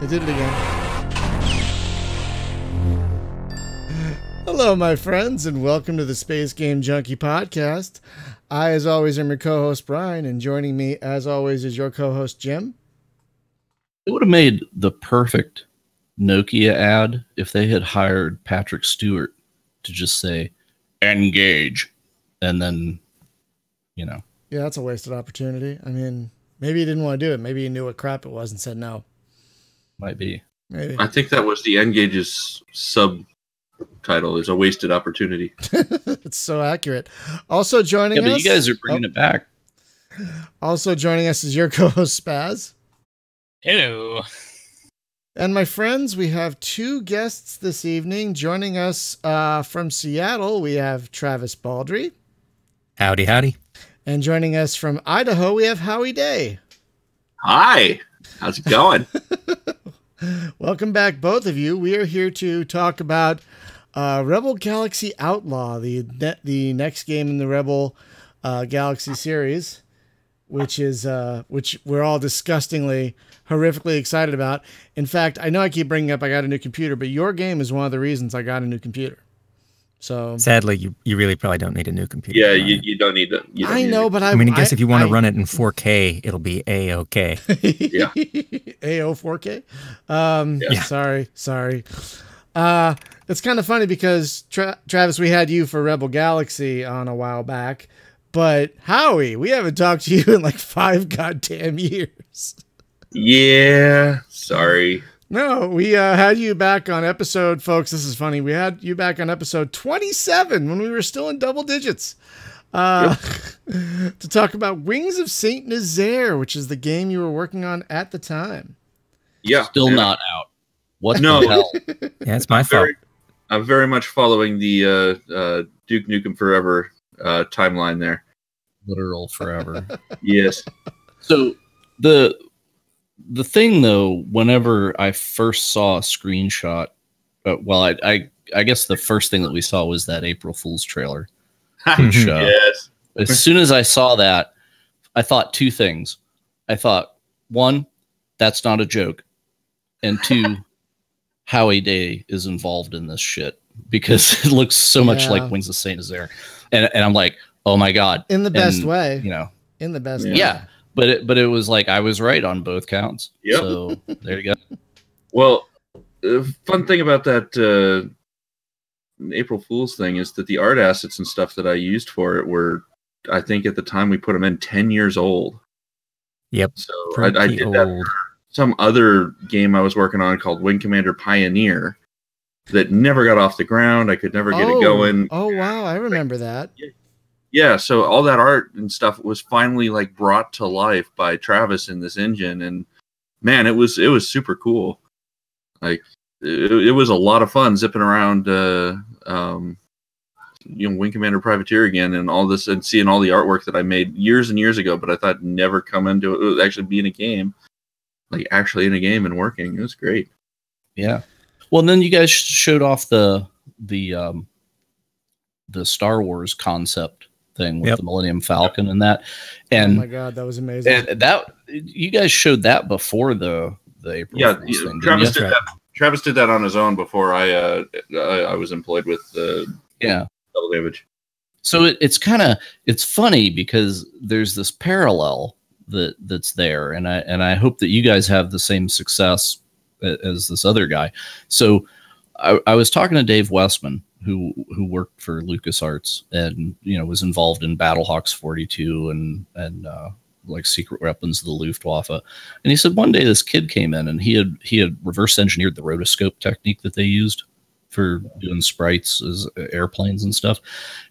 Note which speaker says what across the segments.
Speaker 1: I did it again. Hello, my friends, and welcome to the Space Game Junkie podcast. I, as always, am your co-host, Brian, and joining me, as always, is your co-host, Jim.
Speaker 2: It would have made the perfect Nokia ad if they had hired Patrick Stewart to just say, engage, and then, you know.
Speaker 1: Yeah, that's a wasted opportunity. I mean, maybe he didn't want to do it. Maybe he knew what crap it was and said no.
Speaker 2: Might be.
Speaker 1: Maybe.
Speaker 3: I think that was the Engage's subtitle, is a wasted opportunity.
Speaker 1: It's so accurate. Also joining us.
Speaker 2: Yeah, but you guys are bringing it back.
Speaker 1: Also joining us is your co-host, Spaz.
Speaker 4: Hello.
Speaker 1: And my friends, we have two guests this evening. Joining us from Seattle, we have Travis Baldree.
Speaker 4: Howdy, howdy.
Speaker 1: And joining us from Idaho, we have Howie Day.
Speaker 3: Hi. How's it going?
Speaker 1: Welcome back, both of you. We are here to talk about Rebel Galaxy Outlaw, the next game in the Rebel Galaxy series, which we're all disgustingly, horrifically excited about. In fact, I know I keep bringing up I got a new computer, but your game is one of the reasons I got a new computer. So
Speaker 4: sadly, you really probably don't need a new computer.
Speaker 3: Yeah, you don't need that.
Speaker 1: I know, but
Speaker 4: I mean, I guess if you want to run it in 4K, it'll be A-OK.
Speaker 3: Yeah.
Speaker 1: AO 4K?
Speaker 3: Yeah.
Speaker 1: Sorry. It's kind of funny because, Travis, we had you for Rebel Galaxy on a while back, but Howie, we haven't talked to you in like 5 goddamn years.
Speaker 3: Yeah, sorry.
Speaker 1: No, we had you back on episode, folks, this is funny, we had you back on episode 27 when we were still in double digits to talk about Wings of St. Nazaire, which is the game you were working on at the time.
Speaker 3: Yeah.
Speaker 2: Still not out. What
Speaker 3: No.
Speaker 2: the hell?
Speaker 4: Yeah, it's my fault.
Speaker 3: I'm very much following the Duke Nukem Forever timeline there.
Speaker 2: Literal forever.
Speaker 3: Yes.
Speaker 2: So the thing, though, whenever I first saw a screenshot, I guess the first thing that we saw was that April Fool's trailer. Which,
Speaker 3: Yes.
Speaker 2: as soon as I saw that, I thought two things. I thought, one, that's not a joke. And two, Howie Day is involved in this shit because it looks so much like Wings of St. Nazaire. And I'm like, oh my God.
Speaker 1: In the best way.
Speaker 2: You know.
Speaker 1: In the best way.
Speaker 2: Yeah. But it was like I was right on both counts.
Speaker 3: Yep.
Speaker 2: So there you go.
Speaker 3: Well, the fun thing about that April Fool's thing is that the art assets and stuff that I used for it were, I think at the time we put them in 10 years old.
Speaker 4: Yep.
Speaker 3: So I did that for some other game I was working on called Wing Commander Pioneer that never got off the ground. I could never get it going.
Speaker 1: Oh, wow. I remember that.
Speaker 3: Yeah, so all that art and stuff was finally like brought to life by Travis in this engine, and man, it was super cool. Like it was a lot of fun zipping around, Wing Commander Privateer again, and all this, and seeing all the artwork that I made years and years ago, but I thought never come into it would actually be in a game, like actually in a game and working. It was great.
Speaker 2: Yeah. Well, and then you guys showed off the Star Wars concept thing with the Millennium Falcon and that. And
Speaker 1: oh my God, that was amazing.
Speaker 2: And that you guys showed that before the April Fool's thing.
Speaker 3: Travis did that. Travis did that on his own before I was employed with Double Damage.
Speaker 2: So it's funny because there's this parallel that's there, and I hope that you guys have the same success as this other guy. So I was talking to Dave Westman, who worked for LucasArts and was involved in Battlehawks 42 and like secret weapons of the Luftwaffe. And he said one day this kid came in and he had reverse engineered the rotoscope technique that they used for doing sprites as airplanes and stuff.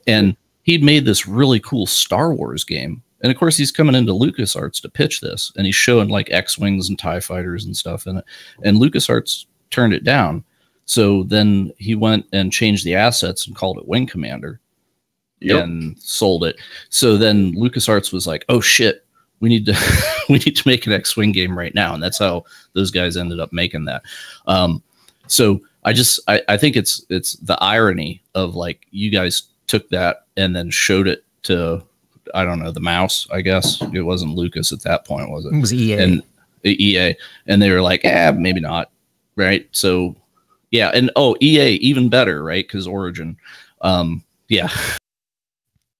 Speaker 2: And he'd made this really cool Star Wars game. And of course he's coming into LucasArts to pitch this, and he's showing like X-Wings and TIE fighters and stuff in it. And LucasArts turned it down. So then he went and changed the assets and called it Wing Commander and sold it. So then LucasArts was like, oh shit, we need to make an X-Wing game right now. And that's how those guys ended up making that. So I think it's the irony of like you guys took that and then showed it to, I don't know, the mouse, I guess. It wasn't Lucas at that point, was it?
Speaker 4: It was EA.
Speaker 2: And EA, and they were like, maybe not, right? So yeah, and EA even better, right? Because Origin, yeah,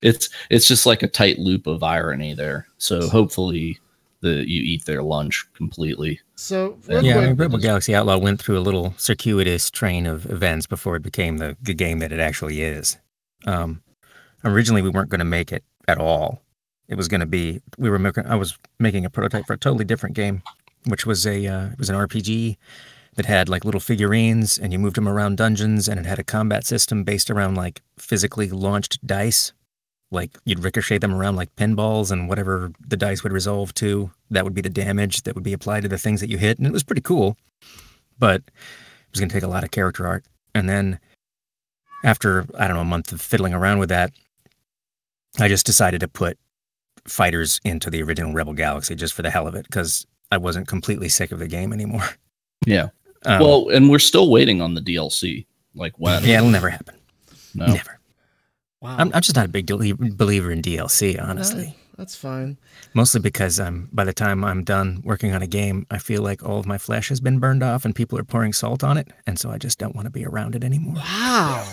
Speaker 2: it's just like a tight loop of irony there. So hopefully you eat their lunch completely.
Speaker 1: So
Speaker 4: yeah, I mean, Rebel Galaxy Outlaw went through a little circuitous train of events before it became the game that it actually is. Originally, we weren't going to make it at all. It was going to be I was making a prototype for a totally different game, which was it was an RPG that had like little figurines, and you moved them around dungeons, and it had a combat system based around like physically launched dice. Like you'd ricochet them around like pinballs, and whatever the dice would resolve to, that would be the damage that would be applied to the things that you hit. And it was pretty cool, but it was going to take a lot of character art. And then after, I don't know, a month of fiddling around with that, I just decided to put fighters into the original Rebel Galaxy just for the hell of it, because I wasn't completely sick of the game anymore.
Speaker 2: Yeah. Well, and we're still waiting on the DLC. Like when?
Speaker 4: Yeah, it'll never happen.
Speaker 2: No.
Speaker 4: Never.
Speaker 1: Wow.
Speaker 4: I'm just not a big believer in DLC, honestly.
Speaker 1: That's fine.
Speaker 4: Mostly because by the time I'm done working on a game, I feel like all of my flesh has been burned off and people are pouring salt on it, and so I just don't want to be around it anymore.
Speaker 1: Wow.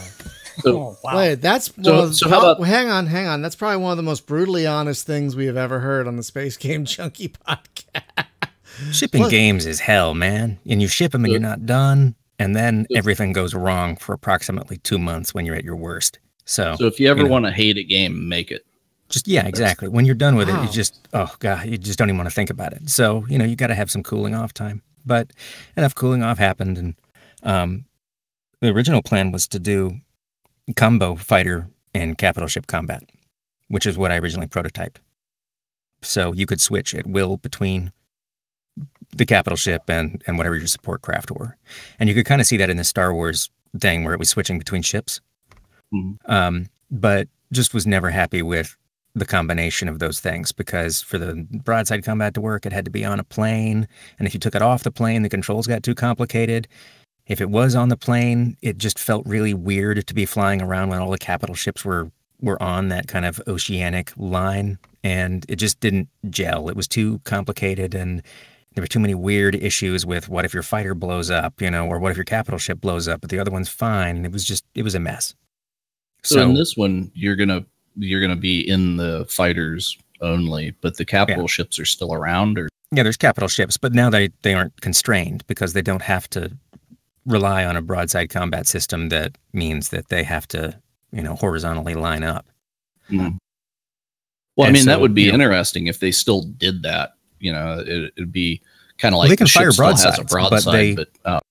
Speaker 2: So,
Speaker 1: Wait, that's
Speaker 2: how about?
Speaker 1: Hang on. That's probably one of the most brutally honest things we have ever heard on the Space Game Junkie podcast.
Speaker 4: Shipping games is hell, man. And you ship them and you're not done, and then everything goes wrong for approximately 2 months when you're at your worst. So
Speaker 2: if you ever want to hate a game, make it.
Speaker 4: Just, yeah, exactly. When you're done with it, you just, oh God, you just don't even want to think about it. So, you got to have some cooling off time. But enough cooling off happened, and the original plan was to do combo fighter and capital ship combat, which is what I originally prototyped. So you could switch at will between the capital ship and whatever your support craft were. And you could kind of see that in the Star Wars thing where it was switching between ships. Mm-hmm. But just was never happy with the combination of those things, because for the broadside combat to work, it had to be on a plane. And if you took it off the plane, the controls got too complicated. If it was on the plane, it just felt really weird to be flying around when all the capital ships were on that kind of oceanic line. And it just didn't gel. It was too complicated, and there were too many weird issues with what if your fighter blows up, or what if your capital ship blows up, but the other one's fine. It was a mess.
Speaker 2: So in this one, you're gonna be in the fighters only, but the capital ships are still around, or
Speaker 4: there's capital ships, but now they aren't constrained because they don't have to rely on a broadside combat system that means that they have to horizontally line up.
Speaker 2: Mm. Well, I mean, that would be interesting if they still did that. It'd be kind of like
Speaker 4: they can fire broadsides,
Speaker 2: but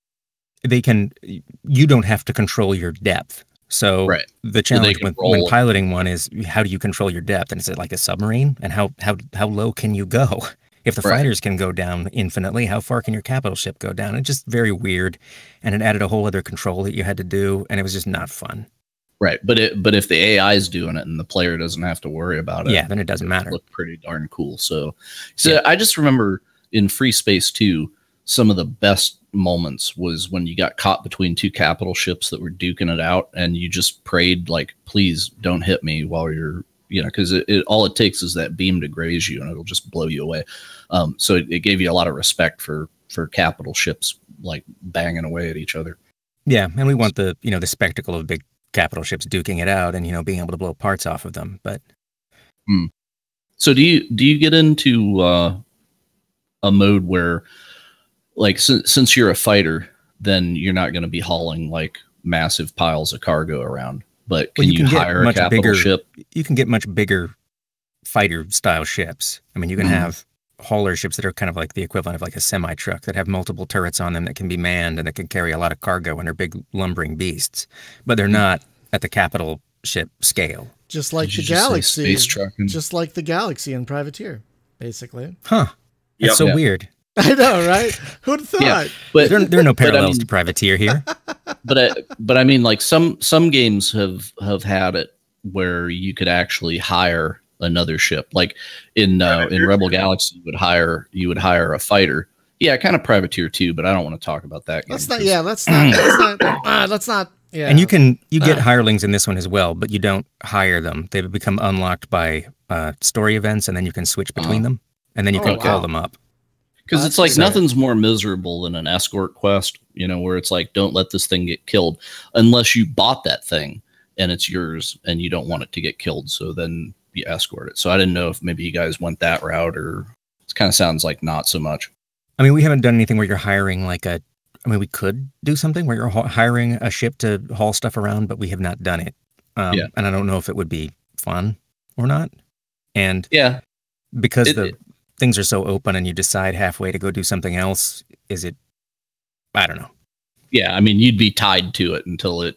Speaker 4: they can. You don't have to control your depth. So the challenge when piloting one is, how do you control your depth? And is it like a submarine? And how low can you go? If the fighters can go down infinitely, how far can your capital ship go down? It's just very weird, and it added a whole other control that you had to do, and it was just not fun.
Speaker 2: Right, but if the AI is doing it and the player doesn't have to worry about it,
Speaker 4: then it doesn't matter.
Speaker 2: Look pretty darn cool. So I just remember in Free Space 2, some of the best moments was when you got caught between two capital ships that were duking it out, and you just prayed, like, please don't hit me while you're, because all it takes is that beam to graze you and it'll just blow you away. So it gave you a lot of respect for capital ships, like banging away at each other.
Speaker 4: Yeah, and we want the the spectacle of big capital ships duking it out and being able to blow parts off of them. But
Speaker 2: so do you get into a mode where, like, since you're a fighter, then you're not going to be hauling like massive piles of cargo around, but can you hire a capital ship?
Speaker 4: You can get much bigger fighter style ships. I mean, you can have hauler ships that are kind of like the equivalent of like a semi truck that have multiple turrets on them that can be manned and that can carry a lot of cargo, and are big lumbering beasts, but they're not at the capital ship scale.
Speaker 1: Just like the Galaxy, just like the Galaxy and Privateer, basically.
Speaker 4: Huh? That's so weird.
Speaker 1: I know, right? Who'd have thought?
Speaker 2: Yeah, but
Speaker 4: there are no parallels to Privateer here.
Speaker 2: But I mean, like some games have had it where you could actually hire another ship. Like in Rebel Galaxy, you would hire a fighter. Yeah, kind of Privateer too, but I don't want to talk about that.
Speaker 1: Let's not. Yeah.
Speaker 4: And you get hirelings in this one as well, but you don't hire them. They become unlocked by story events, and then you can switch between them, and then you can call them up.
Speaker 2: Because it's like nothing's more miserable than an escort quest, you know, where it's like, don't let this thing get killed unless you bought that thing and it's yours and you don't want it to get killed. So then you escort it. So I didn't know if maybe you guys went that route, or it kind of sounds like not so much.
Speaker 4: I mean, we haven't done anything where you're hiring we could do something where you're hiring a ship to haul stuff around, but we have not done it. And I don't know if it would be fun or not. And
Speaker 2: yeah,
Speaker 4: because things are so open and you decide halfway to go do something else, I don't know.
Speaker 2: Yeah, I mean, you'd be tied to it until it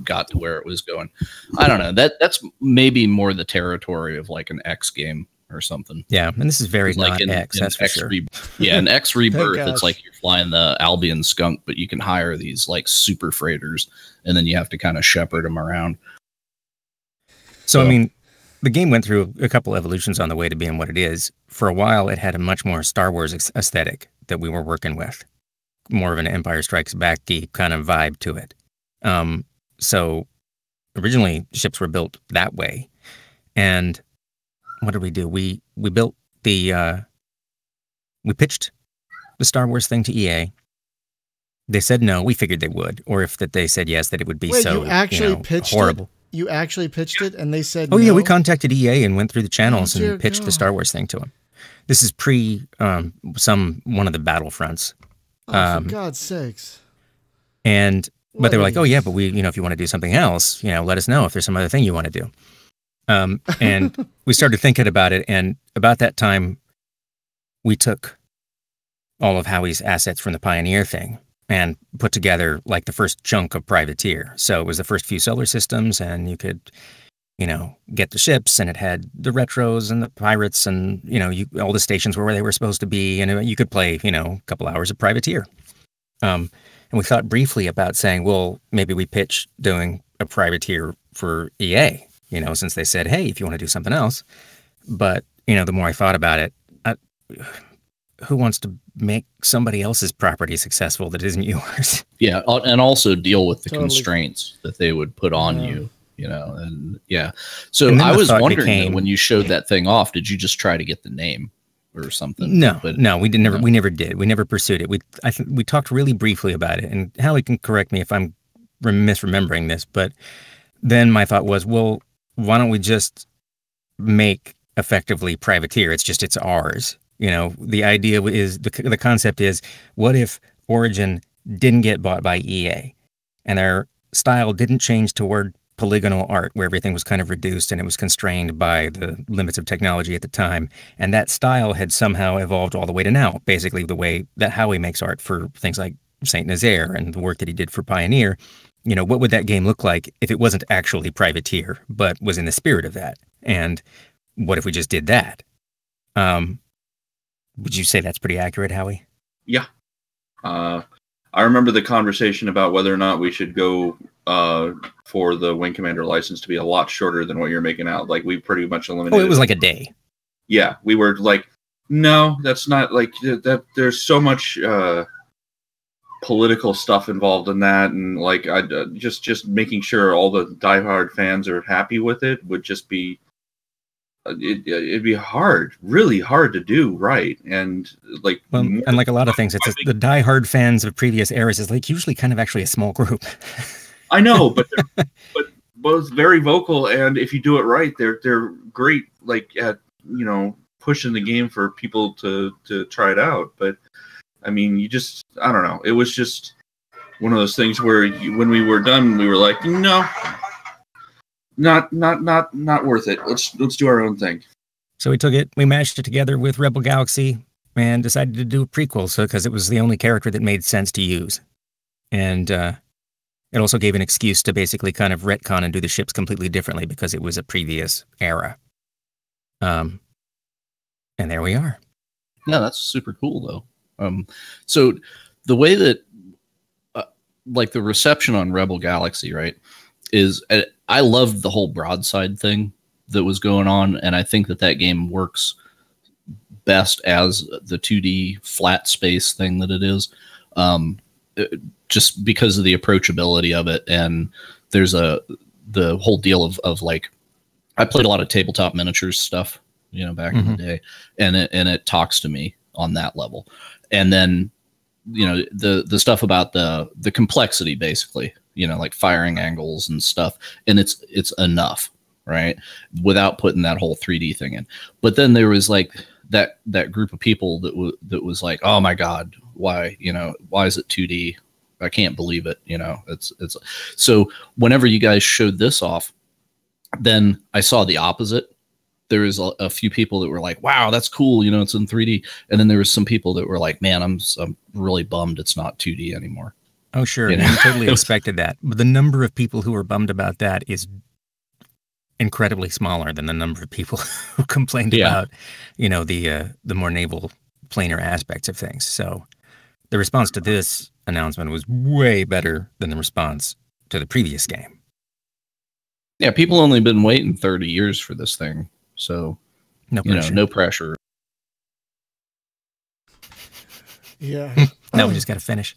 Speaker 2: got to where it was going. I don't know. That's maybe more the territory of like an X game or something.
Speaker 4: Yeah, and this is very
Speaker 2: like
Speaker 4: not X, that's for sure.
Speaker 2: An X Rebirth,
Speaker 1: Oh,
Speaker 2: it's like you're flying the Albion Skunk, but you can hire these like super freighters, and then you have to kind of shepherd them around.
Speaker 4: So, I mean, the game went through a couple evolutions on the way to being what it is. For a while, it had a much more Star Wars aesthetic that we were working with. More of an Empire Strikes Back-y kind of vibe to it. So originally, ships were built that way. And what did we do? We built we pitched the Star Wars thing to EA. They said no. We figured they would. Or if that they said yes, that it would be
Speaker 1: you actually pitched
Speaker 4: horrible.
Speaker 1: It? You actually pitched it, and they said
Speaker 4: no?
Speaker 1: no?
Speaker 4: Yeah, we contacted EA and went through the channels and pitched
Speaker 1: God.
Speaker 4: the Star Wars thing to them. This is pre one of the Battlefronts.
Speaker 1: For God's sakes.
Speaker 4: But they were like, oh yeah, but we, if you want to do something else, let us know if there's some other thing you want to do. And we started thinking about it, and about that time, we took all of Howie's assets from the Pioneer thing and put together like the first chunk of Privateer. So it was the first few solar systems, and you could, get the ships, and it had the retros and the pirates, and all the stations were where they were supposed to be, and you could play, a couple hours of Privateer. And we thought briefly about saying, well, maybe we pitch doing a Privateer for EA, since they said, hey, if you want to do something else. But, the more I thought about it, who wants to make somebody else's property successful that isn't yours?
Speaker 2: Yeah, and also deal with the constraints that they would put on you, and yeah. So I was wondering, when you showed that thing off, did you just try to get the name or something?
Speaker 4: No, we didn't. We never did. We never pursued it. We talked really briefly about it, and Hallie can correct me if I'm misremembering this, but then my thought was, well, why don't we just make effectively Privateer? It's ours. The idea is, the concept is, what if Origin didn't get bought by EA and their style didn't change toward polygonal art, where everything was kind of reduced and it was constrained by the limits of technology at the time, and that style had somehow evolved all the way to now, basically the way that Howie makes art for things like Saint Nazaire and the work that he did for Pioneer. What would that game look like if it wasn't actually Privateer, but was in the spirit of that? And what if we just did that? Would you say that's pretty accurate, Howie?
Speaker 3: Yeah. I remember the conversation about whether or not we should go for the Wing Commander license to be a lot shorter than what you're making out. Like, we pretty much eliminated.
Speaker 4: Oh, it was like a day.
Speaker 3: Yeah, we were like, no, that's not like that. There's so much political stuff involved in that, and like I just making sure all the diehard fans are happy with it would just be. It'd be hard, really hard to do right, and like,
Speaker 4: and like a lot of things, it's the diehard fans of previous eras is like usually kind of actually a small group.
Speaker 3: I know, but they're both very vocal, and if you do it right, they're great. Like at pushing the game for people to try it out. But I mean, I don't know. It was just one of those things where when we were done, we were like, no. Not worth it. Let's do our own thing.
Speaker 4: So we mashed it together with Rebel Galaxy and decided to do a prequel, because it was the only character that made sense to use. And it also gave an excuse to basically kind of retcon and do the ships completely differently because it was a previous era. And there we are.
Speaker 2: Yeah, that's super cool though. So the way that like the reception on Rebel Galaxy, right, is I loved the whole broadside thing that was going on, and I think that game works best as the 2D flat space thing that it is, just because of the approachability of it. And there's the whole deal of like, I played a lot of tabletop miniatures stuff, back in the day, and it talks to me on that level. And then, you know, the stuff about the complexity, basically, you know, like firing angles and stuff. And it's enough, right? Without putting that whole 3D thing in. But then there was like that group of people that was like, oh my God, why is it 2D? I can't believe it. You know, it's so whenever you guys showed this off, then I saw the opposite. There was a few people that were like, wow, that's cool. You know, it's in 3D. And then there was some people that were like, man, I'm really bummed it's not 2D anymore.
Speaker 4: Oh, sure.
Speaker 2: You know?
Speaker 4: I totally expected that. But the number of people who were bummed about that is incredibly smaller than the number of people who complained about, you know, the more naval planar aspects of things. So the response to this announcement was way better than the response to the previous game.
Speaker 2: Yeah, people only been waiting 30 years for this thing. So,
Speaker 4: no pressure.
Speaker 2: No pressure.
Speaker 1: Yeah.
Speaker 4: Now we just got to finish.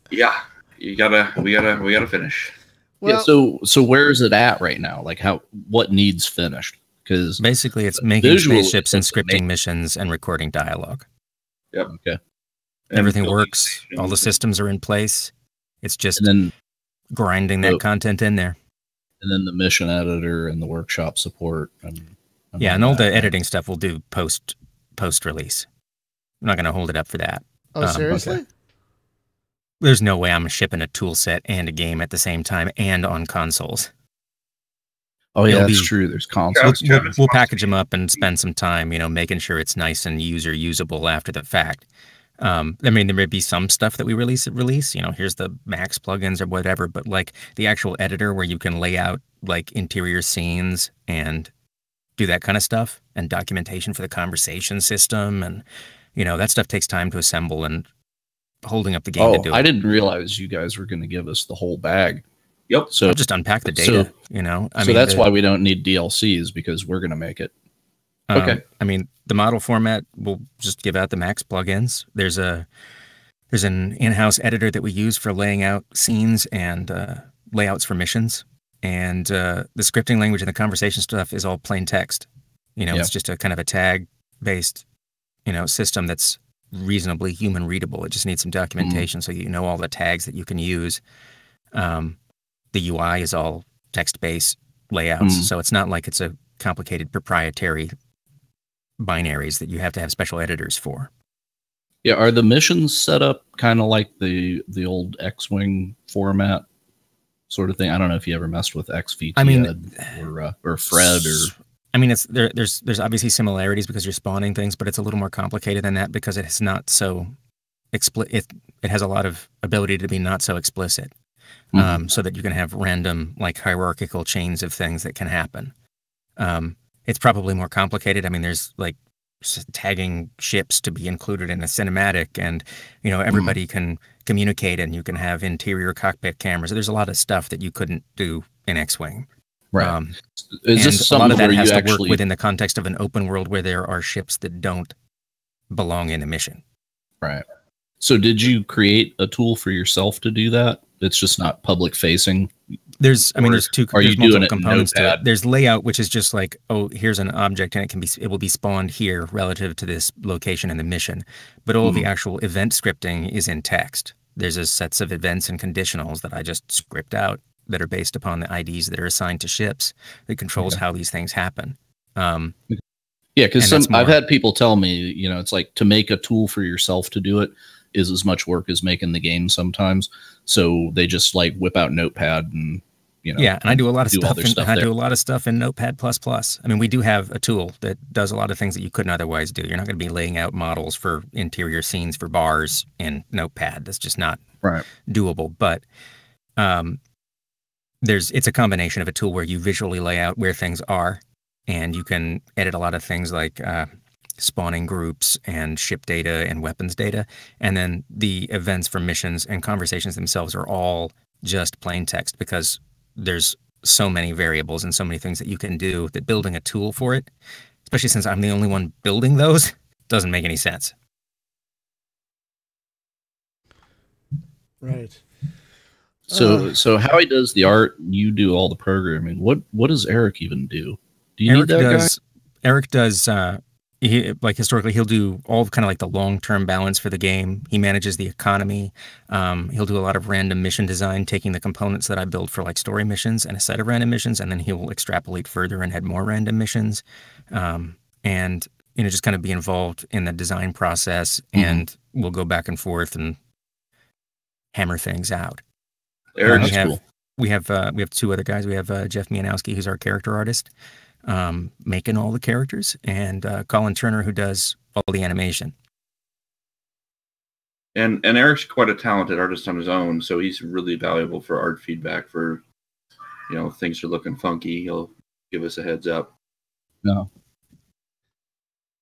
Speaker 3: Yeah, we gotta finish.
Speaker 2: Well, yeah. So where is it at right now? Like what needs finished? Because
Speaker 4: basically, it's making spaceships and scripting missions and recording dialogue.
Speaker 3: Yep.
Speaker 2: Okay.
Speaker 4: Everything works. All the systems are in place. It's just grinding that content in there.
Speaker 2: And then the mission editor and the workshop support.
Speaker 4: And all the editing stuff we'll do post release. I'm not going to hold it up for that.
Speaker 1: Oh, seriously?
Speaker 4: Okay. There's no way I'm shipping a tool set and a game at the same time and on consoles.
Speaker 2: Oh yeah, that's true. There's consoles.
Speaker 4: We'll package them up and spend some time, you know, making sure it's nice and usable after the fact. I mean, there may be some stuff that we release, you know, here's the Max plugins or whatever, but like the actual editor where you can lay out like interior scenes and do that kind of stuff and documentation for the conversation system. And, you know, that stuff takes time to assemble and holding up the game to do it.
Speaker 2: I didn't realize you guys were going to give us the whole bag.
Speaker 3: Yep.
Speaker 2: So
Speaker 4: I'll just unpack the data, you know.
Speaker 2: I mean, that's why we don't need DLCs, because we're going to make it. Okay.
Speaker 4: I mean, the model format, we'll just give out the Max plugins. There's an in-house editor that we use for laying out scenes and layouts for missions. And the scripting language and the conversation stuff is all plain text. You know, it's just a kind of a tag-based, you know, system that's reasonably human readable. It just needs some documentation so you know all the tags that you can use. The UI is all text-based layouts, so it's not like it's a complicated proprietary binaries that you have to have special editors for.
Speaker 2: Yeah, are the missions set up kind of like the old X-Wing format sort of thing? I don't know if you ever messed with XVT or Fred or...
Speaker 4: I mean, there's obviously similarities because you're spawning things, but it's a little more complicated than that because it's not so explicit. It has a lot of ability to be not so explicit, so that you can have random, like, hierarchical chains of things that can happen. It's probably more complicated. I mean, there's like tagging ships to be included in a cinematic, and you know everybody can communicate, and you can have interior cockpit cameras. There's a lot of stuff that you couldn't do in X-Wing.
Speaker 2: Right.
Speaker 4: Is this a lot of that has to work within the context of an open world where there are ships that don't belong in a mission.
Speaker 2: Right. So did you create a tool for yourself to do that? It's just not public facing.
Speaker 4: There's multiple components to it. There's layout, which is just like, oh, here's an object and it will be spawned here relative to this location in the mission. But all of the actual event scripting is in text. There's a sets of events and conditionals that I just script out that are based upon the IDs that are assigned to ships that controls how these things happen.
Speaker 2: Yeah, because I've had people tell me, you know, it's like to make a tool for yourself to do it is as much work as making the game sometimes. So they just like whip out Notepad and, you know.
Speaker 4: Yeah, and I do a lot of stuff. I do a lot of stuff in Notepad++. I mean, we do have a tool that does a lot of things that you couldn't otherwise do. You're not going to be laying out models for interior scenes for bars in Notepad. That's just not doable. But it's a combination of a tool where you visually lay out where things are, and you can edit a lot of things like spawning groups and ship data and weapons data. And then the events for missions and conversations themselves are all just plain text because there's so many variables and so many things that you can do that building a tool for it, especially since I'm the only one building those, doesn't make any sense.
Speaker 1: Right.
Speaker 2: So Howie does the art, you do all the programming. What does Erich even do? Do you need that guy?
Speaker 4: Erich does like historically, he'll do all kind of like the long-term balance for the game. He manages the economy. He'll do a lot of random mission design, taking the components that I build for like story missions and a set of random missions, and then he'll extrapolate further and add more random missions. And just kind of be involved in the design process, and we'll go back and forth and hammer things out.
Speaker 2: Eric's cool.
Speaker 4: We have 2 other guys. We have Jeff Mianowski, who's our character artist, making all the characters, and Colin Turner, who does all the animation.
Speaker 3: And Eric's quite a talented artist on his own, so he's really valuable for art feedback. For things are looking funky, he'll give us a heads up.
Speaker 2: No.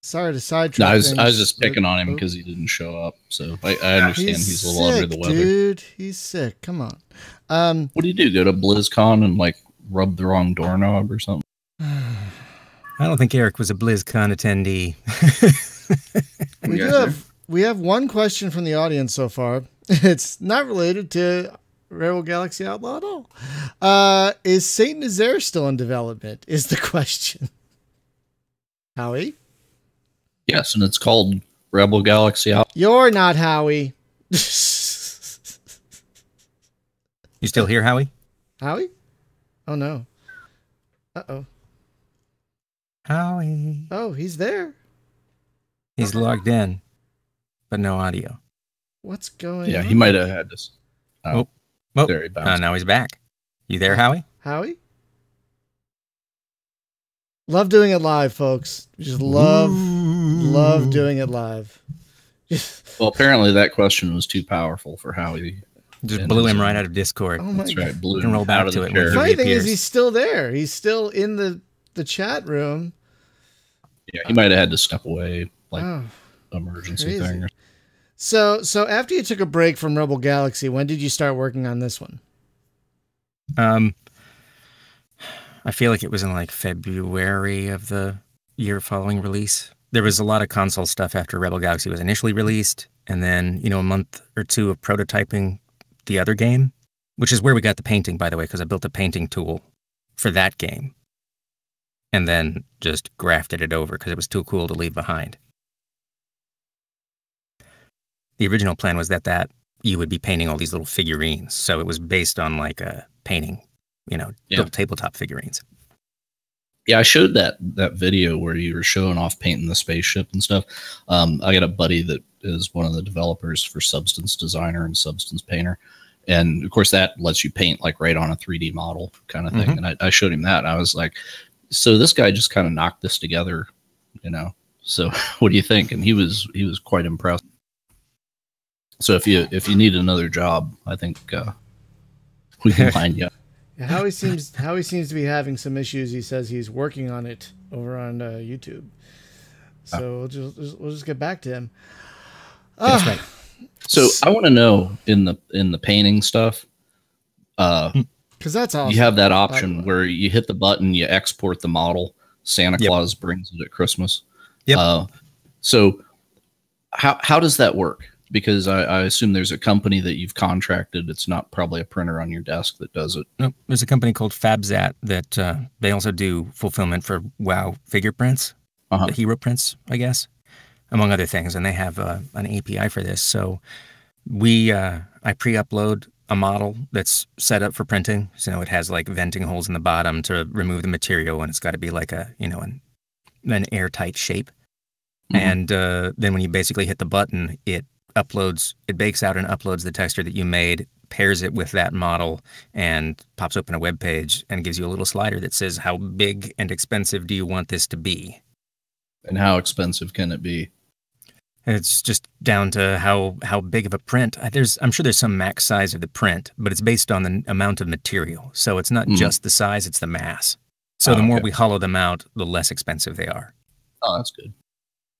Speaker 1: Sorry to sidetrack.
Speaker 2: No, I was just picking on him because he didn't show up. So I understand he's a little
Speaker 1: sick,
Speaker 2: under the weather.
Speaker 1: Dude, he's sick. Come on.
Speaker 2: What do you do? Go to BlizzCon and like rub the wrong doorknob or something?
Speaker 4: I don't think Erich was a BlizzCon attendee.
Speaker 1: We have one question from the audience so far. It's not related to Rebel Galaxy Outlaw at all. Is Saint Nazaire still in development? Is the question. Howie?
Speaker 2: Yes, and it's called Rebel Galaxy Outlaw.
Speaker 1: You're not Howie.
Speaker 4: You still here, Howie?
Speaker 1: Howie? Oh no. Uh-oh.
Speaker 4: Howie.
Speaker 1: Oh, he's there.
Speaker 4: He's logged in, but no audio.
Speaker 1: What's going on?
Speaker 2: Yeah, he might have had this.
Speaker 4: Oh.
Speaker 2: There he bounced.
Speaker 4: Now he's back. You there, Howie?
Speaker 1: Howie? Love doing it live, folks. Just love doing it live.
Speaker 2: Well, apparently that question was too powerful for Howie.
Speaker 4: Just blew him right out of Discord.
Speaker 1: Oh my
Speaker 2: That's right. Blew
Speaker 4: You can
Speaker 2: him
Speaker 4: roll back
Speaker 2: out of
Speaker 4: to
Speaker 2: the
Speaker 4: it.
Speaker 2: chair.
Speaker 1: The funny thing is he's still there. He's still in the chat room.
Speaker 2: Yeah, he might have had to step away, like
Speaker 1: Oh,
Speaker 2: emergency
Speaker 1: crazy.
Speaker 2: thing.
Speaker 1: So after you took a break from Rebel Galaxy, when did you start working on this one?
Speaker 4: I feel like it was in like February of the year following release. There was a lot of console stuff after Rebel Galaxy was initially released, and then a month or 2 of prototyping the other game, which is where we got the painting, by the way, because I built a painting tool for that game, and then just grafted it over because it was too cool to leave behind. The original plan was that you would be painting all these little figurines, so it was based on like a painting, little tabletop figurines.
Speaker 2: Yeah, I showed that video where you were showing off painting the spaceship and stuff. I got a buddy that is one of the developers for Substance Designer and Substance Painter. And of course that lets you paint like right on a 3D model kind of thing. And I showed him that and I was like, so this guy just kind of knocked this together, so what do you think? And he was quite impressed. So if you need another job, I think we can find you.
Speaker 1: Yeah, Howie seems to be having some issues. He says he's working on it over on YouTube. So we'll just get back to him.
Speaker 4: That's right.
Speaker 2: So I want to know in the painting stuff,
Speaker 1: because that's awesome.
Speaker 2: You have that option where you hit the button, you export the model. Santa Claus brings it at Christmas.
Speaker 4: Yep.
Speaker 2: So how does that work? Because I assume there's a company that you've contracted. It's not probably a printer on your desk that does it.
Speaker 4: No, there's a company called Fabzat that they also do fulfillment for WoW figure prints, the hero prints, I guess, among other things. And they have an API for this. So I pre-upload a model that's set up for printing. So it has like venting holes in the bottom to remove the material, and it's got to be like an airtight shape. And then when you basically hit the button, it bakes out and uploads the texture that you made, pairs it with that model, and pops open a web page and gives you a little slider that says, how big and expensive do you want this to be?
Speaker 2: And how expensive can it be?
Speaker 4: And it's just down to how big of a print. I'm sure there's some max size of the print, but it's based on the amount of material. So it's not just the size, it's the mass. So the more we hollow them out, the less expensive they are.
Speaker 2: Oh, that's good.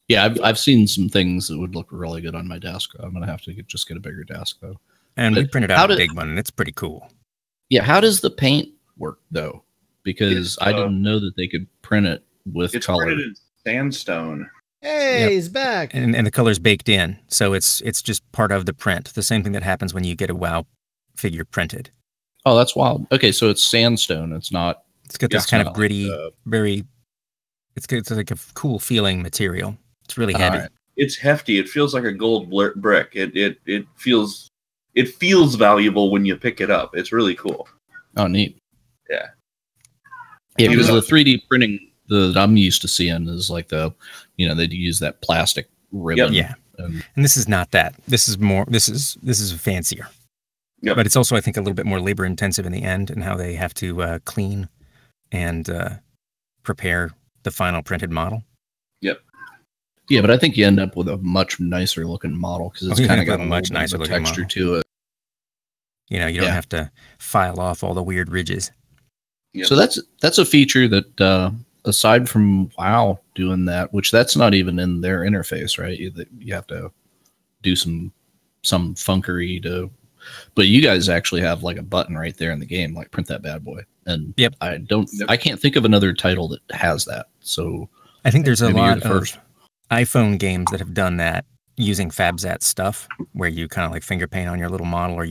Speaker 2: Yeah, I've seen some things that would look really good on my desk. I'm going to have to get a bigger desk, though.
Speaker 4: And we printed out a big one, and it's pretty cool.
Speaker 2: Yeah, how does the paint work, though? Because I didn't know that they could print it with color.
Speaker 3: It's printed in sandstone.
Speaker 1: Hey, he's back.
Speaker 4: And the color's baked in, so it's just part of the print. The same thing that happens when you get a WoW figure printed.
Speaker 2: Oh, that's wild. Okay, so it's sandstone. It's not...
Speaker 4: It's got this kind of gritty, It's like a cool feeling material. It's really heavy.
Speaker 2: Right.
Speaker 3: It's hefty. It feels like a gold brick. It feels valuable when you pick it up. It's really cool.
Speaker 2: Oh, neat.
Speaker 3: Yeah.
Speaker 2: Yeah, because the 3D printing that I'm used to seeing is like they'd use that plastic ribbon.
Speaker 4: Yeah. And this is not that. This is more. This is fancier.
Speaker 3: Yep.
Speaker 4: But it's also, I think, a little bit more labor intensive in the end, and how they have to clean and prepare the final printed model.
Speaker 3: Yep.
Speaker 2: Yeah, but I think you end up with a much nicer looking model because it's kind of got a
Speaker 4: much nicer looking
Speaker 2: texture
Speaker 4: model
Speaker 2: to it.
Speaker 4: You don't have to file off all the weird ridges.
Speaker 3: Yep.
Speaker 2: So that's a feature that aside from WoW doing that, which that's not even in their interface, right? You have to do some funkery to, but you guys actually have like a button right there in the game, like print that bad boy. And
Speaker 4: yep.
Speaker 2: I can't think of another title that has that. So
Speaker 4: I think there's a lot
Speaker 2: of
Speaker 4: iPhone games that have done that using FabZat stuff, where you kind of like finger paint on your little model, or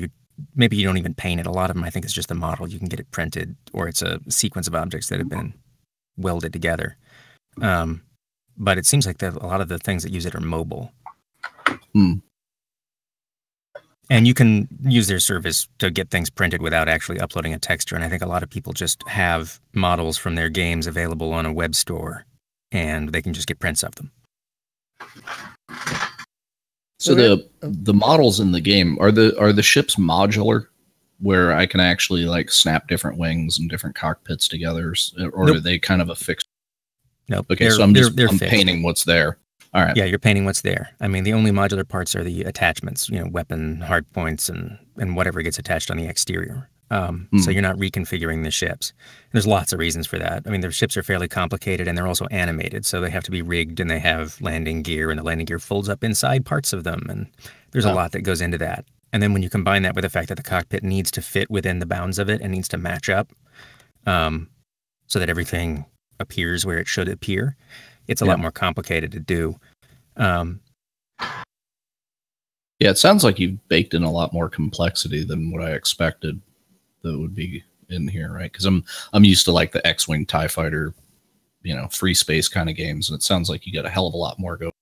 Speaker 4: maybe you don't even paint it. A lot of them, I think, it's just a model. You can get it printed, or it's a sequence of objects that have been welded together. But it seems like a lot of the things that use it are mobile. And you can use their service to get things printed without actually uploading a texture. And I think a lot of people just have models from their games available on a web store, and they can just get prints of them.
Speaker 2: So the models in the game, are the ships modular, where I can actually like snap different wings and different cockpits together, or
Speaker 4: nope.
Speaker 2: Are they kind of a fixed?
Speaker 4: Nope.
Speaker 2: Okay, so I'm painting what's there. All right.
Speaker 4: Yeah, you're painting what's there. I mean, the only modular parts are the attachments, weapon hard points and whatever gets attached on the exterior. So you're not reconfiguring the ships. There's lots of reasons for that. I mean, their ships are fairly complicated, and they're also animated, so they have to be rigged, and they have landing gear, and the landing gear folds up inside parts of them, and there's a lot that goes into that. And then when you combine that with the fact that the cockpit needs to fit within the bounds of it and needs to match up, so that everything appears where it should appear, it's a lot more complicated to do.
Speaker 2: Yeah, it sounds like you've baked in a lot more complexity than what I expected that would be in here, right? Because I'm used to like the X-Wing TIE Fighter, free space kind of games, and it sounds like you got a hell of a lot more go.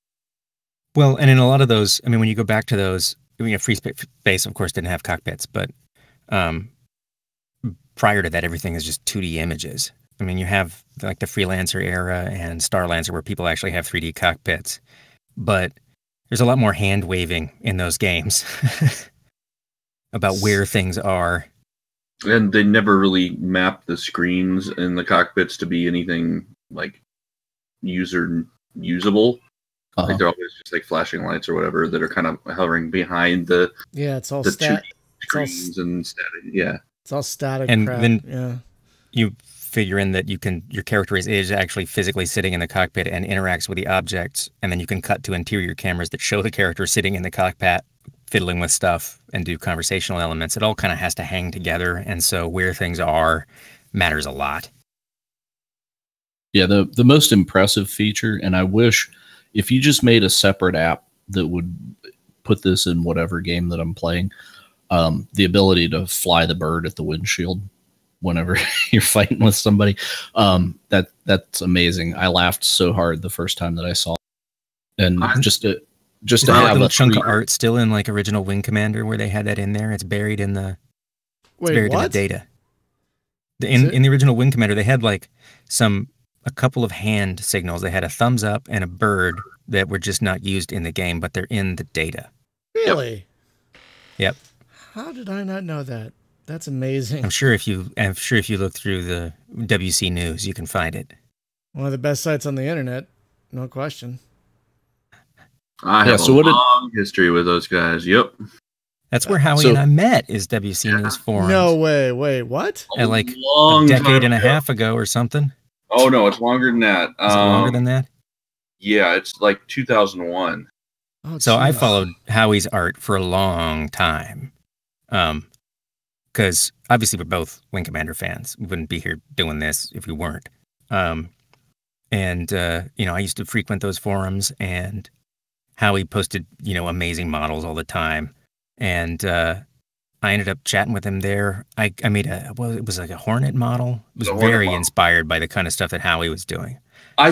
Speaker 4: Well, and in a lot of those, I mean, when you go back to those, free space, of course, didn't have cockpits, but prior to that, everything is just 2D images. I mean, you have like the Freelancer era and Starlancer, where people actually have 3D cockpits, but there's a lot more hand waving in those games about where things are.
Speaker 3: And they never really map the screens in the cockpits to be anything like usable. Like they're always just like flashing lights or whatever that are kind of hovering behind the
Speaker 1: it's all
Speaker 3: screens and static. Yeah,
Speaker 1: it's all static.
Speaker 4: And
Speaker 1: crap.
Speaker 4: then you figure in that your character is actually physically sitting in the cockpit and interacts with the objects, and then you can cut to interior cameras that show the character sitting in the cockpit fiddling with stuff and do conversational elements. It all kind of has to hang together, and so where things are matters a lot.
Speaker 2: Yeah, the most impressive feature, and I wish if you just made a separate app that would put this in whatever game that I'm playing, the ability to fly the bird at the windshield whenever you're fighting with somebody, that's amazing. I laughed so hard the first time that I saw it. And just to have a
Speaker 4: little chunk of art still in like original Wing Commander where they had that in there. It's buried in the in the data. In the original Wing Commander, they had like a couple of hand signals. They had a thumbs up and a bird that were just not used in the game, but they're in the data.
Speaker 1: Really?
Speaker 4: Yep.
Speaker 1: How did I not know that? That's amazing.
Speaker 4: I'm sure if you look through the WC News, you can find it.
Speaker 1: One of the best sites on the internet, no question.
Speaker 3: I have a long history with those guys. Yep.
Speaker 4: That's where Howie and I met, is WC News forums.
Speaker 1: No way. Wait, what?
Speaker 4: At like a decade and a half ago or something.
Speaker 3: Oh, no, it's longer than that.
Speaker 4: Is it longer than that?
Speaker 3: Yeah, it's like 2001.
Speaker 1: Oh,
Speaker 4: so I followed Howie's art for a long time. Because obviously we're both Wing Commander fans. We wouldn't be here doing this if we weren't. I used to frequent those forums, and Howie posted, amazing models all the time. And I ended up chatting with him there. I made it was like a Hornet model. It was very inspired by the kind of stuff that Howie was doing.
Speaker 3: I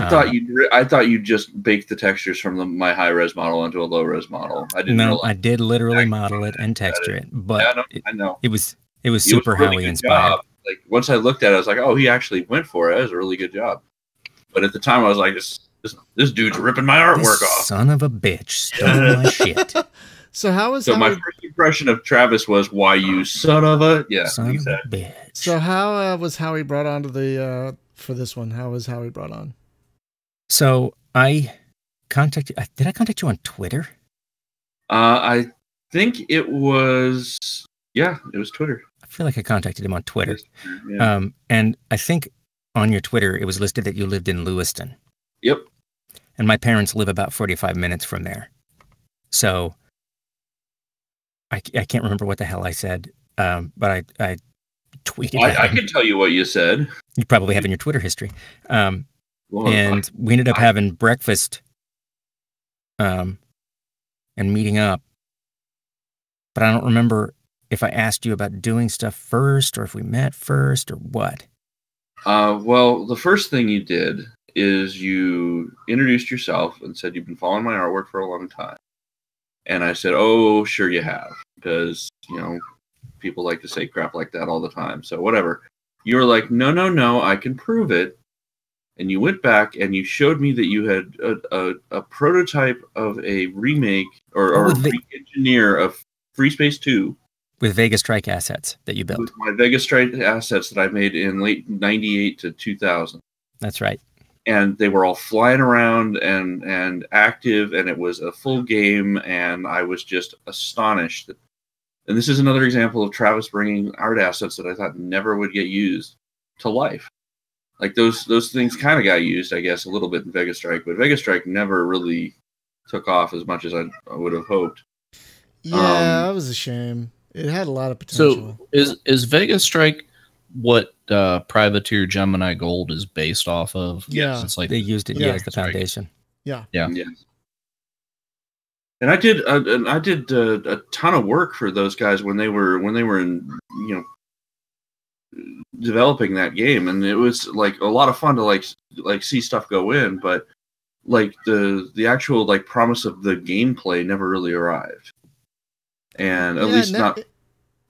Speaker 3: thought you just baked the textures from my high res model onto a low res model. I didn't know.
Speaker 4: I did literally model it and texture it, but
Speaker 3: I know
Speaker 4: it was super
Speaker 3: really
Speaker 4: Howie inspired.
Speaker 3: Job. Like once I looked at it, I was like, oh, he actually went for it. That was a really good job. But at the time, I was like, this dude's ripping my artwork off.
Speaker 4: Son of a bitch stole my shit.
Speaker 1: So
Speaker 3: my first impression of Travis was, "Why you son of a
Speaker 4: son of a bitch."
Speaker 1: So how was Howie brought on to the for this one? How was Howie brought on?
Speaker 4: So I contacted. Did I contact you on Twitter?
Speaker 3: I think it was. Yeah, it was Twitter.
Speaker 4: I feel like I contacted him on Twitter.
Speaker 3: Yeah.
Speaker 4: And I think on your Twitter it was listed that you lived in Lewiston.
Speaker 3: Yep.
Speaker 4: And my parents live about 45 minutes from there. So I can't remember what the hell I said, but I tweeted.
Speaker 3: I can tell you what you said.
Speaker 4: You probably have in your Twitter history.
Speaker 3: Well,
Speaker 4: and we ended up having breakfast and meeting up. But I don't remember if I asked you about doing stuff first or if we met first or what.
Speaker 3: Well, the first thing you did is you introduced yourself and said you've been following my artwork for a long time. And I said, oh, sure you have. Because, people like to say crap like that all the time. So whatever. You were like, no, I can prove it. And you went back and you showed me that you had a prototype of a remake or a re-engineer of Free Space 2.
Speaker 4: With Vega Strike assets that you built.
Speaker 3: With my Vega Strike assets that I made in late 98 to 2000.
Speaker 4: That's right.
Speaker 3: And they were all flying around and active, and it was a full game, and I was just astonished. And this is another example of Travis bringing art assets that I thought never would get used to life. Like those things kind of got used, I guess, a little bit in Vega Strike, but Vega Strike never really took off as much as I would have hoped.
Speaker 1: Yeah, that was a shame. It had a lot of potential.
Speaker 2: So is Vega Strike what Privateer Gemini Gold is based off of?
Speaker 1: Yeah.
Speaker 2: It's like
Speaker 4: they used it as the foundation.
Speaker 1: Yeah.
Speaker 3: And I did a ton of work for those guys when they were in developing that game, and it was like a lot of fun to like see stuff go in, but like the actual like promise of the gameplay never really arrived. And at least not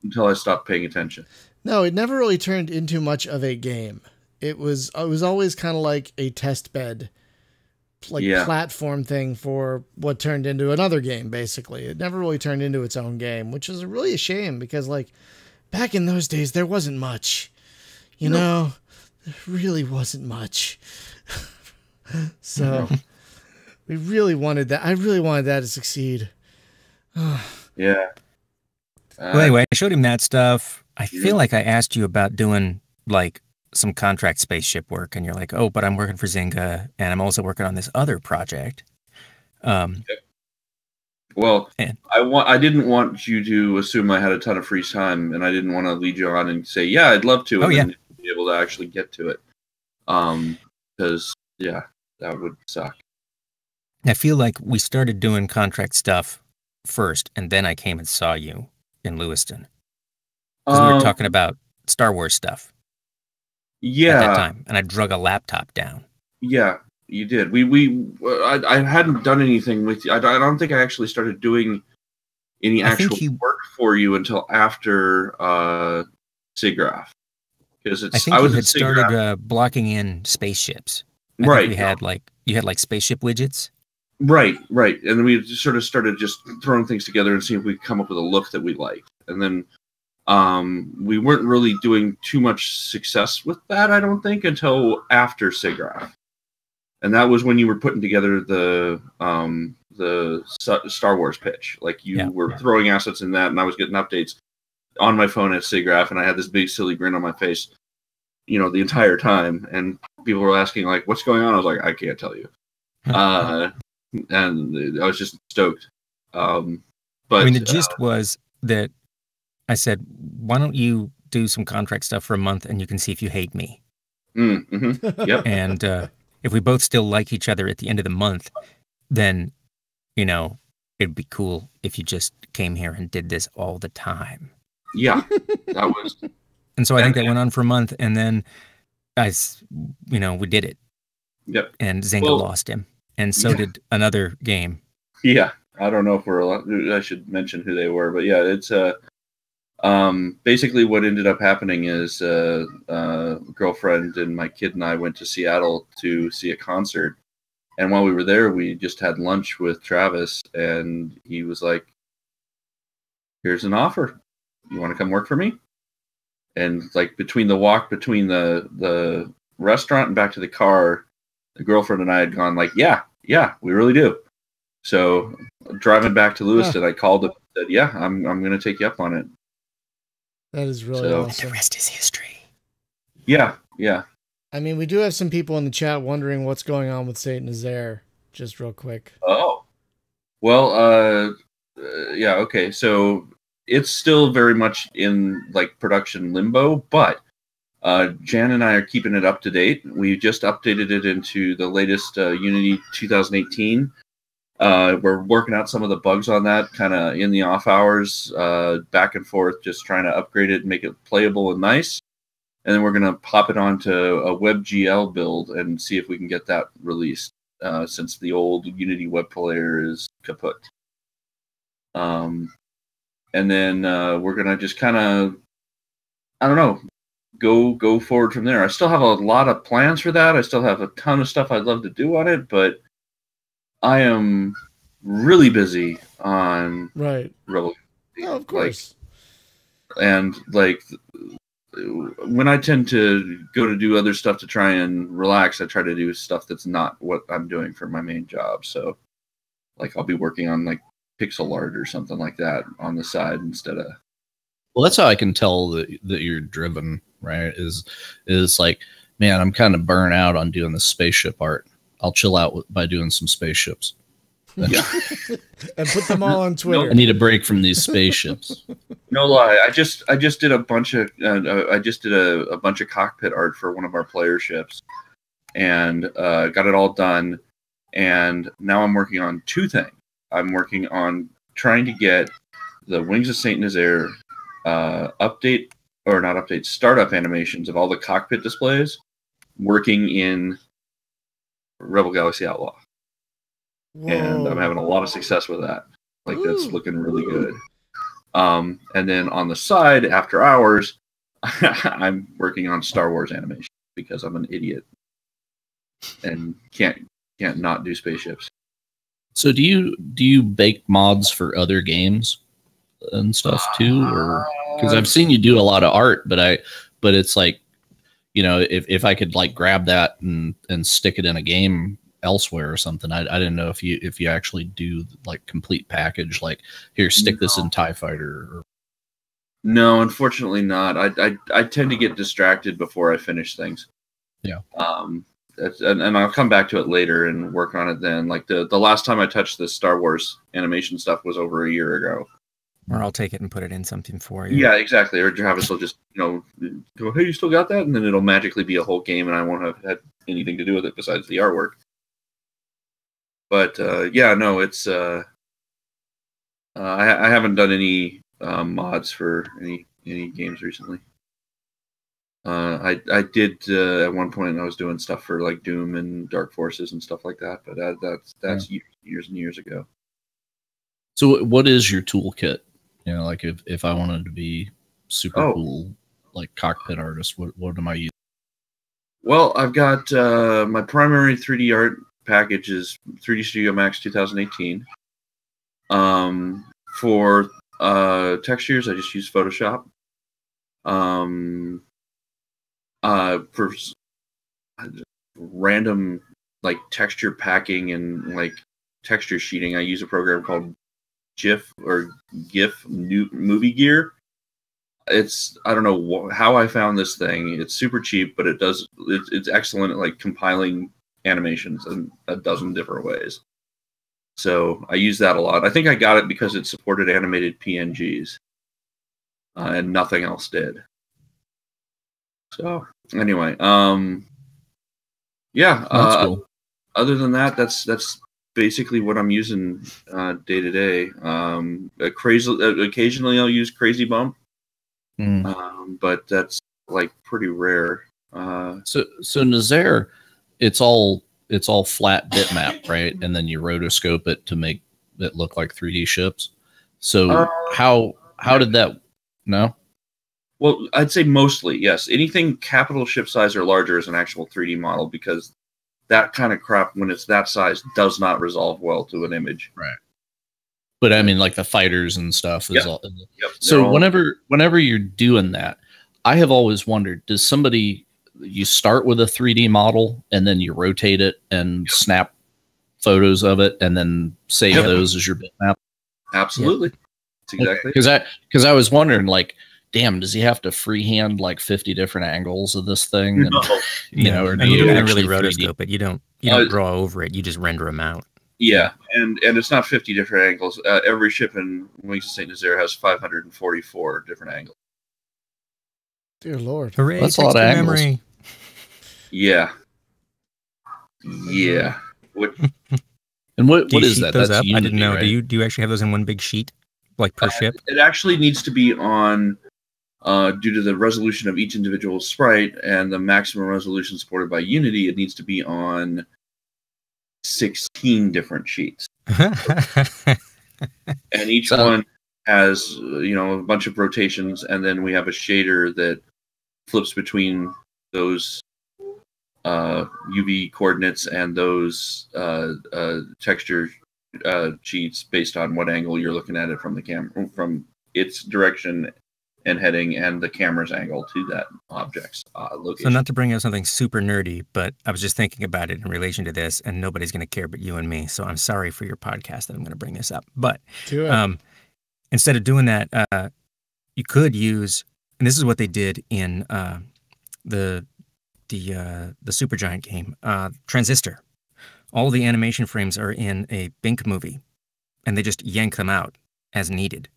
Speaker 3: until I stopped paying attention.
Speaker 1: No, it never really turned into much of a game. It was always kind of like a test bed, platform thing for what turned into another game, basically. It never really turned into its own game, which is really a shame because, like, back in those days, there wasn't much. There really wasn't much. So, we really wanted that. I really wanted that to succeed.
Speaker 3: Yeah.
Speaker 4: Well, anyway, I showed him that stuff. I feel like I asked you about doing like some contract spaceship work, and you're like, "Oh, but I'm working for Zynga, and I'm also working on this other project."
Speaker 3: Well, I didn't want you to assume I had a ton of free time, and I didn't want to lead you on and say, "Yeah, I'd love to," and then be able to actually get to it. Because that would suck.
Speaker 4: I feel like we started doing contract stuff first, and then I came and saw you in Lewiston. Because we were talking about Star Wars stuff.
Speaker 3: Yeah.
Speaker 4: At that time, and I drug a laptop down.
Speaker 3: Yeah, you did. I hadn't done anything with you. I don't think I actually started doing any actual work for you until after SIGGRAPH. Because
Speaker 4: I think you had started blocking in spaceships. I think we had you had spaceship widgets.
Speaker 3: Right. And then we just sort of started just throwing things together and seeing if we could come up with a look that we liked. And then we weren't really doing too much success with that, I don't think, until after SIGGRAPH. And that was when you were putting together the Star Wars pitch. Like you were throwing assets in that, and I was getting updates on my phone at SIGGRAPH, and I had this big silly grin on my face, the entire time. And people were asking, like, what's going on? I was like, I can't tell you. And I was just stoked. But
Speaker 4: I mean, the gist was that I said, why don't you do some contract stuff for a month and you can see if you hate me?
Speaker 3: Yep.
Speaker 4: And if we both still like each other at the end of the month, then, it'd be cool if you just came here and did this all the time.
Speaker 3: Yeah, that was.
Speaker 4: And so I think that went on for a month, and then we did it.
Speaker 3: Yep.
Speaker 4: And Zynga lost him. And so did another game.
Speaker 3: Yeah. I don't know if we're allowed, I should mention who they were, but yeah, it's basically what ended up happening is girlfriend and my kid and I went to Seattle to see a concert. And while we were there, we just had lunch with Travis, and he was like, "Here's an offer. You want to come work for me?" And like between the walk between the restaurant and back to the car, the girlfriend and I had gone like, "Yeah, we really do." So driving back to Lewiston, I called him and said, "Yeah, I'm going to take you up on it."
Speaker 1: That is really awesome.
Speaker 4: And the rest is history.
Speaker 3: Yeah.
Speaker 1: I mean, we do have some people in the chat wondering what's going on with Saint Nazaire, just real quick.
Speaker 3: Oh. Well, yeah, okay. So it's still very much in like production limbo, but Jan and I are keeping it up to date. We just updated it into the latest Unity 2018. We're working out some of the bugs on that kind of in the off hours, back and forth, just trying to upgrade it and make it playable and nice. And then we're going to pop it onto a WebGL build and see if we can get that released, since the old Unity web player is kaput. And then we're going to just kind of, I don't know, go forward from there. I still have a lot of plans for that. I still have a ton of stuff I'd love to do on it, but I am really busy on Rebel.
Speaker 1: Oh, of course.
Speaker 3: And when I tend to go to do other stuff to try and relax, I try to do stuff that's not what I'm doing for my main job. So like I'll be working on like pixel art or something like that on the side instead of.
Speaker 2: Well, that's how I can tell that you're driven, right? Is like, man, I'm kind of burnt out on doing the spaceship art. I'll chill out by doing some spaceships.
Speaker 3: Yeah.
Speaker 1: And put them all on Twitter.
Speaker 2: I need a break from these spaceships.
Speaker 3: No lie, I just did a bunch of a bunch of cockpit art for one of our player ships, and got it all done. And now I'm working on two things. I'm working on trying to get the Wings of Saint Nazaire startup animations of all the cockpit displays working in Rebel Galaxy Outlaw. Whoa. And I'm having a lot of success with that. Like, that's looking really good. And then on the side, after hours, I'm working on Star Wars animation because I'm an idiot and can't not do spaceships.
Speaker 2: So do you bake mods for other games and stuff too, or because I've seen you do a lot of art, but it's like, you know, if I could like grab that and stick it in a game elsewhere or something, I didn't know if you actually do like complete package, like here, stick this in TIE Fighter.
Speaker 3: No, unfortunately not. I tend to get distracted before I finish things.
Speaker 2: Yeah.
Speaker 3: And I'll come back to it later and work on it then. Like the last time I touched this Star Wars animation stuff was over a year ago.
Speaker 4: Or I'll take it and put it in something for you.
Speaker 3: Yeah, exactly. Or Travis will just, go, hey, you still got that? And then it'll magically be a whole game and I won't have had anything to do with it besides the artwork. But yeah, no, it's I haven't done any mods for any games recently. I did at one point. I was doing stuff for like Doom and Dark Forces and stuff like that, but that's years and years ago.
Speaker 2: So, what is your toolkit? You know, like if I wanted to be super cool, like cockpit artist, what am I using?
Speaker 3: Well, I've got my primary 3D art package is 3D Studio Max 2018. For textures, I just use Photoshop. For random like texture packing and like texture sheeting, I use a program called GIF Movie Gear. It's, I don't know how I found this thing. It's super cheap, but it's excellent at like compiling animations in a dozen different ways. So I use that a lot. I think I got it because it supported animated PNGs, and nothing else did. So anyway, yeah.
Speaker 2: That's cool.
Speaker 3: Other than that, that's basically what I'm using day to day. Occasionally I'll use Crazy Bump, but that's like pretty rare.
Speaker 2: So Nazaire, it's all it's all flat bitmap, right? And then you rotoscope it to make it look like 3D ships. So how did that? No.
Speaker 3: Well, I'd say mostly yes. Anything capital ship size or larger is an actual 3D model, because that kind of crap, when it's that size, does not resolve well to an image.
Speaker 2: Right. But I mean, like the fighters and stuff is all.
Speaker 3: Yep.
Speaker 2: So whenever you're doing that, I have always wondered: does somebody, you start with a 3D model and then you rotate it and snap photos of it and then save those as your bitmap?
Speaker 3: Absolutely. That's exactly.
Speaker 2: Because I was wondering, like, damn, does he have to freehand like 50 different angles of this thing?
Speaker 3: No.
Speaker 2: And, you know, or
Speaker 4: and
Speaker 2: do
Speaker 4: you
Speaker 2: you
Speaker 4: don't
Speaker 2: actually
Speaker 4: really
Speaker 2: 3D?
Speaker 4: rotoscope it. You don't draw over it. You just render them out.
Speaker 3: Yeah, and it's not 50 different angles. Every ship in Wings of St. Nazaire has 544 different angles.
Speaker 1: Dear Lord.
Speaker 4: Hooray,
Speaker 2: That's a lot of angles.
Speaker 4: memory.
Speaker 3: Yeah. Yeah.
Speaker 2: And what
Speaker 4: Do you
Speaker 2: is
Speaker 4: sheet
Speaker 2: that?
Speaker 4: those
Speaker 2: That's
Speaker 4: up?
Speaker 2: Unity,
Speaker 4: I didn't know.
Speaker 2: right?
Speaker 4: Do you actually have those in one big sheet, like per ship?
Speaker 3: It actually needs to be on, due to the resolution of each individual sprite and the maximum resolution supported by Unity, it needs to be on 16 different sheets. And each one has, a bunch of rotations, and then we have a shader that flips between those UV coordinates and those texture sheets based on what angle you're looking at it from the camera, from its direction and heading, and the camera's angle to that object's location.
Speaker 4: So not to bring up something super nerdy, but I was just thinking about it in relation to this, and nobody's going to care but you and me. So I'm sorry for your podcast that I'm going to bring this up. But instead of doing that, you could use, and this is what they did in the Supergiant game, Transistor. All the animation frames are in a Bink movie, and they just yank them out as needed.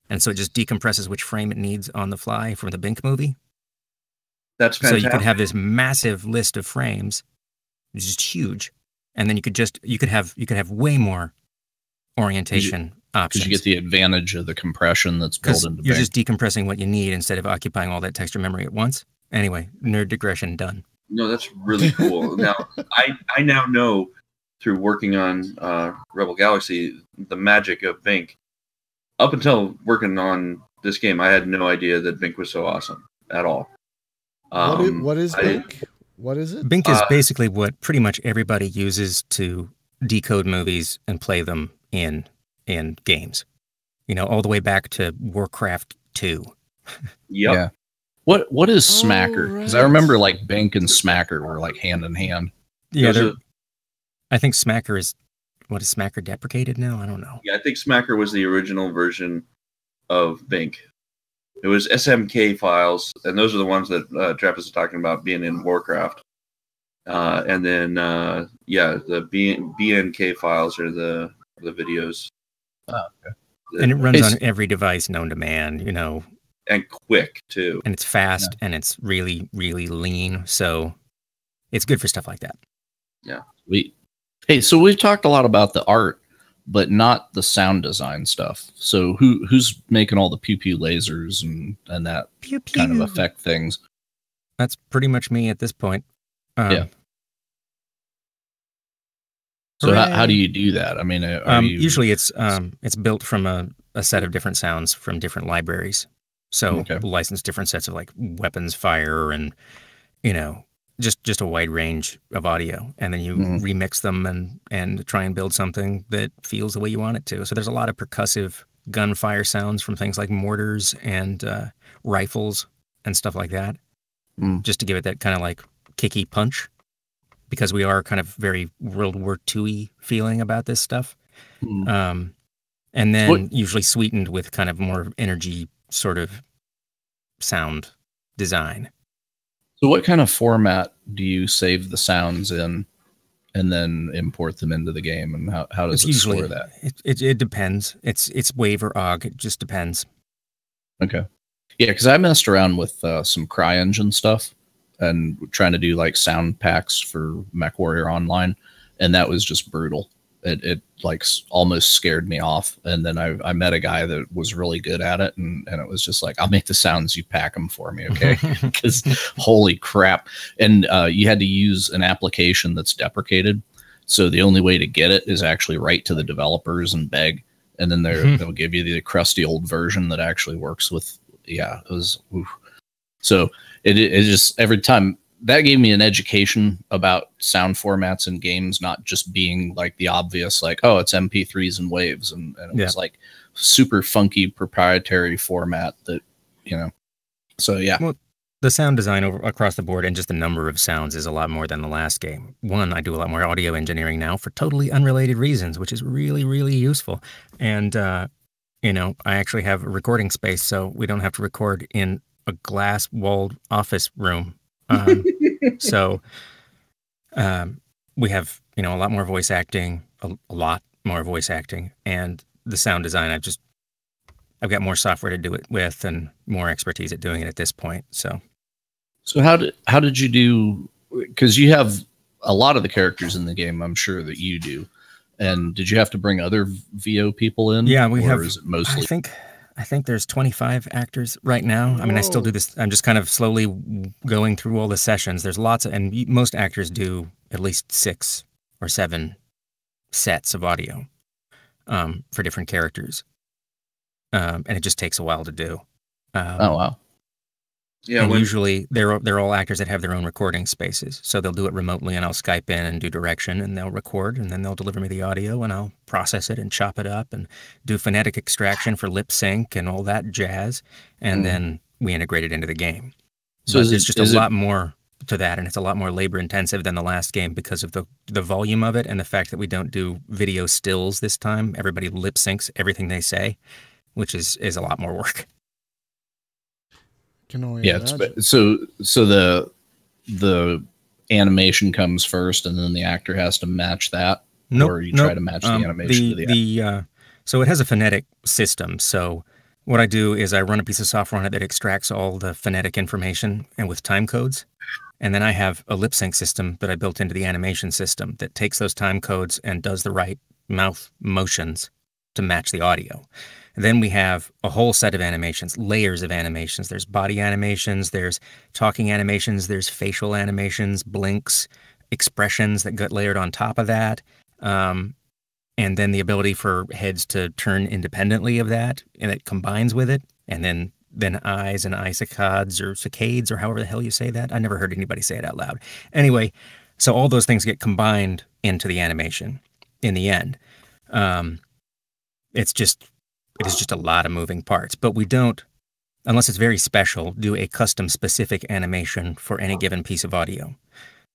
Speaker 4: And so it just decompresses which frame it needs on the fly from the Bink movie.
Speaker 3: That's fantastic.
Speaker 4: So you could have this massive list of frames, which is just huge, and then you could have way more orientation options.
Speaker 2: Because you get the advantage of the compression that's built into
Speaker 4: you're
Speaker 2: Bing.
Speaker 4: just decompressing what you need instead of occupying all that texture memory at once. Anyway, nerd digression done.
Speaker 3: No, that's really cool. Now, I now know through working on Rebel Galaxy the magic of Bink. Up until working on this game, I had no idea that Bink was so awesome at all.
Speaker 1: What is Bink? What is it?
Speaker 4: Bink is basically what pretty much everybody uses to decode movies and play them in games. All the way back to Warcraft 2.
Speaker 3: Yep.
Speaker 2: Yeah. What is Smacker? Because I
Speaker 1: right.
Speaker 2: remember like Bink and Smacker were like hand in hand.
Speaker 4: Yeah, I think Smacker is Smacker deprecated now? I don't know.
Speaker 3: Yeah, I think Smacker was the original version of Bink. It was SMK files, and those are the ones that Travis is talking about being in Warcraft. And then, the BNK files are the videos.
Speaker 2: Oh, okay.
Speaker 4: And it runs on every device known to man,
Speaker 3: And quick, too.
Speaker 4: And it's fast, and it's really, really lean. So it's good for stuff like that.
Speaker 3: Yeah.
Speaker 2: Hey, so we've talked a lot about the art, but not the sound design stuff. So who's making all the pew pew lasers and that
Speaker 4: Pew pew.
Speaker 2: kind of affect things?
Speaker 4: That's pretty much me at this point.
Speaker 2: Yeah. So how do you do that? I mean,
Speaker 4: usually it's built from a set of different sounds from different libraries. So we'll license different sets of like weapons, fire, and just a wide range of audio, and then you remix them and try and build something that feels the way you want it to. So there's a lot of percussive gunfire sounds from things like mortars and rifles and stuff like that, just to give it that kind of like kicky punch, because we are kind of very World War II-y feeling about this stuff. And then usually sweetened with kind of more energy sort of sound design.
Speaker 2: So what kind of format do you save the sounds in and then import them into the game? And how does it store that?
Speaker 4: It depends. It's WAV or OGG. It just depends.
Speaker 2: Okay. Yeah, because I messed around with some CryEngine stuff and trying to do like sound packs for MechWarrior Online, and that was just brutal. It like almost scared me off. And then I met a guy that was really good at it, and it was just like, I'll make the sounds, you pack them for me, okay? Because holy crap! And you had to use an application that's deprecated, so the only way to get it is actually write to the developers and beg, and then they'll give you the crusty old version that actually works with. Yeah, it was. Oof. So it just every time. That gave me an education about sound formats in games, not just being like the obvious, like, oh, it's MP3s and waves. And it was like super funky proprietary format that, so yeah.
Speaker 4: Well, the sound design across the board and just the number of sounds is a lot more than the last game. One, I do a lot more audio engineering now for totally unrelated reasons, which is really, really useful. And, I actually have a recording space, so we don't have to record in a glass-walled office room. So we have, a lot more voice acting, a lot more voice acting, and the sound design. I've got more software to do it with and more expertise at doing it at this point. So
Speaker 2: how did you do? Because you have a lot of the characters in the game, I'm sure that you do. And did you have to bring other VO people in?
Speaker 4: Yeah, we have.
Speaker 2: Is it mostly?
Speaker 4: I think there's 25 actors right now. I mean, I still do this. I'm just kind of slowly going through all the sessions. There's lots of, and most actors do at least 6 or 7 sets of audio for different characters. And it just takes a while to do.
Speaker 2: Oh, wow.
Speaker 4: Yeah, and usually they're all actors that have their own recording spaces. So they'll do it remotely, and I'll Skype in and do direction, and they'll record, and then they'll deliver me the audio, and I'll process it and chop it up and do phonetic extraction for lip sync and all that jazz, and then we integrate it into the game. So there's just a lot more to that, and it's a lot more labor intensive than the last game because of the volume of it and the fact that we don't do video stills this time. Everybody lip syncs everything they say, which is a lot more work.
Speaker 2: So the animation comes first, and then the actor has to match that, or you try to match the animation to the
Speaker 4: so it has a phonetic system. So what I do is I run a piece of software on it that extracts all the phonetic information and with time codes, and then I have a lip sync system that I built into the animation system that takes those time codes and does the right mouth motions to match the audio. Then we have a whole set of animations, layers of animations. There's body animations, there's talking animations, there's facial animations, blinks, expressions that get layered on top of that. And then the ability for heads to turn independently of that, and it combines with it. And then eyes and icicads or cicades or however the hell you say that. I never heard anybody say it out loud. Anyway, so all those things get combined into the animation in the end. It is just a lot of moving parts, but we don't, unless it's very special, do a custom specific animation for any given piece of audio.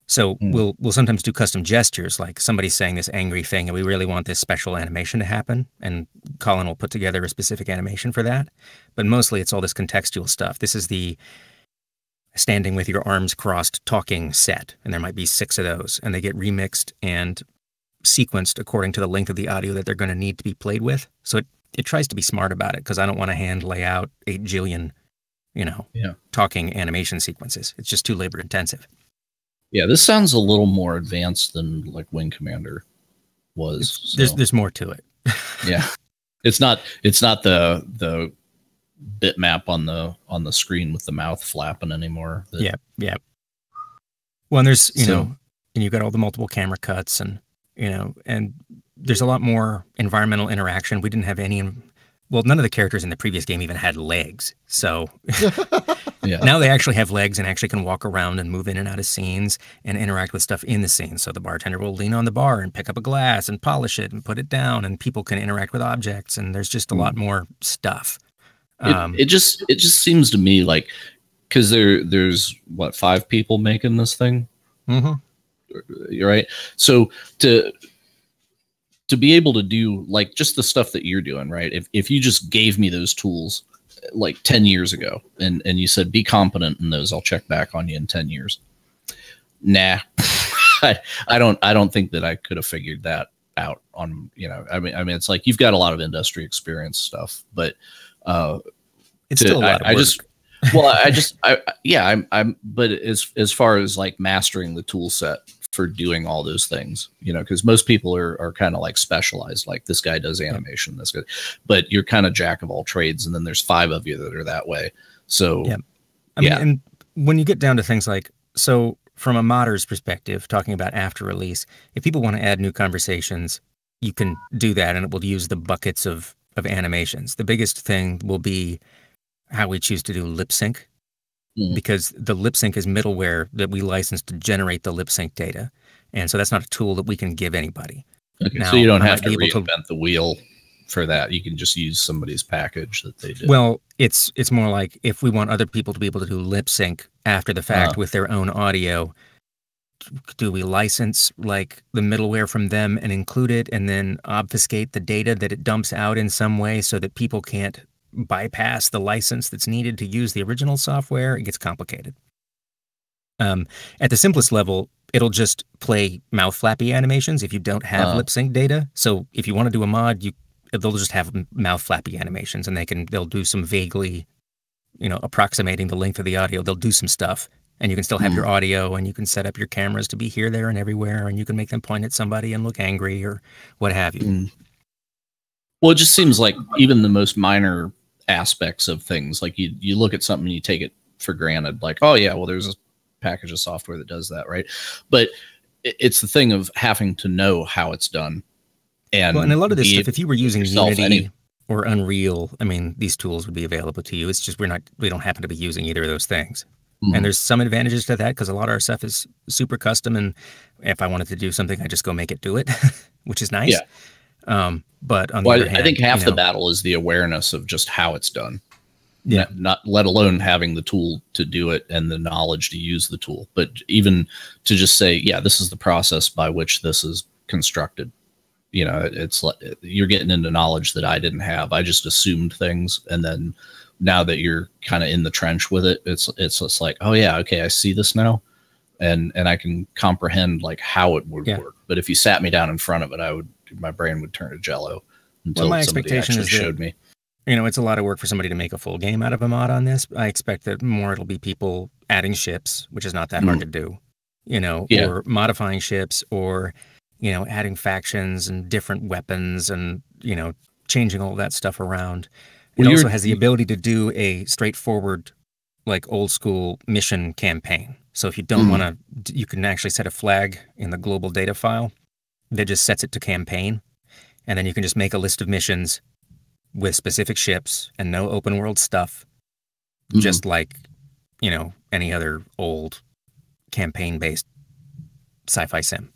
Speaker 4: So we'll sometimes do custom gestures, like somebody's saying this angry thing and we really want this special animation to happen, and Colin will put together a specific animation for that. But mostly it's all this contextual stuff. This is the standing with your arms crossed talking set, and there might be 6 of those, and they get remixed and sequenced according to the length of the audio that they're going to need to be played with. So it tries to be smart about it, because I don't want to hand lay out 8 jillion, talking animation sequences. It's just too labor intensive.
Speaker 2: Yeah, this sounds a little more advanced than like Wing Commander was.
Speaker 4: There's more to it.
Speaker 2: Yeah, it's not the bitmap on the screen with the mouth flapping anymore.
Speaker 4: Yeah. Well, and there's and you've got all the multiple camera cuts, and and there's a lot more environmental interaction. We didn't have any. Well, none of the characters in the previous game even had legs. So now they actually have legs and actually can walk around and move in and out of scenes and interact with stuff in the scene. So the bartender will lean on the bar and pick up a glass and polish it and put it down, and people can interact with objects. And there's just a lot more stuff.
Speaker 2: It just seems to me like, because there's what, 5 people making this thing. You're right. So to be able to do like just the stuff that you're doing, right? If you just gave me those tools like 10 years ago and you said, be competent in those, I'll check back on you in 10 years. Nah, I don't think that I could have figured that out on, I mean, it's like, you've got a lot of industry experience stuff, but
Speaker 4: it's still a lot of work.
Speaker 2: but as far as like mastering the tool set for doing all those things, you know, because most people are kind of like specialized, like this guy does animation, this guy, but you're kind of jack of all trades, and then there's 5 of you that are that way. So
Speaker 4: I mean, and when you get down to things like, so from a modder's perspective, talking about after release, if people want to add new conversations, you can do that, and it will use the buckets of animations. The biggest thing will be how we choose to do lip sync, because the lip sync is middleware that we license to generate the lip sync data. And so that's not a tool that we can give anybody.
Speaker 2: Okay,
Speaker 4: now,
Speaker 2: so you don't have to reinvent the wheel for that. You can just use somebody's package that they did.
Speaker 4: Well, it's more like if we want other people to be able to do lip sync after the fact with their own audio, do we license like the middleware from them and include it and then obfuscate the data that it dumps out in some way so that people can't bypass the license that's needed to use the original software? It gets complicated. At the simplest level, it'll just play mouth flappy animations if you don't have lip sync data. So if you want to do a mod, they'll just have mouth flappy animations, and they'll do some vaguely, you know, approximating the length of the audio. They'll do some stuff, and you can still have your audio, and you can set up your cameras to be here, there, and everywhere, and you can make them point at somebody and look angry or what have you.
Speaker 2: Well, it just seems like even the most minor aspects of things, like you look at something and you take it for granted, like, oh yeah, well there's a package of software that does that, right? But it's the thing of having to know how it's done. And
Speaker 4: a lot of this stuff, if you were using Unity or Unreal, I mean, these tools would be available to you. It's just we don't happen to be using either of those things. And there's some advantages to that because a lot of our stuff is super custom, and if I wanted to do something, I just go make it do it, which is nice. But on the other hand,
Speaker 2: I think half the battle is the awareness of just how it's done. Not let alone having the tool to do it and the knowledge to use the tool, but even to just say, yeah, this is the process by which this is constructed. You know, it's like you're getting into knowledge that I didn't have. I just assumed things, and then now that you're kind of in the trench with it, it's just like, oh yeah, okay, I see this now, and I can comprehend like how it would work. But if you sat me down in front of it, my brain would turn to jello until
Speaker 4: my
Speaker 2: somebody
Speaker 4: expectation
Speaker 2: actually
Speaker 4: is
Speaker 2: showed me.
Speaker 4: You know, it's a lot of work for somebody to make a full game out of a mod on this. I expect that more it'll be people adding ships, which is not that hard to do, you know, or modifying ships, or, you know, adding factions and different weapons and, you know, changing all that stuff around. It also has the ability to do a straightforward, like old school mission campaign. So if you don't want to, you can actually set a flag in the global data file that just sets it to campaign. And then you can just make a list of missions with specific ships and no open world stuff, just like, you know, any other old campaign-based sci-fi sim.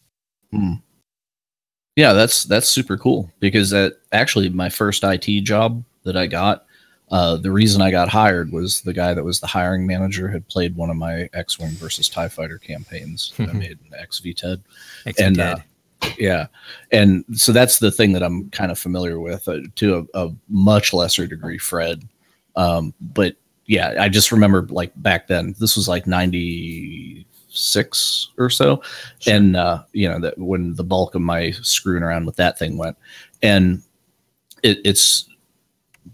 Speaker 2: Yeah, that's super cool, because actually my first IT job that I got, the reason I got hired was the guy that was the hiring manager had played one of my X-Wing versus TIE Fighter campaigns that I made in XVTED. And yeah. And so that's the thing that I'm kind of familiar with, to a much lesser degree, Fred. But yeah, I just remember like back then, this was like 96 or so. Sure. And, you know, that when the bulk of my screwing around with that thing went, and it's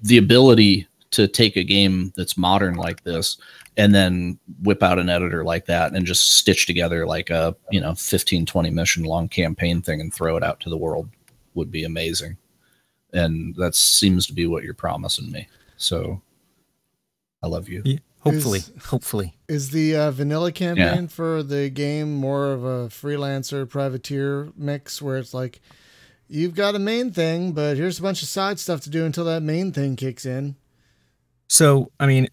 Speaker 2: the ability to take a game that's modern like this and then whip out an editor like that and just stitch together like a, you know, 15, 20 mission long campaign thing and throw it out to the world would be amazing. And that seems to be what you're promising me. So I love you.
Speaker 4: Yeah, hopefully.
Speaker 1: Is the vanilla campaign for the game more of a freelancer privateer mix where it's like, you've got a main thing, but here's a bunch of side stuff to do until that main thing kicks in?
Speaker 4: So, I mean,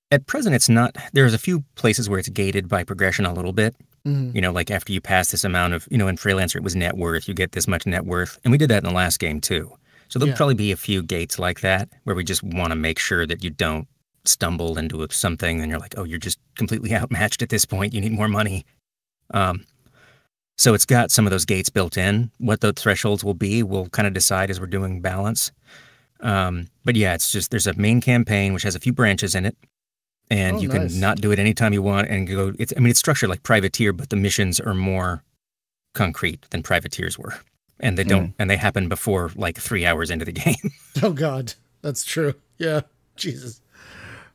Speaker 4: at present, it's not. There's a few places where it's gated by progression a little bit. You know, like after you pass this amount of, you know, in Freelancer, it was net worth. You get this much net worth. And we did that in the last game, too. So there'll probably be a few gates like that where we just want to make sure that you don't stumble into something and you're like, oh, you're just completely outmatched at this point. You need more money. So it's got some of those gates built in. What the thresholds will be, we'll kind of decide as we're doing balance. But yeah, it's just, there's a main campaign, which has a few branches in it. And you can not do it anytime you want and go. I mean, it's structured like Privateer, but the missions are more concrete than Privateers were, and they don't, and they happen before like 3 hours into the game.
Speaker 1: Oh God, that's true. Yeah, Jesus.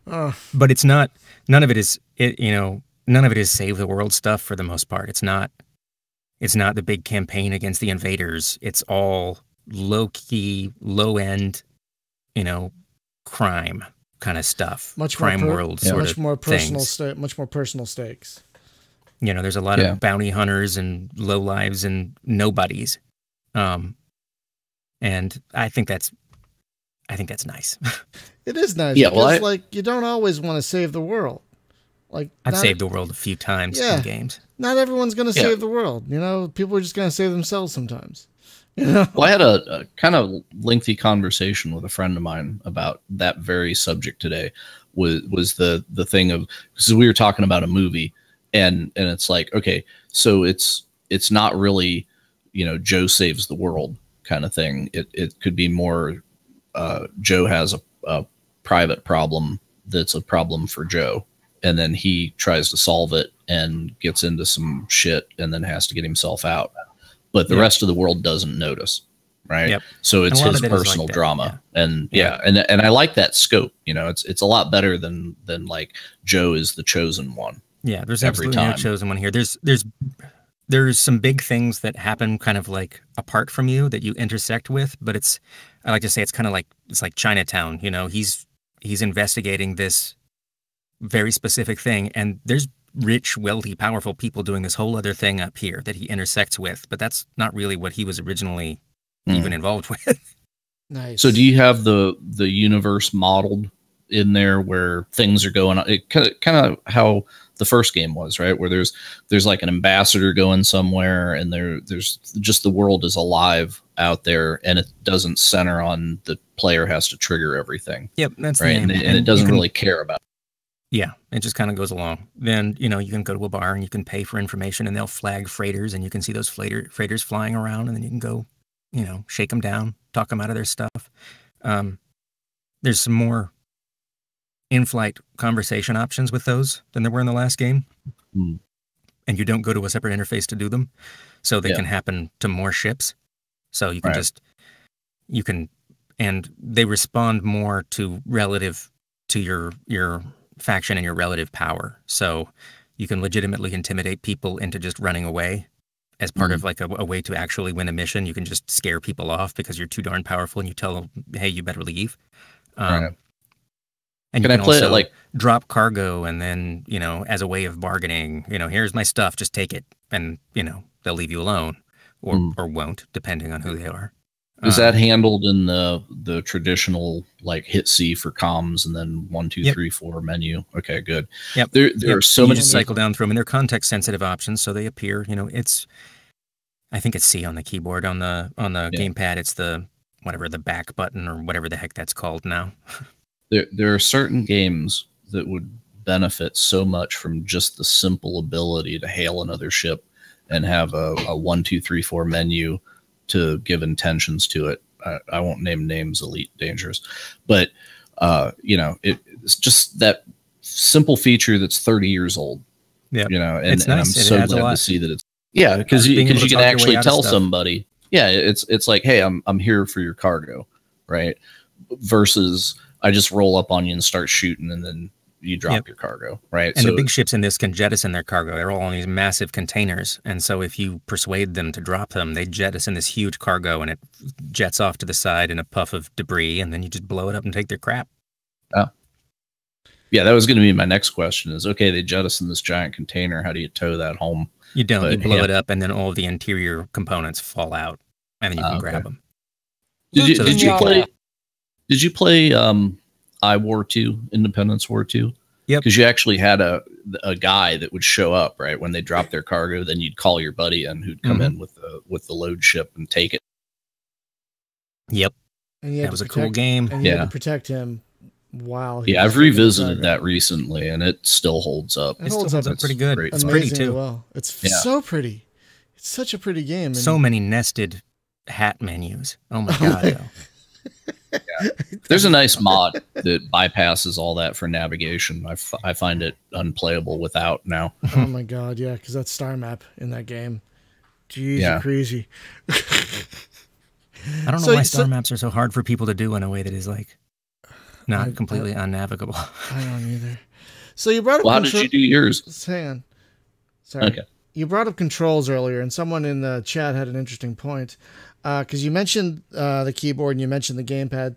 Speaker 4: But it's not. None of it is. You know, none of it is save the world stuff for the most part. It's not. It's not the big campaign against the invaders. It's all low-key, low-end, crime kind of stuff. Crime world sort of
Speaker 1: much more personal
Speaker 4: things.
Speaker 1: much more personal stakes.
Speaker 4: There's a lot of bounty hunters and lowlives and nobodies. And I think that's nice.
Speaker 1: It is nice.
Speaker 2: Yeah,
Speaker 1: because you don't always want to save the world.
Speaker 4: I've saved the world a few times in games.
Speaker 1: Not everyone's going to save the world. People are just going to save themselves sometimes.
Speaker 2: Well, I had a kind of lengthy conversation with a friend of mine about that very subject today. Was the thing of, because we were talking about a movie, and it's like, okay, so it's not really Joe saves the world kind of thing. It could be more Joe has a private problem that's a problem for Joe, and then he tries to solve it and gets into some shit and then has to get himself out. But the rest of the world doesn't notice, right?
Speaker 4: Yep.
Speaker 2: So it's his personal drama. And and I like that scope. It's a lot better than like Joe is the chosen one. Yeah,
Speaker 4: there's absolutely no chosen one here. There's some big things that happen kind of like apart from you that you intersect with, but I like to say it's kind of like, it's like Chinatown. He's investigating this very specific thing, and there's rich, wealthy, powerful people doing this whole other thing up here that he intersects with, but that's not really what he was originally even involved with.
Speaker 1: Nice.
Speaker 2: So do you have the universe modeled in there where things are going on? It kind of how the first game was, right? Where there's like an ambassador going somewhere, and there's just the world is alive out there, and it doesn't center on the player has to trigger everything.
Speaker 4: Yep, that's
Speaker 2: right.
Speaker 4: The
Speaker 2: and it doesn't really care about it.
Speaker 4: Yeah, it just kind of goes along. Then, you can go to a bar and you can pay for information, and they'll flag freighters, and you can see those freighters flying around, and then you can go, shake them down, talk them out of their stuff. There's some more in-flight conversation options with those than there were in the last game. And you don't go to a separate interface to do them. So they can happen to more ships. So you can and they respond more to relative to your faction and your relative power. So you can legitimately intimidate people into just running away as part of like a way to actually win a mission. You can just scare people off because you're too darn powerful, and you tell them, hey, you better leave. And you can
Speaker 2: play
Speaker 4: also
Speaker 2: it like
Speaker 4: drop cargo, and then, as a way of bargaining, here's my stuff, just take it. And, they'll leave you alone or won't, depending on who they are.
Speaker 2: Is that handled in the traditional like hit C for comms and then 1, 2, 3, 4 menu? Okay, good.
Speaker 4: Yep.
Speaker 2: There are so
Speaker 4: many.
Speaker 2: many.
Speaker 4: Just cycle down through them, and they're context sensitive options, so they appear. I think it's C on the keyboard. On the gamepad, it's the back button or whatever the heck that's called now.
Speaker 2: There are certain games that would benefit so much from just the simple ability to hail another ship and have a 1, 2, 3, 4 menu to give intentions to it. I won't name names, Elite Dangerous, but it's just that simple feature that's 30 years old.
Speaker 4: Yeah,
Speaker 2: and I'm so glad to see that it's because you can actually tell somebody, it's like, hey, I'm here for your cargo, right? Versus I just roll up on you and start shooting, and then you drop your cargo, right?
Speaker 4: And the big ships in this can jettison their cargo. They're all on these massive containers. And so if you persuade them to drop them, they jettison this huge cargo, and it jets off to the side in a puff of debris, and then you just blow it up and take their crap.
Speaker 2: Oh. Yeah, that was going to be my next question is, okay, they jettison this giant container. How do you tow that home?
Speaker 4: You don't. You blow it up, and then all of the interior components fall out, and then you can grab them.
Speaker 2: Did you play I War 2, Independence War 2?
Speaker 4: Yep.
Speaker 2: Because you actually had a guy that would show up, right? When they dropped their cargo, then you'd call your buddy in who'd come in with the load ship and take it.
Speaker 4: Yep. And that was a cool game.
Speaker 1: And you had to protect him while he
Speaker 2: I've revisited that recently, and it still holds up.
Speaker 4: It holds up pretty good. It's
Speaker 1: pretty
Speaker 4: pretty too.
Speaker 1: Well, it's so pretty. It's such a pretty game. And
Speaker 4: so many nested hat menus. Oh my god. Though.
Speaker 2: There's a nice mod that bypasses all that for navigation. I find it unplayable without now.
Speaker 1: Oh my god, yeah, because that star map in that game. Jeez, crazy.
Speaker 4: I don't know why star maps are so hard for people to do in a way that is like not completely unnavigable.
Speaker 1: I don't either. So you brought up.
Speaker 2: Well, how did you do yours?
Speaker 1: Hang on. Sorry.
Speaker 2: Okay.
Speaker 1: you brought up controls earlier, and someone in the chat had an interesting point because you mentioned the keyboard and you mentioned the gamepad.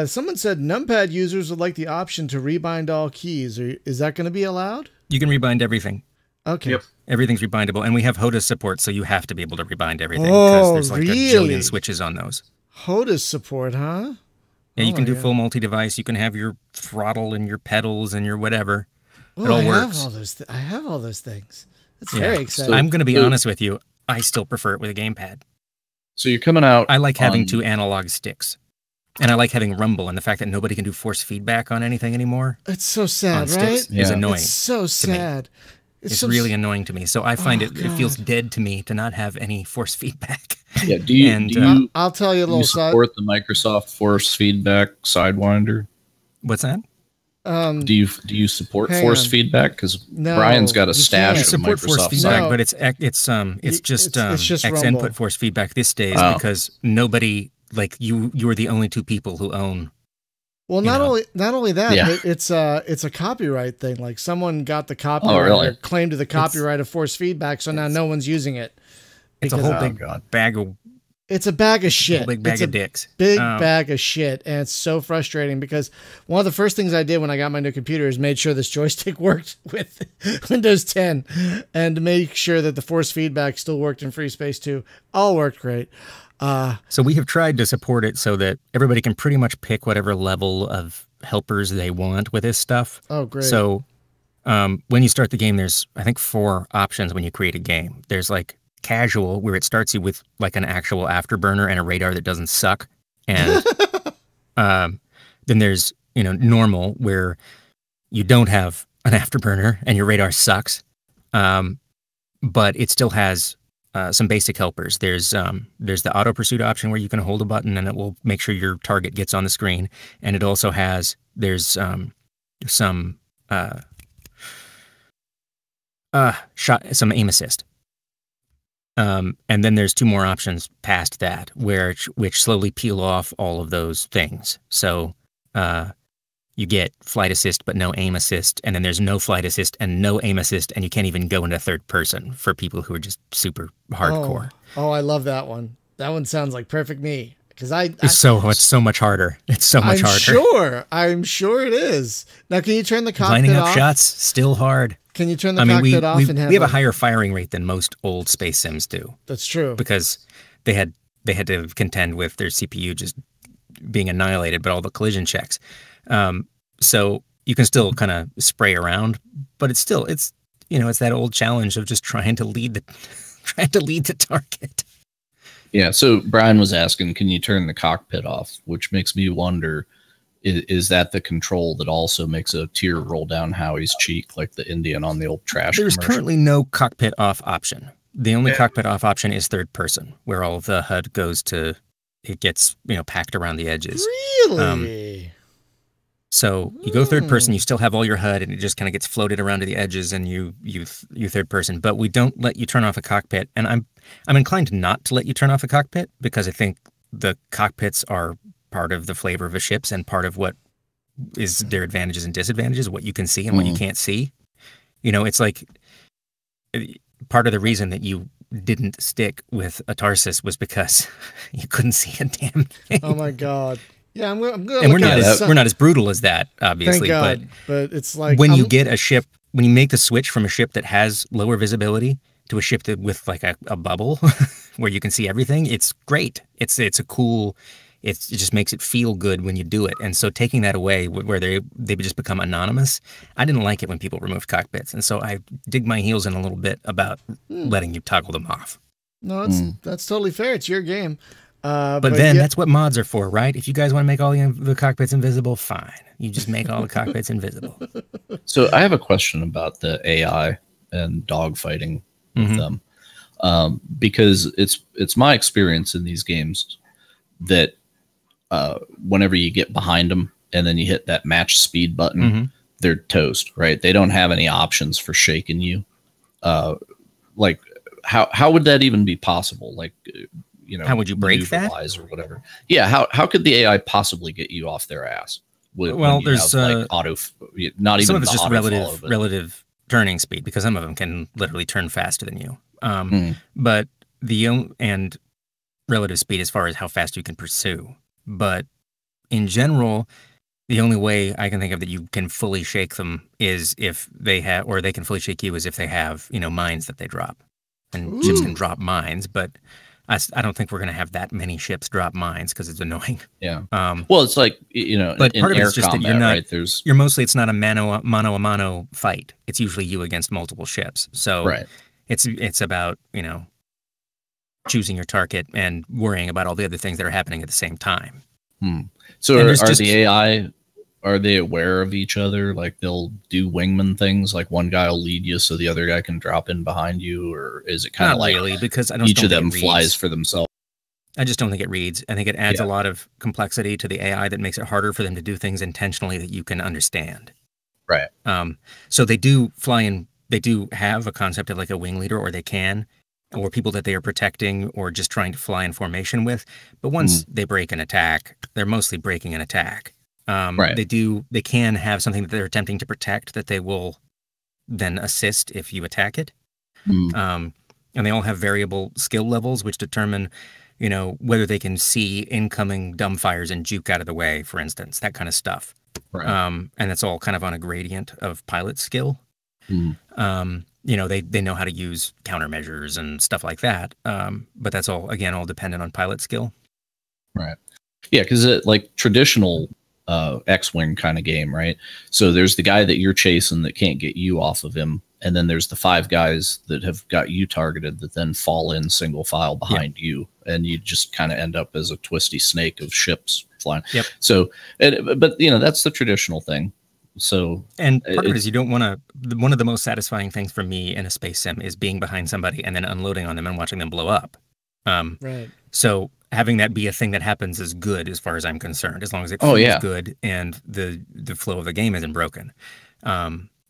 Speaker 1: Someone said numpad users would like the option to rebind all keys. Is that going to be allowed?
Speaker 4: You can rebind everything.
Speaker 1: Okay.
Speaker 3: Yep.
Speaker 4: Everything's rebindable, and we have HOTAS support, so you have to be able to rebind everything because there's like a jillion switches on those.
Speaker 1: HOTAS support, huh?
Speaker 4: Yeah, you can do full multi-device. You can have your throttle and your pedals and your whatever.
Speaker 1: Ooh,
Speaker 4: it all works.
Speaker 1: I have all those things. That's very exciting.
Speaker 4: I'm going to be honest with you. I still prefer it with a gamepad.
Speaker 2: So you're coming out.
Speaker 4: I like having 2 analog sticks. And I like having rumble, and the fact that nobody can do force feedback on anything anymore.
Speaker 1: It's so sad,
Speaker 4: right? Is annoying.
Speaker 1: It's so sad.
Speaker 4: It's so really annoying to me. So I find it feels dead to me to not have any force feedback.
Speaker 2: Yeah, do you
Speaker 1: I'll tell you a little
Speaker 2: support the Microsoft force feedback Sidewinder?
Speaker 4: What's that?
Speaker 2: Do you support force feedback? Because Brian's got a stash of
Speaker 4: support
Speaker 2: Microsoft
Speaker 4: force feedback,
Speaker 2: side.
Speaker 4: but it's just X
Speaker 1: rumble.
Speaker 4: input force feedback these days because nobody like you are the only 2 people who own.
Speaker 1: Well, not only that, but it's a copyright thing. Like someone got the copyright, or claim to the copyright of force feedback, so now no one's using it.
Speaker 4: It's a whole big bag of.
Speaker 1: It's a bag of shit.
Speaker 4: Big bag of dicks.
Speaker 1: Big bag of shit, and it's so frustrating because one of the first things I did when I got my new computer is made sure this joystick worked with Windows 10, and to make sure that the force feedback still worked in FreeSpace 2. All worked great.
Speaker 4: So we have tried to support it so that everybody can pretty much pick whatever level of helpers they want with this stuff.
Speaker 1: Oh, great.
Speaker 4: So when you start the game, there's, I think, 4 options when you create a game. There's like casual, where it starts you with like an actual afterburner and a radar that doesn't suck. And then there's, normal, where you don't have an afterburner and your radar sucks. But it still has some basic helpers. There's the auto pursuit option where you can hold a button and it will make sure your target gets on the screen. And it also has some aim assist. And then there's 2 more options past that, which slowly peel off all of those things. So you get flight assist, but no aim assist. And then there's no flight assist and no aim assist. And you can't even go into third person for people who are just super hardcore.
Speaker 1: Oh, I love that one. That one sounds like perfect me. Because
Speaker 4: it's so much harder. It's so much harder.
Speaker 1: I'm sure it is. Now, can you turn the cockpit
Speaker 4: lining up
Speaker 1: off?
Speaker 4: Shots still hard.
Speaker 1: Can you turn the cockpit off?
Speaker 4: We have a higher firing rate than most old space sims do.
Speaker 1: That's true.
Speaker 4: Because they had to contend with their CPU just being annihilated, but all the collision checks. So you can still kind of spray around, but it's that old challenge of just trying to lead the target.
Speaker 2: Yeah. So Brian was asking, can you turn the cockpit off? Which makes me wonder, is that the control that also makes a tear roll down Howie's cheek, like the Indian on the old trash
Speaker 4: There's
Speaker 2: commercial?
Speaker 4: currently no cockpit off option. The only cockpit off option is third person, where all of the HUD goes to, it gets, packed around the edges.
Speaker 1: Really?
Speaker 4: So you go third person, you still have all your HUD, and it just kind of gets floated around to the edges, and you third person. But we don't let you turn off a cockpit, and I'm inclined not to let you turn off a cockpit because I think the cockpits are part of the flavor of the ships and part of what is their advantages and disadvantages, what you can see and what you can't see. It's like part of the reason that you didn't stick with a Tarsus was because you couldn't see a damn thing.
Speaker 1: Oh my God. Yeah, I'm good.
Speaker 4: And we're not as brutal as that, obviously.
Speaker 1: Thank God, but it's like
Speaker 4: when you get a ship, when you make the switch from a ship that has lower visibility to a ship with like a bubble where you can see everything, it's great. It's a cool. It just makes it feel good when you do it. And so taking that away, where they just become anonymous, I didn't like it when people removed cockpits, and so I dig my heels in a little bit about letting you toggle them off.
Speaker 1: No, that's totally fair. It's your game.
Speaker 4: But then that's what mods are for, right? If you guys want to make all the cockpits invisible, fine. You just make all the cockpits invisible.
Speaker 2: So I have a question about the AI and dogfighting with them, because it's my experience in these games that whenever you get behind them and then you hit that match speed button, they're toast, right? They don't have any options for shaking you. Like how would that even be possible? Like,
Speaker 4: how would you break that
Speaker 2: or whatever? Yeah. How could the AI possibly get you off their ass?
Speaker 4: Well, there's
Speaker 2: like auto, not even
Speaker 4: some of it's just
Speaker 2: follow,
Speaker 4: relative turning speed, because some of them can literally turn faster than you. But and relative speed as far as how fast you can pursue. But in general, the only way I can think of that you can fully shake them is if they have, or they can fully shake you is if they have, mines that they drop. And ships can drop mines, but I don't think we're going to have that many ships drop mines because it's annoying.
Speaker 2: Yeah. Well, it's like,
Speaker 4: but
Speaker 2: in
Speaker 4: part of
Speaker 2: air
Speaker 4: it's just
Speaker 2: combat,
Speaker 4: that you're not,
Speaker 2: right?
Speaker 4: you're mostly, it's not a mano-a-mano fight. It's usually you against multiple ships. So it's about, choosing your target and worrying about all the other things that are happening at the same time.
Speaker 2: So are the AI, are they aware of each other? Like they'll do wingman things, like one guy will lead you so the other guy can drop in behind you, or is it kind of like
Speaker 4: really, because
Speaker 2: each of them flies for themselves?
Speaker 4: I just don't think it reads. I think it adds a lot of complexity to the AI that makes it harder for them to do things intentionally that you can understand.
Speaker 2: Right.
Speaker 4: So they do fly in, they do have a concept of like a wing leader, or they can, or people that they are protecting or just trying to fly in formation with. But once they break an attack, they're mostly breaking an attack. They can have something that they're attempting to protect that they will then assist if you attack it. And they all have variable skill levels, which determine, whether they can see incoming dumbfires and juke out of the way, for instance, that kind of stuff.
Speaker 2: Right.
Speaker 4: And it's all kind of on a gradient of pilot skill. They know how to use countermeasures and stuff like that. But that's all, again, all dependent on pilot skill.
Speaker 2: Right. Yeah, because like traditional X-Wing kind of game, right? So there's the guy that you're chasing that can't get you off of him. And then there's the 5 guys that have got you targeted that then fall in single file behind you. And you just kind of end up as a twisty snake of ships flying.
Speaker 4: Yep.
Speaker 2: So, but that's the traditional thing. So,
Speaker 4: and part of it is you don't want to, one of the most satisfying things for me in a space sim is being behind somebody and then unloading on them and watching them blow up.
Speaker 1: Right.
Speaker 4: So having that be a thing that happens is good as far as I'm concerned, as long as it feels good and the flow of the game isn't broken.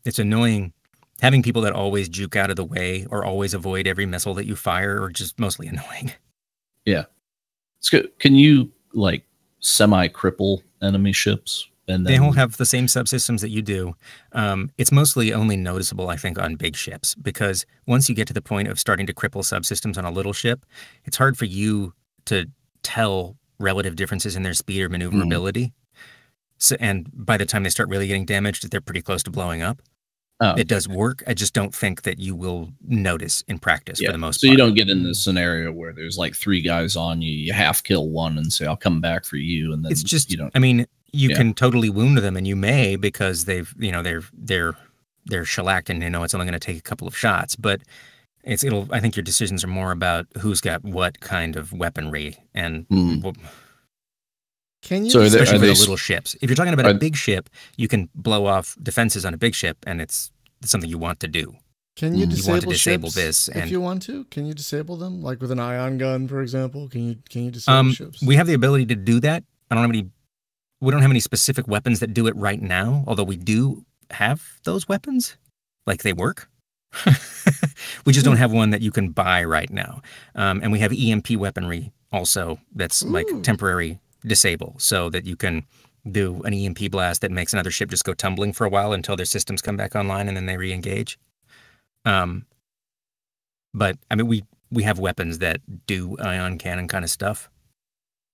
Speaker 4: It's annoying having people that always juke out of the way or always avoid every missile that you fire, or just mostly annoying.
Speaker 2: Yeah. It's good. Can you like semi-cripple enemy ships? And then...
Speaker 4: They all have the same subsystems that you do. It's mostly only noticeable, I think, on big ships, because once you get to the point of starting to cripple subsystems on a little ship, it's hard for you to tell relative differences in their speed or maneuverability. So, and by the time they start really getting damaged, they're pretty close to blowing up. It does work. I just don't think that you will notice in practice for the most part.
Speaker 2: So you don't get in this scenario where there's like 3 guys on you, you half kill one and say, I'll come back for you. And then
Speaker 4: it's just,
Speaker 2: you don't.
Speaker 4: I mean, you can totally wound them, and you may, because they've, they're shellacked and it's only going to take a couple of shots. But I think your decisions are more about who's got what kind of weaponry and.
Speaker 1: Can you,
Speaker 2: so
Speaker 4: especially for the little ships. If you're talking about a big ship, you can blow off defenses on a big ship, and it's something you want to do.
Speaker 1: Can you disable,
Speaker 4: want to disable
Speaker 1: ships
Speaker 4: this
Speaker 1: if you want to? Can you disable them, like with an ion gun, for example? Can you disable ships?
Speaker 4: We have the ability to do that. We don't have any specific weapons that do it right now, although we do have those weapons. Like, they work. We just don't have one that you can buy right now. And we have EMP weaponry also that's like temporary disable, so that you can do an EMP blast that makes another ship just go tumbling for a while until their systems come back online and then they re-engage. But I mean, we have weapons that do ion cannon kind of stuff,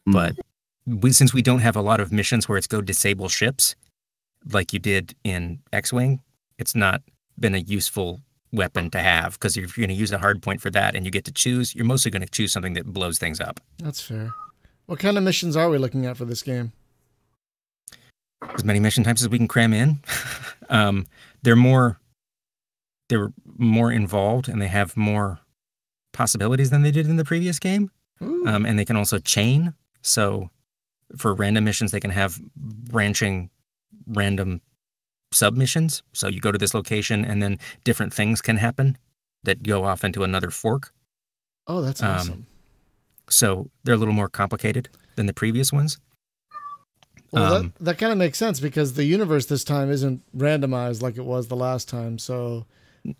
Speaker 4: but since we don't have a lot of missions where it's go disable ships like you did in X-Wing, it's not been a useful weapon to have, because if you're going to use a hard point for that and you get to choose, you're mostly going to choose something that blows things up.
Speaker 1: That's fair. What kind of missions are we looking at for this game?
Speaker 4: As many mission types as we can cram in. They're more involved, and they have more possibilities than they did in the previous game. And they can also chain. So for random missions, they can have branching random submissions. So you go to this location, and then different things can happen that go off into another fork.
Speaker 1: Oh, that's awesome.
Speaker 4: So they're a little more complicated than the previous ones.
Speaker 1: Well, that kind of makes sense, because the universe this time isn't randomized like it was the last time. So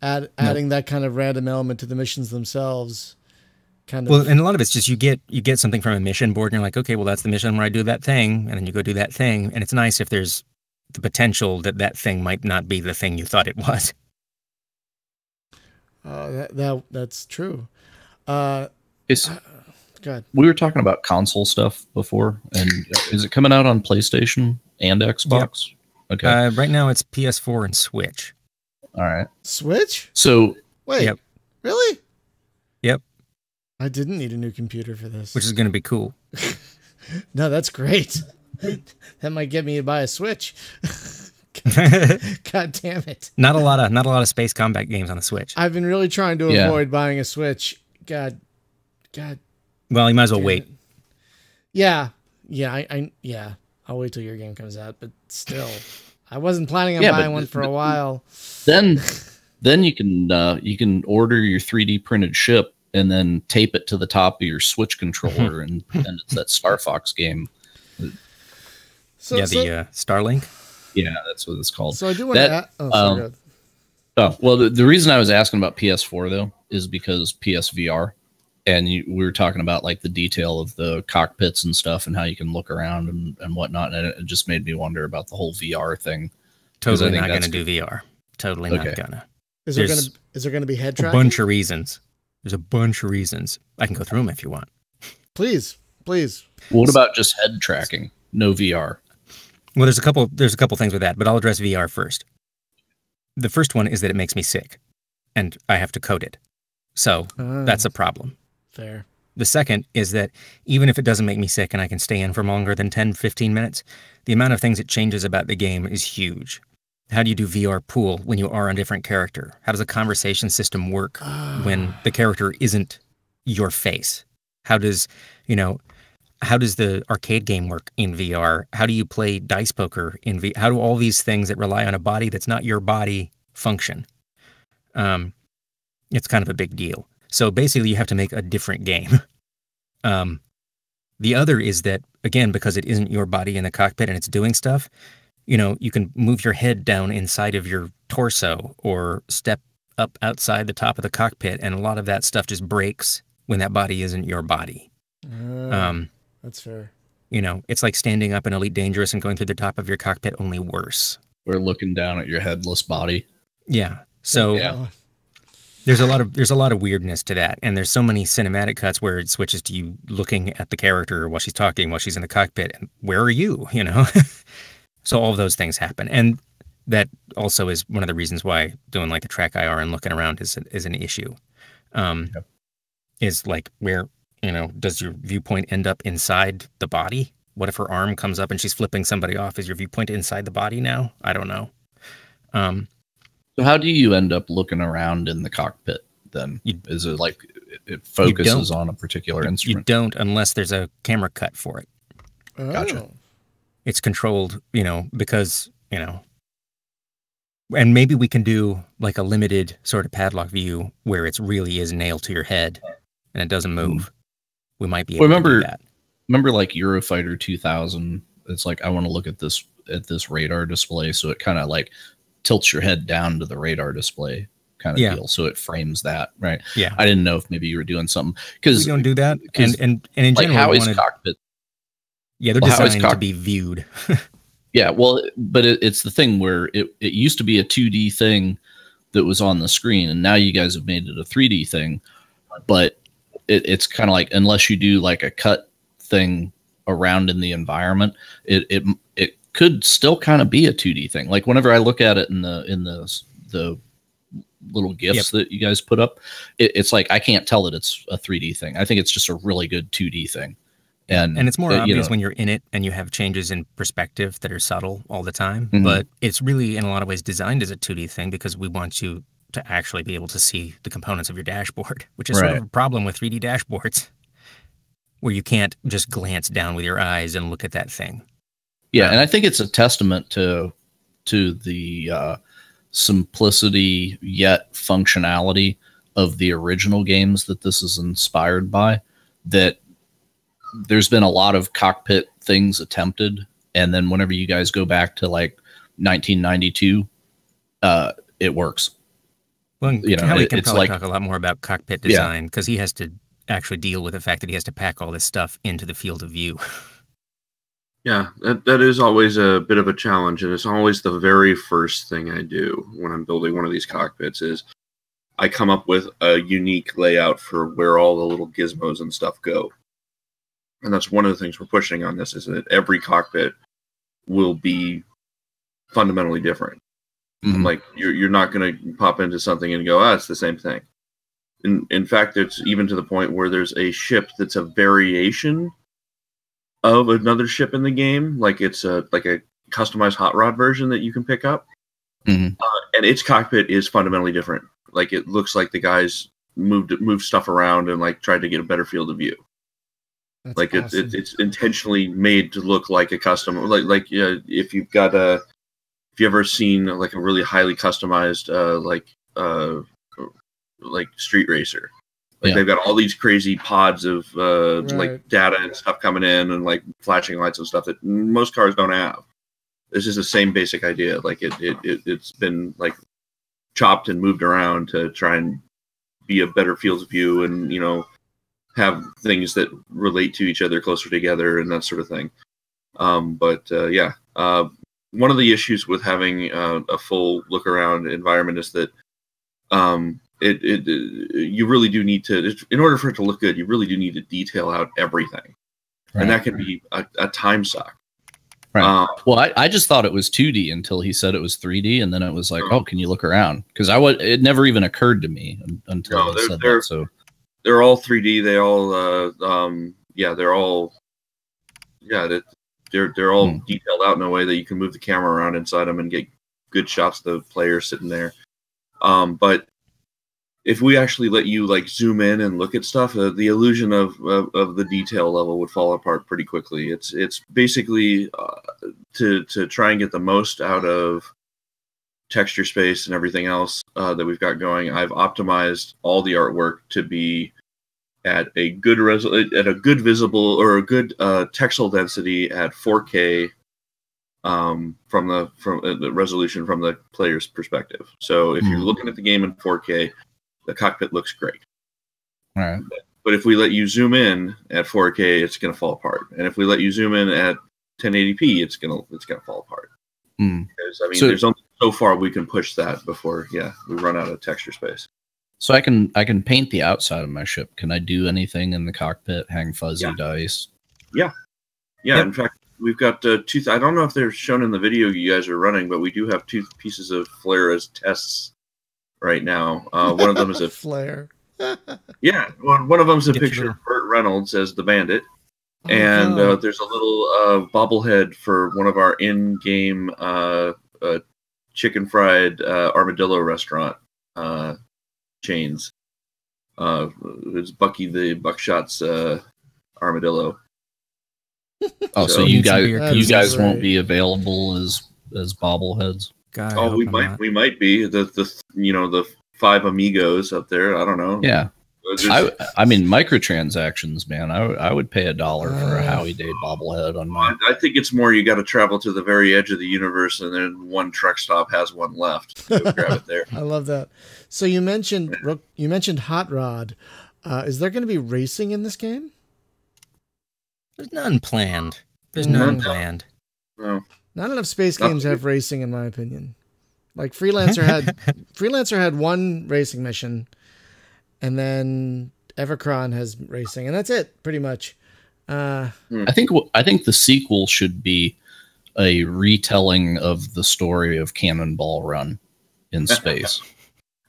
Speaker 1: adding that kind of random element to the missions themselves kind of... Well,
Speaker 4: and a lot of it's just you get something from a mission board, and you're like, okay, well, that's the mission where I do that thing, and then you go do that thing. And it's nice if there's the potential that that thing might not be the thing you thought it was.
Speaker 1: That's true. God.
Speaker 2: We were talking about console stuff before, and is it coming out on PlayStation and Xbox? Yep. Okay.
Speaker 4: Right now it's PS4 and Switch.
Speaker 2: All right.
Speaker 1: Switch?
Speaker 2: So
Speaker 1: wait,
Speaker 4: yep.
Speaker 1: Really?
Speaker 4: Yep.
Speaker 1: I didn't need a new computer for this.
Speaker 4: Which is going to be cool.
Speaker 1: No, that's great. That might get me to buy a Switch. God damn it!
Speaker 4: Not a lot of space combat games on the Switch.
Speaker 1: I've been really trying to avoid buying a Switch. God.
Speaker 4: Well, you might as well wait.
Speaker 1: Yeah. I'll wait till your game comes out, but still, I wasn't planning on buying one for a while.
Speaker 2: Then you can order your 3D printed ship and then tape it to the top of your Switch controller, and it's that Star Fox game.
Speaker 4: The Starlink.
Speaker 2: Yeah, that's what it's called.
Speaker 1: So I do want to.
Speaker 2: Well, the reason I was asking about PS4 though is because PSVR. And we were talking about like the detail of the cockpits and stuff and how you can look around and whatnot. And it just made me wonder about the whole VR thing.
Speaker 4: Totally not going to do VR. Totally not gonna.
Speaker 1: Is there gonna be head tracking?
Speaker 4: A bunch of reasons. There's a bunch of reasons. I can go through them if you want.
Speaker 1: Please.
Speaker 2: What about just head tracking? No VR.
Speaker 4: Well, there's a couple things with that, but I'll address VR first. The first one is that it makes me sick, and I have to code it. So that's a problem.
Speaker 1: Fair.
Speaker 4: The second is that even if it doesn't make me sick and I can stay in for longer than 10, 15 minutes, the amount of things it changes about the game is huge. How do you do VR pool when you are a different character? How does a conversation system work when the character isn't your face? How does the arcade game work in VR? How do you play dice poker in VR? How do all these things that rely on a body that's not your body function? It's kind of a big deal. So basically, you have to make a different game. The other is that, again, because it isn't your body in the cockpit and it's doing stuff, you can move your head down inside of your torso or step up outside the top of the cockpit, and a lot of that stuff just breaks when that body isn't your body.
Speaker 1: That's fair.
Speaker 4: It's like standing up in Elite Dangerous and going through the top of your cockpit, only worse.
Speaker 2: Or looking down at your headless body.
Speaker 4: Yeah. So there's a lot of weirdness to that, and there's so many cinematic cuts where it switches to you looking at the character while she's talking, while she's in the cockpit, and where are you? So all of those things happen, and that also is one of the reasons why doing like the track IR and looking around is an issue. Is like where does your viewpoint end up inside the body? What if her arm comes up and she's flipping somebody off? Is your viewpoint inside the body now? I don't know.
Speaker 2: So how do you end up looking around in the cockpit then? Is it like it focuses on a particular instrument?
Speaker 4: You don't unless there's a camera cut for it.
Speaker 1: Oh.
Speaker 2: Gotcha.
Speaker 4: It's controlled, because, and maybe we can do like a limited sort of padlock view where it really is nailed to your head and it doesn't move. We might be able to do that.
Speaker 2: Remember like Eurofighter 2000? It's like, I want to look at this radar display. So it kind of like tilts your head down to the radar display kind of deal. So it frames that, right?
Speaker 4: Yeah.
Speaker 2: I didn't know if maybe you were doing something because
Speaker 4: we don't do that. And in
Speaker 2: like
Speaker 4: general,
Speaker 2: how is cockpit?
Speaker 4: Yeah, they're designed to be viewed.
Speaker 2: Yeah, well, but it's the thing where it used to be a 2D thing that was on the screen, and now you guys have made it a 3D thing. But it's kind of like, unless you do like a cut thing around in the environment, it could still kind of be a 2D thing. Like whenever I look at it in the little GIFs that you guys put up, it's like I can't tell that it's a 3D thing. I think it's just a really good 2D thing. And
Speaker 4: it's more obvious when you're in it and you have changes in perspective that are subtle all the time. Mm-hmm. But it's really, in a lot of ways, designed as a 2D thing because we want you to actually be able to see the components of your dashboard, which is sort of a problem with 3D dashboards, where you can't just glance down with your eyes and look at that thing.
Speaker 2: Yeah, and I think it's a testament to the simplicity yet functionality of the original games that this is inspired by, that there's been a lot of cockpit things attempted, and then whenever you guys go back to like 1992, it works.
Speaker 4: Well, Kelly can probably talk a lot more about cockpit design because he has to actually deal with the fact that he has to pack all this stuff into the field of view.
Speaker 3: Yeah, that is always a bit of a challenge, and it's always the very first thing I do when I'm building one of these cockpits is I come up with a unique layout for where all the little gizmos and stuff go. And that's one of the things we're pushing on this, is that every cockpit will be fundamentally different.
Speaker 2: Mhm.
Speaker 3: Like you're not going to pop into something and go, it's the same thing. In fact, it's even to the point where there's a ship that's a variation of another ship in the game. Like it's a customized hot rod version that you can pick up.
Speaker 2: Mhm.
Speaker 3: And its cockpit is fundamentally different. Like it looks like the guys moved stuff around and like tried to get a better field of view.
Speaker 1: That's
Speaker 3: Like
Speaker 1: awesome.
Speaker 3: it's intentionally made to look like a custom. Like if you've got if you ever seen like a really highly customized like street racer. Like they've got all these crazy pods of like data and stuff coming in and like flashing lights and stuff that most cars don't have. This is the same basic idea. Like it's been like chopped and moved around to try and be a better field of view, and have things that relate to each other closer together and that sort of thing. One of the issues with having a full look around environment is that you really do need to, in order for it to look good, you really do need to detail out everything, and that can be a time suck.
Speaker 2: Right. Well, I just thought it was 2D until he said it was 3D, and then it was like, oh, can you look around? Because it never even occurred to me until he said that. So
Speaker 3: they're all 3D. They all they're all detailed out in a way that you can move the camera around inside them and get good shots of the player sitting there. But if we actually let you like zoom in and look at stuff, the illusion of the detail level would fall apart pretty quickly. It's basically to try and get the most out of texture space and everything else that we've got going. I've optimized all the artwork to be at a good visible or a good texel density at 4K from the resolution from the player's perspective. So if you're looking at the game in 4K, the cockpit looks great.
Speaker 2: All right.
Speaker 3: But if we let you zoom in at 4K, it's going to fall apart. And if we let you zoom in at 1080p, it's going to fall apart. Because, there's only so far we can push that before we run out of texture space.
Speaker 2: So I can paint the outside of my ship. Can I do anything in the cockpit? Hang fuzzy dice?
Speaker 3: Yeah. Yep. In fact, we've got two. I don't know if they're shown in the video you guys are running, but we do have two pieces of flare as tests right now. One of them is a
Speaker 1: flare.
Speaker 3: One of them is a picture of Burt Reynolds as the bandit, and there's a little bobblehead for one of our in-game chicken fried armadillo restaurant chains. It's Bucky the Buckshot's armadillo.
Speaker 2: Oh, so you guys won't be available as bobbleheads?
Speaker 3: God, we might be the five amigos up there. I don't know.
Speaker 2: Yeah, I mean microtransactions, man. I would pay $1 for a Howie Day bobblehead on mine.
Speaker 3: I think it's more you got to travel to the very edge of the universe, and then one truck stop has one left. So grab it there.
Speaker 1: I love that. So you mentioned hot rod. Is there going to be racing in this game?
Speaker 4: There's none planned. No.
Speaker 1: Not enough space games have racing, in my opinion. Like Freelancer had one racing mission, and then Evercron has racing, and that's it, pretty much.
Speaker 2: I think the sequel should be a retelling of the story of Cannonball Run in space.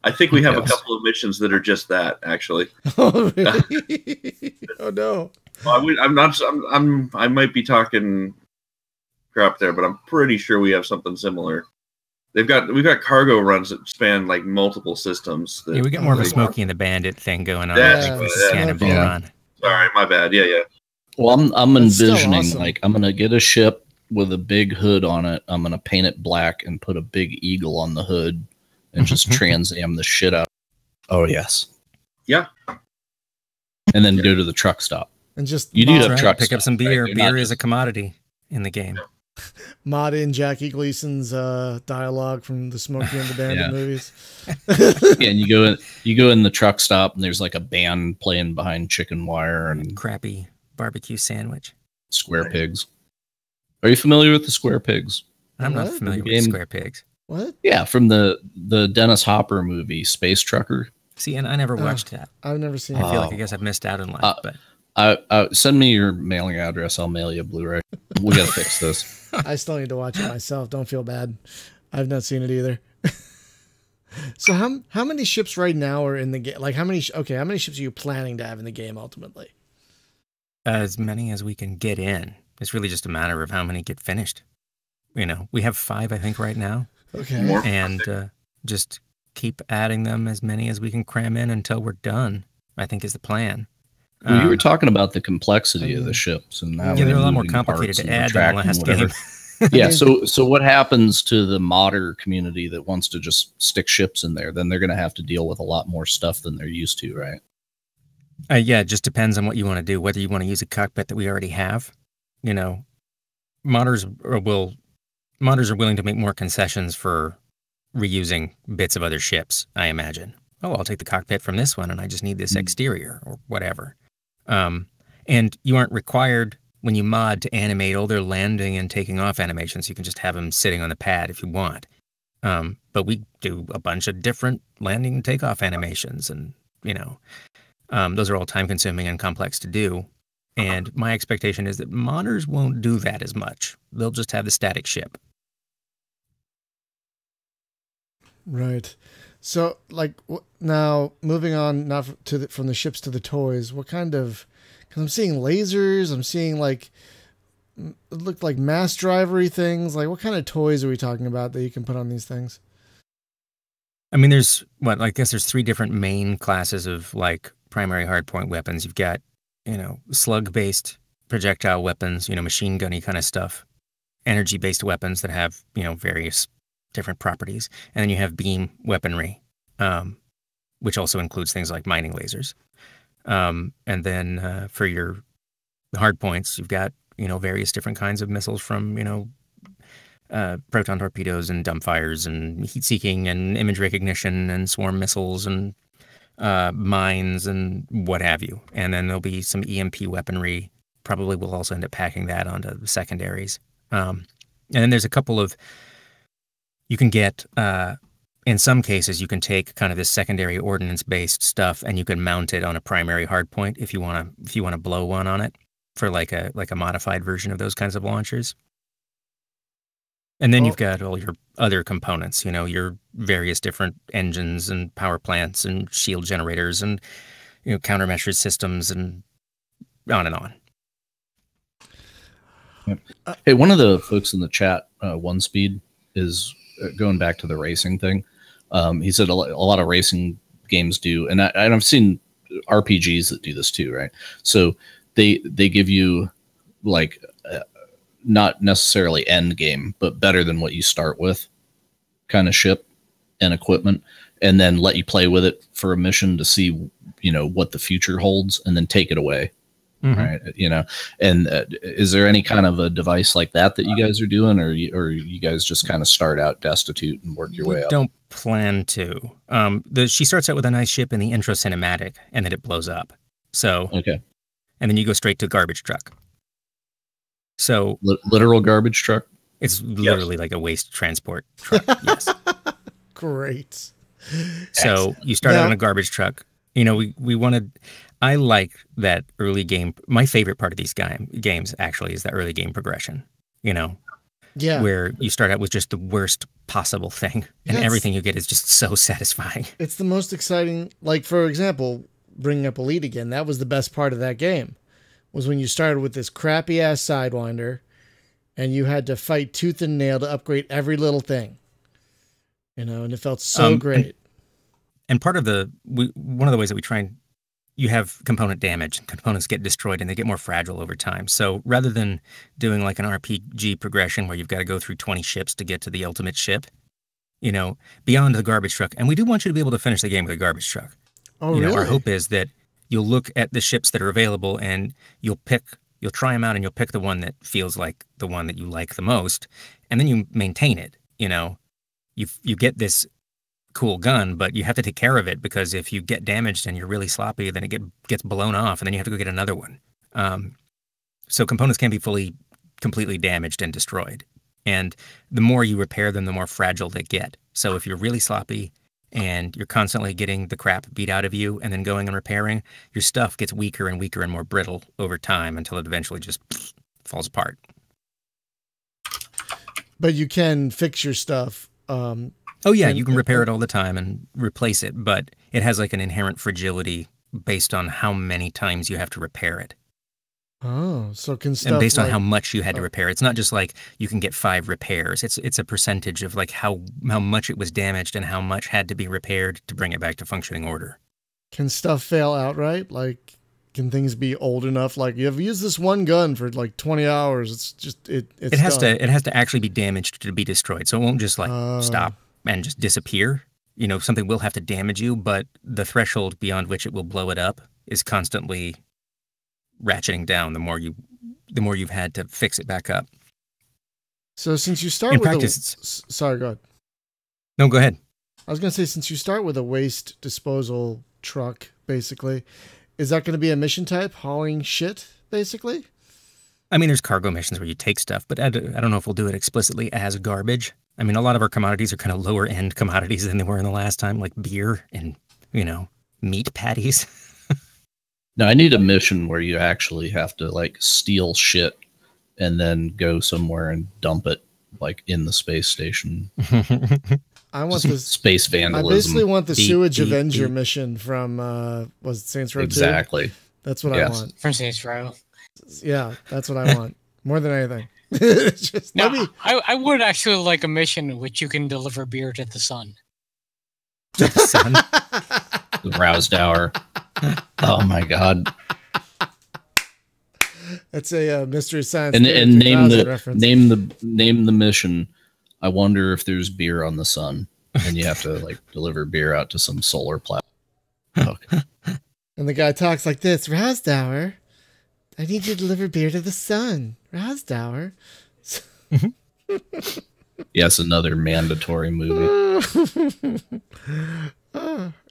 Speaker 3: I think we have a couple of missions that are just that, actually.
Speaker 1: Oh, really? Oh no.
Speaker 3: Well, I might be talking crap there, but I'm pretty sure we have something similar. We've got cargo runs that span like multiple systems.
Speaker 4: We got more of a Smokey and the Bandit thing going on.
Speaker 3: Run. Sorry, my bad. Yeah.
Speaker 2: Well, I'm envisioning awesome. Like I'm gonna get a ship with a big hood on it. I'm gonna paint it black and put a big eagle on the hood and just Trans Am the shit out. Oh yes.
Speaker 3: Yeah.
Speaker 2: And then go to the truck stop.
Speaker 1: And just
Speaker 2: you do have truck
Speaker 4: pick
Speaker 2: stop,
Speaker 4: up some beer.
Speaker 2: Right?
Speaker 4: Beer is a commodity in the game.
Speaker 1: Mod in Jackie Gleason's dialogue from the Smokey and the Bandit movies.
Speaker 2: And you go in the truck stop, and there's like a band playing behind chicken wire and
Speaker 4: crappy barbecue sandwich.
Speaker 2: Square pigs. Are you familiar with the square pigs?
Speaker 4: I'm not familiar with square pigs.
Speaker 1: What?
Speaker 2: Yeah, from the Dennis Hopper movie Space Trucker.
Speaker 4: See, and I never watched that.
Speaker 1: I've never seen
Speaker 4: I
Speaker 1: it.
Speaker 4: feel like I guess I've missed out in life, but
Speaker 2: Send me your mailing address. I'll mail you a Blu-ray. We got to fix this.
Speaker 1: I still need to watch it myself. Don't feel bad. I've not seen it either. So how many ships right now are in the game? Like how many ships are you planning to have in the game ultimately?
Speaker 4: As many as we can get in. It's really just a matter of how many get finished. You know, we have 5, I think, right now.
Speaker 1: Okay.
Speaker 3: More.
Speaker 4: And just keep adding them as many as we can cram in until we're done, I think is the plan.
Speaker 2: Well, you were talking about the complexity of the ships and how
Speaker 4: they're a lot more complicated to add than the last game.
Speaker 2: Yeah, so what happens to the modder community that wants to just stick ships in there? Then they're going to have to deal with a lot more stuff than they're used to, right?
Speaker 4: Yeah, it just depends on what you want to do. Whether you want to use a cockpit that we already have, you know, modders are willing to make more concessions for reusing bits of other ships, I imagine. Oh, I'll take the cockpit from this one, and I just need this exterior or whatever. And you aren't required when you mod to animate all their landing and taking off animations. You can just have them sitting on the pad if you want. But we do a bunch of different landing and takeoff animations, and you know, those are all time-consuming and complex to do. And my expectation is that modders won't do that as much. They'll just have the static ship.
Speaker 1: Right. So, like, now moving on, not from the ships to the toys. What kind of? Because I'm seeing lasers. I'm seeing like, it looked like mass drivery things. Like, what kind of toys are we talking about that you can put on these things?
Speaker 4: I mean, I guess there's 3 different main classes of like primary hardpoint weapons. You've got, you know, slug-based projectile weapons, you know, machine gunny kind of stuff, energy-based weapons that have, you know, various different properties. And then you have beam weaponry, which also includes things like mining lasers. And then for your hard points, you've got, you know, various different kinds of missiles from, you know, proton torpedoes and dumbfires and heat-seeking and image recognition and swarm missiles and mines and what have you. And then there'll be some EMP weaponry. Probably we'll also end up packing that onto the secondaries. And then there's a couple of, you can get, in some cases, you can take kind of this secondary ordnance-based stuff and you can mount it on a primary hardpoint if you want to blow one on it for like a modified version of those kinds of launchers. And then you've got all your other components, you know, your various different engines and power plants and shield generators and, you know, countermeasure systems and on and on.
Speaker 2: Yep. Hey, one of the folks in the chat, One Speed, is going back to the racing thing. He said a lot of racing games do, and I've seen RPGs that do this too, right? So they give you like not necessarily end game, but better than what you start with kind of ship and equipment, and then let you play with it for a mission to see, you know, what the future holds, and then take it away. Mm-hmm. Right. You know, and is there any kind of a device like that you guys are doing, or you guys just kind of start out destitute and work your way up?
Speaker 4: Don't plan to. She starts out with a nice ship in the intro cinematic, and then it blows up. So
Speaker 2: okay,
Speaker 4: and then you go straight to garbage truck. So
Speaker 2: literal garbage truck.
Speaker 4: It's literally like a waste transport truck. Yes.
Speaker 1: Great.
Speaker 4: So you start out on a garbage truck. You know, we wanted. I like that early game. My favorite part of these games actually is the early game progression. You know, where you start out with just the worst possible thing, and everything you get is just so satisfying.
Speaker 1: It's the most exciting. Like, for example, bringing up Elite again, that was the best part of that game, was when you started with this crappy ass Sidewinder, and you had to fight tooth and nail to upgrade every little thing. You know, and it felt so great.
Speaker 4: And part of one of the ways that we try and, you have component damage, and components get destroyed and they get more fragile over time. So rather than doing like an RPG progression where you've got to go through 20 ships to get to the ultimate ship, you know, beyond the garbage truck, and we do want you to be able to finish the game with a garbage truck.
Speaker 1: Oh, really?
Speaker 4: Our hope is that you'll look at the ships that are available and you'll try them out and you'll pick the one that feels like the one that you like the most, and then you maintain it. You know, you get this cool gun, but you have to take care of it, because if you get damaged and you're really sloppy, then it gets blown off and then you have to go get another one. So components can be completely damaged and destroyed. And the more you repair them, the more fragile they get. So if you're really sloppy and you're constantly getting the crap beat out of you and then going and repairing, your stuff gets weaker and weaker and more brittle over time until it eventually just falls apart.
Speaker 1: But you can fix your stuff.
Speaker 4: Oh yeah, you can repair it all the time and replace it, but it has like an inherent fragility based on how many times you have to repair it.
Speaker 1: Oh, so can stuff
Speaker 4: and based on
Speaker 1: like,
Speaker 4: how much you had to repair. It's not just like you can get 5 repairs. It's a percentage of like how much it was damaged and how much had to be repaired to bring it back to functioning order.
Speaker 1: Can stuff fail outright? Like, can things be old enough? Like, you have used this one gun for like 20 hours. It's just it has
Speaker 4: done. It has to actually be damaged to be destroyed. So it won't just like stop and just disappear. You know, something will have to damage you, but the threshold beyond which it will blow it up is constantly ratcheting down the more you've had to fix it back up.
Speaker 1: So since you start sorry, go ahead.
Speaker 4: No, go ahead.
Speaker 1: I was going to say, since you start with a waste disposal truck, basically, is that going to be a mission type, hauling shit, basically?
Speaker 4: I mean, there's cargo missions where you take stuff, but I don't know if we'll do it explicitly as garbage. I mean, a lot of our commodities are kind of lower end commodities than they were in the last time, like beer and, meat patties.
Speaker 2: No, I need a mission where you actually have to like steal shit and then go somewhere and dump it like in the space station.
Speaker 1: I want this
Speaker 2: space vandalism.
Speaker 1: I basically want the Sewage Avenger mission from was it Saints Row 2?
Speaker 2: Exactly.
Speaker 1: That's what I want.
Speaker 5: From Saints Row.
Speaker 1: Yeah, that's what I want. More than anything.
Speaker 5: I would actually like a mission in which you can deliver beer to the sun.
Speaker 4: The sun?
Speaker 2: The roused hour. Oh my god.
Speaker 1: That's a Mystery Science
Speaker 2: and name
Speaker 1: the
Speaker 2: mission. I wonder if there's beer on the sun, and you have to like deliver beer out to some solar platform. Okay.
Speaker 1: And the guy talks like this: roused hour, I need you to deliver beer to the sun. Roused hour.
Speaker 2: Yes, another mandatory movie.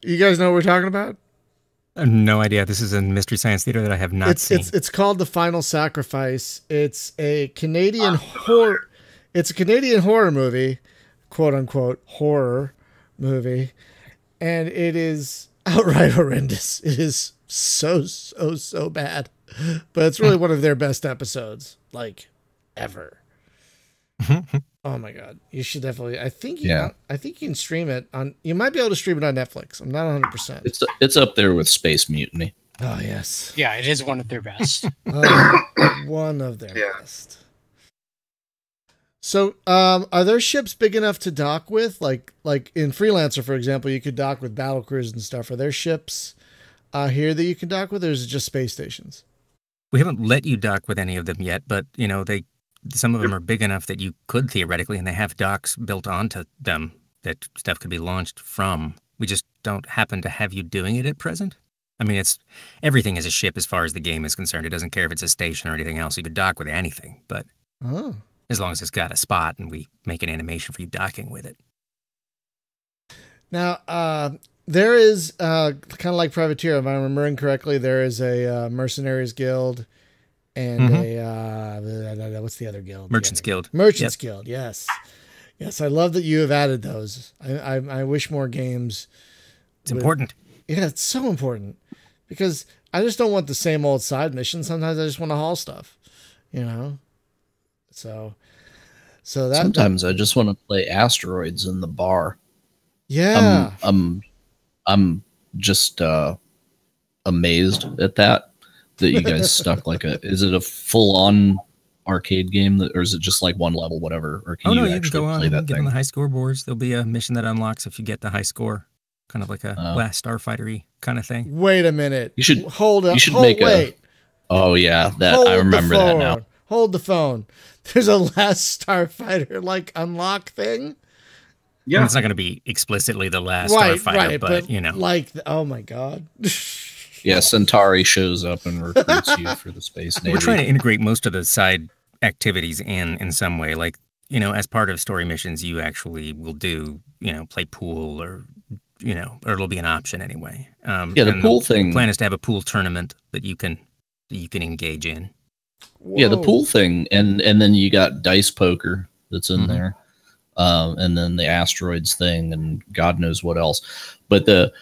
Speaker 1: You guys know what we're talking about?
Speaker 4: I have no idea. This is a Mystery Science Theater that I have not seen.
Speaker 1: It's called The Final Sacrifice. It's a Canadian horror. It's a Canadian horror movie, quote unquote horror movie, and it is outright horrendous. It is so bad, but it's really one of their best episodes, like ever. Oh my god, you should definitely. I think you can stream it on. You might be able to stream it on Netflix. I'm not 100%.
Speaker 2: It's up there with Space Mutiny.
Speaker 1: Oh yes.
Speaker 5: Yeah, it is one of their best.
Speaker 1: One of their best. So, are there ships big enough to dock with? Like in Freelancer, for example, you could dock with battle cruisers and stuff. Are there ships here that you can dock with, or is it just space stations?
Speaker 4: We haven't let you dock with any of them yet, but some of them are big enough that you could theoretically, and they have docks built onto them that stuff could be launched from. We just don't happen to have you doing it at present. I mean, everything is a ship as far as the game is concerned. It doesn't care if it's a station or anything else. You could dock with anything, but as long as it's got a spot and we make an animation for you docking with it.
Speaker 1: Now, there is kind of like Privateer, if I'm remembering correctly, there is a Mercenaries Guild and what's the other guild?
Speaker 4: Merchants Guild.
Speaker 1: Merchants Guild, yes. Yes, I love that you have added those. I wish more games.
Speaker 4: It's important.
Speaker 1: Yeah, it's so important. Because I just don't want the same old side missions. Sometimes I just want to haul stuff. So that
Speaker 2: sometimes I just want to play asteroids in the bar.
Speaker 1: Yeah.
Speaker 2: I'm just amazed at that you guys stuck like is it a full-on arcade game or is it just like one level, whatever? Or can you
Speaker 4: can
Speaker 2: actually
Speaker 4: go on
Speaker 2: play that
Speaker 4: and get
Speaker 2: thing?
Speaker 4: on the high scoreboards. There'll be a mission that unlocks if you get the high score, kind of like a last Starfighter-y kind of thing.
Speaker 1: Wait a minute.
Speaker 2: You should
Speaker 1: hold up.
Speaker 2: You should
Speaker 1: wait.
Speaker 2: Oh yeah, I remember that now.
Speaker 1: Hold the phone. There's a Last Starfighter like unlock thing.
Speaker 4: Yeah, it's not going to be explicitly the Last Starfighter, but
Speaker 1: like, oh my god.
Speaker 2: Yeah, Centauri shows up and recruits you for the Space Navy.
Speaker 4: We're trying to integrate most of the side activities in some way. Like, as part of story missions, you actually will do, play pool or it'll be an option anyway.
Speaker 2: The pool thing.
Speaker 4: The plan is to have a pool tournament that you can engage in.
Speaker 2: Whoa. Yeah, the pool thing, and then you got dice poker that's in there. and then the asteroids thing, and God knows what else. But the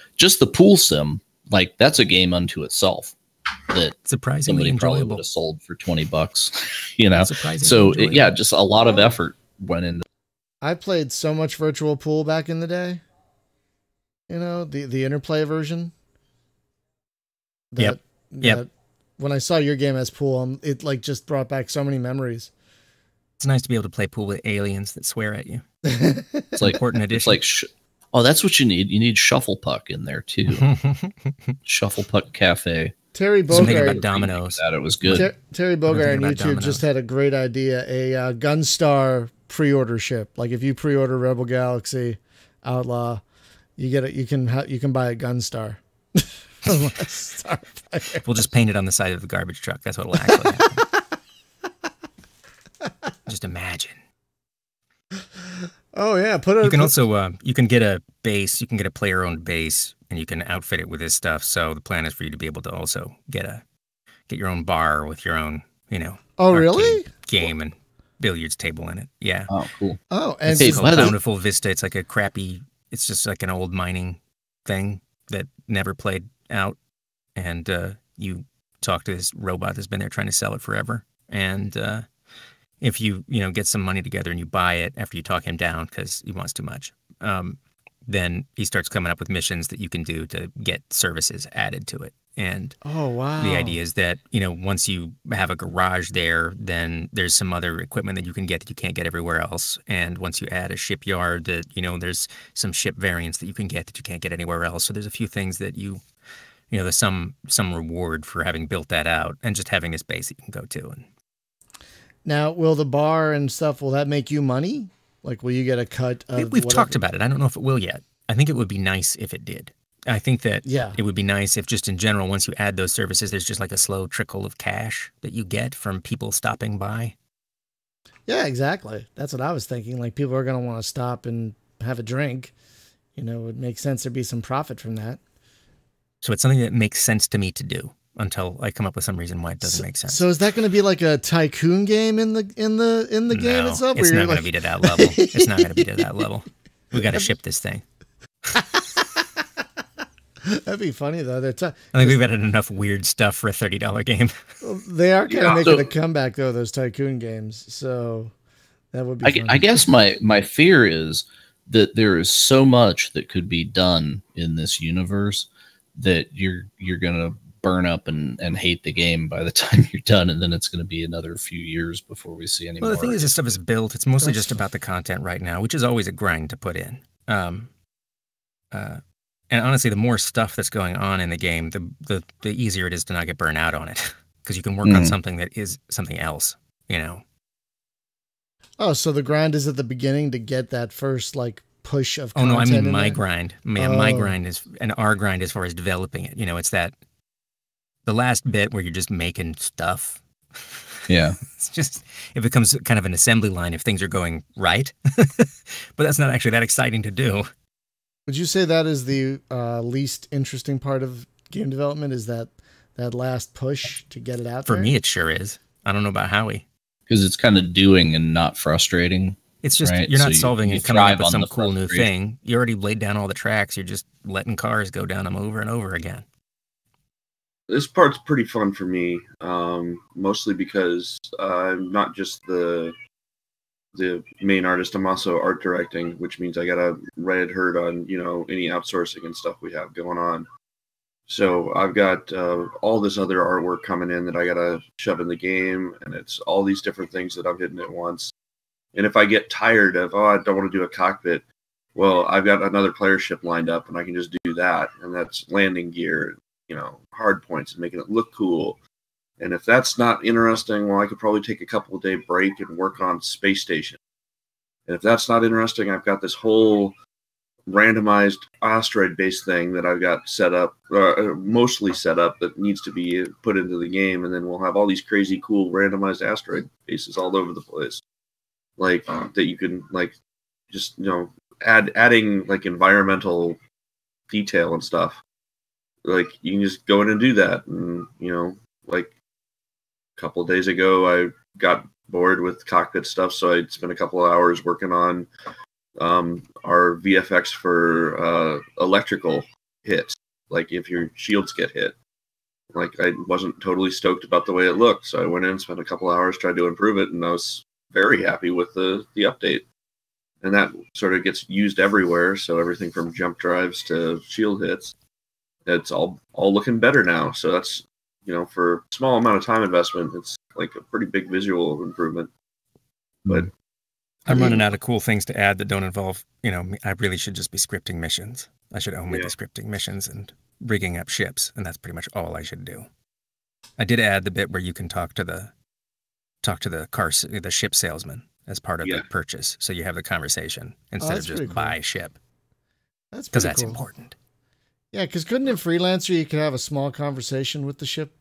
Speaker 2: pool sim, like that's a game unto itself. That
Speaker 4: surprisingly
Speaker 2: somebody probably
Speaker 4: enjoyable.
Speaker 2: would have sold for $20, you know.
Speaker 4: Surprisingly
Speaker 2: So yeah, just a lot of effort went into.
Speaker 1: I played so much virtual pool back in the day. You know, the interplay version.
Speaker 4: Yep.
Speaker 1: When I saw your game as pool, it like just brought back so many memories.
Speaker 4: It's nice to be able to play pool with aliens that swear at you.
Speaker 2: It's like important addition. It's like oh, that's what you need. You need Shuffle Puck in there too. Shuffle Puck Cafe.
Speaker 1: Terry Bogart
Speaker 4: about dominoes.
Speaker 2: That it was good.
Speaker 1: Terry Bogart on YouTube
Speaker 4: dominoes.
Speaker 1: just had a great idea. A Gunstar pre-order ship. Like if you pre-order Rebel Galaxy Outlaw, you get it. You can buy a Gunstar.
Speaker 4: We'll just paint it on the side of the garbage truck. That's what will actually happen. Just imagine.
Speaker 1: Oh yeah,
Speaker 4: You can also you can get a base. You can get a player-owned base, and you can outfit it with this stuff. So the plan is for you to be able to also get your own bar with your own, you know.
Speaker 1: Oh really?
Speaker 4: Game and billiards table in it. Yeah.
Speaker 2: Oh cool.
Speaker 1: Oh, and
Speaker 4: it's called Bountiful Vista. It's like a crappy. It's just like an old mining thing that never played out, and you talk to this robot that's been there trying to sell it forever, and if you get some money together and you buy it after you talk him down because he wants too much, then he starts coming up with missions that you can do to get services added to it. And
Speaker 1: oh wow,
Speaker 4: the idea is that once you have a garage there, then there's some other equipment that you can get that you can't get everywhere else. And once you add a shipyard, that there's some ship variants that you can get that you can't get anywhere else. So there's a few things that there's some reward for having built that out and just having this base that you can go to. And
Speaker 1: now, will the bar and stuff, will that make you money? Like, will you get a cut of
Speaker 4: We've talked about it. I don't know if it will yet. I think it would be nice if it did. I think that it would be nice if just in general, once you add those services, there's just like a slow trickle of cash that you get from people stopping by.
Speaker 1: Yeah, exactly. That's what I was thinking. Like, people are going to want to stop and have a drink. It would make sense there'd be some profit from that.
Speaker 4: So it's something that makes sense to me to do until I come up with some reason why it doesn't make sense.
Speaker 1: So is that going to be like a tycoon game in the game itself?
Speaker 4: It's not going to be to that level. It's not going to be to that level. We got to ship this thing.
Speaker 1: That'd be funny though.
Speaker 4: I think we've added enough weird stuff for a $30 game.
Speaker 1: They are kind of making a comeback though, those tycoon games. So that would be.
Speaker 2: I guess my fear is that there is so much that could be done in this universe that you're gonna burn up and hate the game by the time you're done, and then it's going to be another few years before we see any more.
Speaker 4: Well, the thing is, this stuff is built. It's mostly just about the content right now, which is always a grind to put in. And honestly, the more stuff that's going on in the game, the easier it is to not get burnt out on it, because you can work on something that is something else,
Speaker 1: Oh, so the grind is at the beginning to get that first push of
Speaker 4: content. Oh no, I mean my
Speaker 1: there?
Speaker 4: grind. My grind is, and our grind as far as developing it. It's that the last bit where you're just making stuff.
Speaker 2: Yeah.
Speaker 4: It's just, it becomes kind of an assembly line if things are going right. But that's not actually that exciting to do.
Speaker 1: Would you say that is the least interesting part of game development, is that last push to get it out there?
Speaker 4: For me, it sure is. I don't know about Howie.
Speaker 2: Because it's kind of doing and not frustrating.
Speaker 4: It's just,
Speaker 2: right?
Speaker 4: You're not solving and coming up with some cool new
Speaker 2: frustration.
Speaker 4: thing. You already laid down all the tracks. You're just letting cars go down them over and over again.
Speaker 3: This part's pretty fun for me, mostly because I'm not just the main artist. I'm also art directing, which means I got a red herd on any outsourcing and stuff we have going on. So I've got all this other artwork coming in that I got to shove in the game, and it's all these different things that I'm hitting at once. And if I get tired of, I don't want to do a cockpit, well, I've got another player ship lined up, and I can just do that, and that's landing gear, hard points and making it look cool. And if that's not interesting, well, I could probably take a couple of day break and work on Space Station. And if that's not interesting, I've got this whole randomized asteroid-based thing that I've got set up, mostly set up, that needs to be put into the game. And then we'll have all these crazy, cool randomized asteroid bases all over the place, that you can just adding environmental detail and stuff. You can just go in and do that. And, a couple of days ago, I got bored with cockpit stuff, so I spent a couple of hours working on are VFX for electrical hits, like if your shields get hit. Like, I wasn't totally stoked about the way it looked, so I went in and spent a couple hours trying to improve it, and I was very happy with the update. And that sort of gets used everywhere, so everything from jump drives to shield hits, it's all looking better now. So that's, you know, for a small amount of time investment, it's like a pretty big visual improvement. But
Speaker 4: I'm running out of cool things to add that don't involve, you know, I really should just be scripting missions. I should only be scripting missions and rigging up ships, and that's pretty much all I should do. I did add the bit where you can talk to the ship salesman as part of the purchase, so you have the conversation instead of just buy ship.
Speaker 1: That's
Speaker 4: because that's important.
Speaker 1: Yeah, because couldn't in Freelancer you could have a small conversation with the ship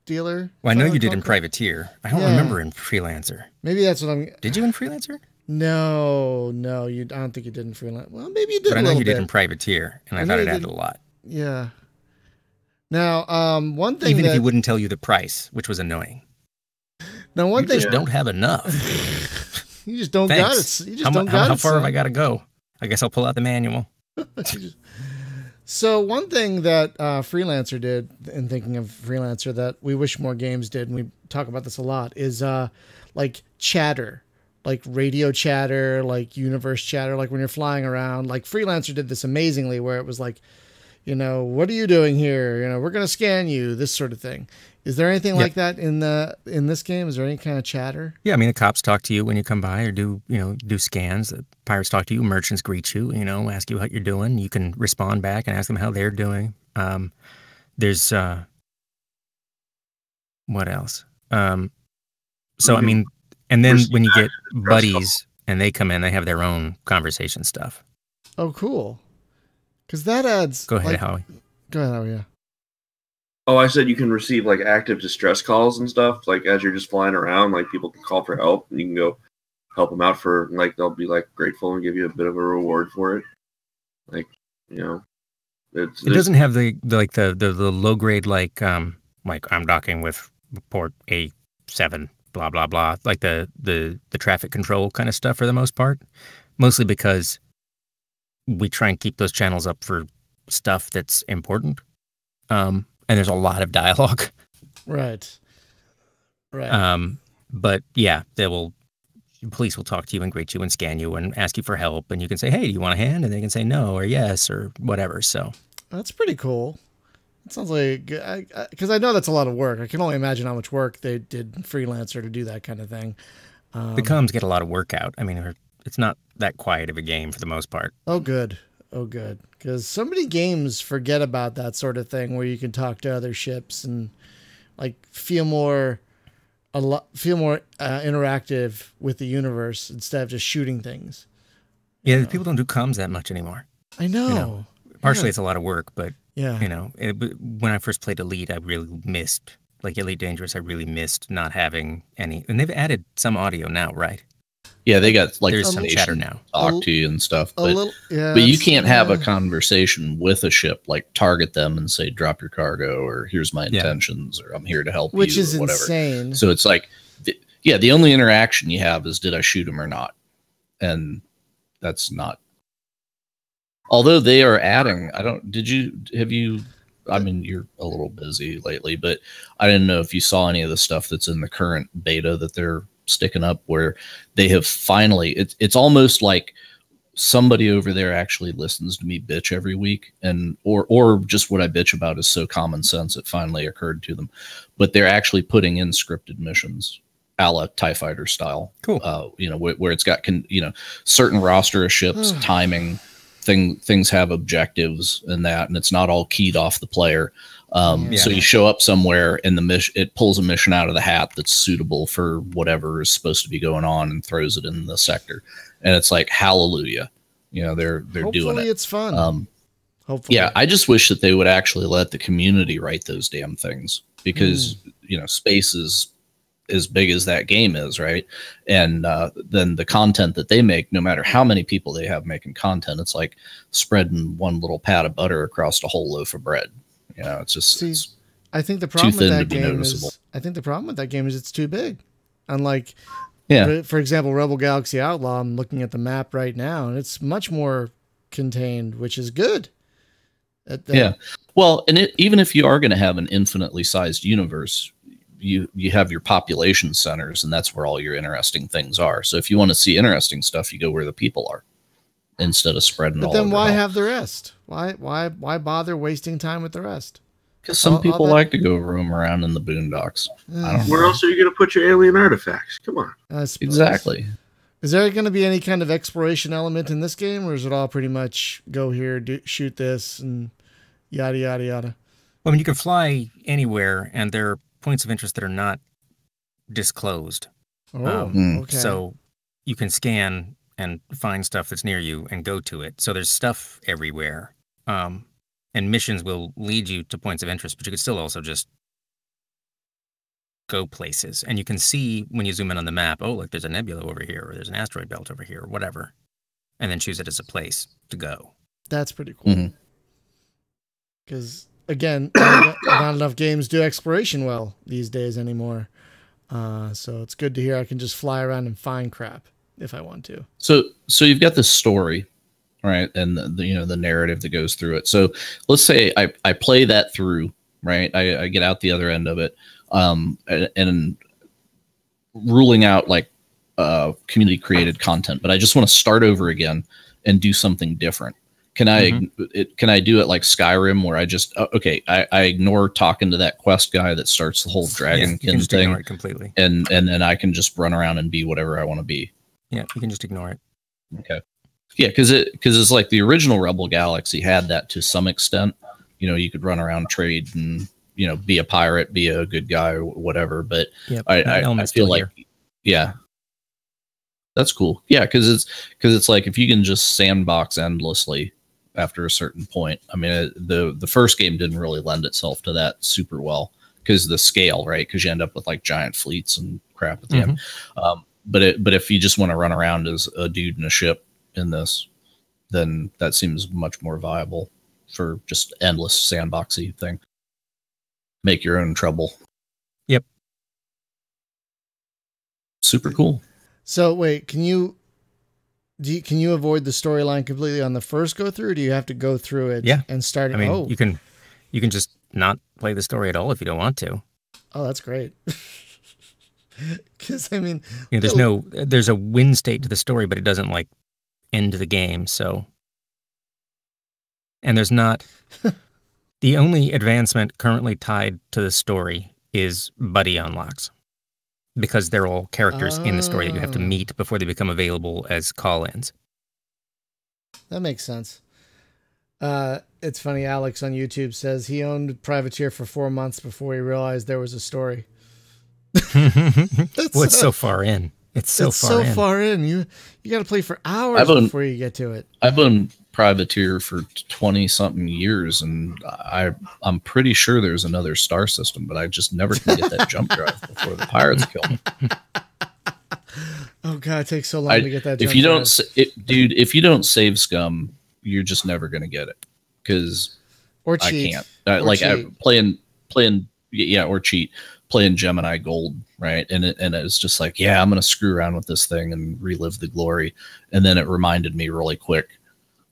Speaker 1: dealer?
Speaker 4: Well, I know you did in Privateer. I don't remember in Freelancer.
Speaker 1: Maybe that's what I'm.
Speaker 4: Did you in Freelancer?
Speaker 1: No, I don't think you did in Freelancer. Well, maybe you did.
Speaker 4: But I know you did in Privateer, and I thought it added a lot.
Speaker 1: Yeah. Now, one thing
Speaker 4: even if he wouldn't tell you the price, which was annoying.
Speaker 1: Now, one thing
Speaker 4: you just don't have enough.
Speaker 1: You just don't got it. You just don't got it.
Speaker 4: How far have I got to go? I guess I'll pull out the manual.
Speaker 1: So one thing that Freelancer did, in thinking of Freelancer, that we wish more games did, and we talk about this a lot, is like chatter, like radio chatter, like universe chatter, like when you're flying around. Like Freelancer did this amazingly, where it was like, you know, what are you doing here? You know, we're going to scan you, this sort of thing. Is there anything like that in this game? Is there any kind of chatter?
Speaker 4: Yeah, I mean, the cops talk to you when you come by, or do scans. The pirates talk to you, merchants greet you, you know, ask you how you're doing. You can respond back and ask them how they're doing. There's what else? So I mean, and then when you get buddies and they come in, they have their own conversation stuff.
Speaker 1: Oh, cool. Because that adds.
Speaker 4: Go ahead, Howie.
Speaker 1: Go ahead, Howie. Yeah.
Speaker 3: Oh, I said you can receive like active distress calls and stuff. Like as you're just flying around, like people can call for help, and you can go help them out for like they'll be like grateful and give you a bit of a reward for it. Like, you know, it
Speaker 4: doesn't have the low grade like I'm docking with port A7 blah blah blah, like the traffic control kind of stuff for the most part. Mostly because we try and keep those channels up for stuff that's important. And there's a lot of dialogue.
Speaker 1: Right.
Speaker 4: But yeah, police will talk to you and greet you and scan you and ask you for help. And you can say, hey, do you want a hand? And they can say no or yes or whatever. So
Speaker 1: that's pretty cool. It sounds like, because I know that's a lot of work. I can only imagine how much work they did in Freelancer to do that kind of thing.
Speaker 4: The comms get a lot of work out. I mean, it's not that quiet of a game for the most part.
Speaker 1: Oh, good. Because so many games forget about that sort of thing where you can talk to other ships and like feel more interactive with the universe instead of just shooting things.
Speaker 4: Yeah, people don't do comms that much anymore.
Speaker 1: I know.
Speaker 4: You know, partially it's a lot of work, but
Speaker 1: yeah,
Speaker 4: you know, when I first played Elite, I really missed, like Elite Dangerous, I really missed not having any. And they've added some audio now, right?
Speaker 2: Yeah, they got like
Speaker 4: there's some chatter now,
Speaker 2: talk to you and stuff, but you can't have a conversation with a ship, like target them and say drop your cargo or here's my intentions or I'm here to help you,
Speaker 1: which is
Speaker 2: or whatever.
Speaker 1: Insane.
Speaker 2: So it's like, the only interaction you have is did I shoot him or not, and that's not. Although they are adding, I mean, you're a little busy lately, but I didn't know if you saw any of the stuff that's in the current beta that they're sticking up, where they have finally, it's almost like somebody over there actually listens to me bitch every week, and or just what I bitch about is so common sense it finally occurred to them, but they're actually putting in scripted missions a la TIE Fighter style.
Speaker 4: Cool.
Speaker 2: You know, where it's got certain roster of ships, timing, things have objectives and that, and it's not all keyed off the player. So you show up somewhere and it pulls a mission out of the hat that's suitable for whatever is supposed to be going on and throws it in the sector. And it's like, hallelujah, you know, they're doing it.
Speaker 1: Hopefully it's fun. Hopefully.
Speaker 2: Yeah. I just wish that they would actually let the community write those damn things, because, you know, space is as big as that game is, right? And then the content that they make, no matter how many people they have making content, it's like spreading one little pat of butter across a whole loaf of bread. You know, it's just
Speaker 1: I think the problem with that game is it's too big. Unlike
Speaker 2: Yeah.
Speaker 1: For example, Rebel Galaxy Outlaw, I'm looking at the map right now, and it's much more contained, which is good.
Speaker 2: Yeah. Well, and even if you are going to have an infinitely sized universe, you have your population centers, and that's where all your interesting things are. So if you want to see interesting stuff, you go where the people are instead of spreading all over.
Speaker 1: But then why have the rest? Why bother wasting time with the rest?
Speaker 2: Because some people like to go roam around in the boondocks. I don't
Speaker 3: Where
Speaker 2: know.
Speaker 3: else are you going to put your alien artifacts? Come on.
Speaker 2: Exactly.
Speaker 1: Is there going to be any kind of exploration element in this game, or is it all pretty much go here, shoot this, and yada, yada, yada?
Speaker 4: Well, I mean, you can fly anywhere, and there are points of interest that are not disclosed.
Speaker 1: Oh, okay.
Speaker 4: So you can scan and find stuff that's near you and go to it. So there's stuff everywhere. And missions will lead you to points of interest, but you could still also just go places. And you can see when you zoom in on the map, oh, look, there's a nebula over here, or there's an asteroid belt over here, or whatever. And then choose it as a place to go.
Speaker 1: That's pretty cool. Because, again, not enough games do exploration well these days anymore. So it's good to hear I can just fly around and find crap if I want to.
Speaker 2: So you've got this story, right? And the narrative that goes through it. So let's say I play that through, right? I get out the other end of it, and ruling out like community created content, but I just want to start over again and do something different. Can I do it like Skyrim, where I just I ignore talking to that quest guy that starts the whole dragonkin thing,
Speaker 4: ignore it completely,
Speaker 2: and then I can just run around and be whatever I want to be.
Speaker 4: Yeah, you can just ignore it.
Speaker 2: Okay. Yeah, because it's like the original Rebel Galaxy had that to some extent. You could run around, trade, and be a pirate, be a good guy, or whatever. But I feel like, yeah, that's cool. Yeah, because it's like if you can just sandbox endlessly after a certain point. I mean, the first game didn't really lend itself to that super well because the scale, right? Because you end up with like giant fleets and crap at the end. But if you just want to run around as a dude in a ship in this, then that seems much more viable for just endless sandboxy thing. Make your own trouble.
Speaker 4: Yep.
Speaker 2: Super cool.
Speaker 1: So wait, can you avoid the storyline completely on the first go through, or do you have to go through it and start it?
Speaker 4: I mean, you can just not play the story at all if you don't want to.
Speaker 1: Oh, that's great. Because I mean,
Speaker 4: there's a win state to the story, but it doesn't like end the game. So, and there's not the only advancement currently tied to the story is buddy unlocks, because they're all characters in the story that you have to meet before they become available as call-ins.
Speaker 1: That makes sense. It's funny. Alex on YouTube says he owned Privateer for 4 months before he realized there was a story.
Speaker 4: Well, it's so far in. It's so
Speaker 1: far in. You got to play for hours before you get to it.
Speaker 2: I've owned Privateer for 20-something years, and I'm pretty sure there's another star system, but I just never can get that jump drive before the pirates kill me.
Speaker 1: Oh god, it takes so long to get that.
Speaker 2: If you don't, dude, if you don't save scum, you're just never gonna get it because I can't. Or cheat. Playing Gemini Gold, right? And it's just like, I'm gonna screw around with this thing and relive the glory. And then it reminded me really quick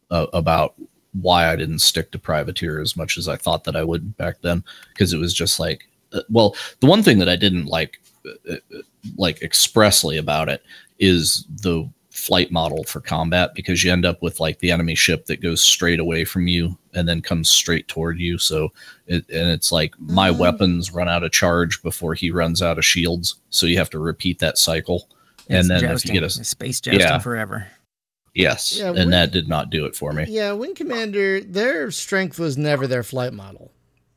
Speaker 2: about why I didn't stick to Privateer as much as I thought that I would back then, because it was just like, the one thing that I didn't like expressly about it is the flight model for combat, because you end up with like the enemy ship that goes straight away from you and then comes straight toward you. So it's like my weapons run out of charge before he runs out of shields. So you have to repeat that cycle. And then if you get a
Speaker 4: space jousting forever.
Speaker 2: Yes. Yeah, and that did not do it for me.
Speaker 1: Yeah. Wing Commander, their strength was never their flight model.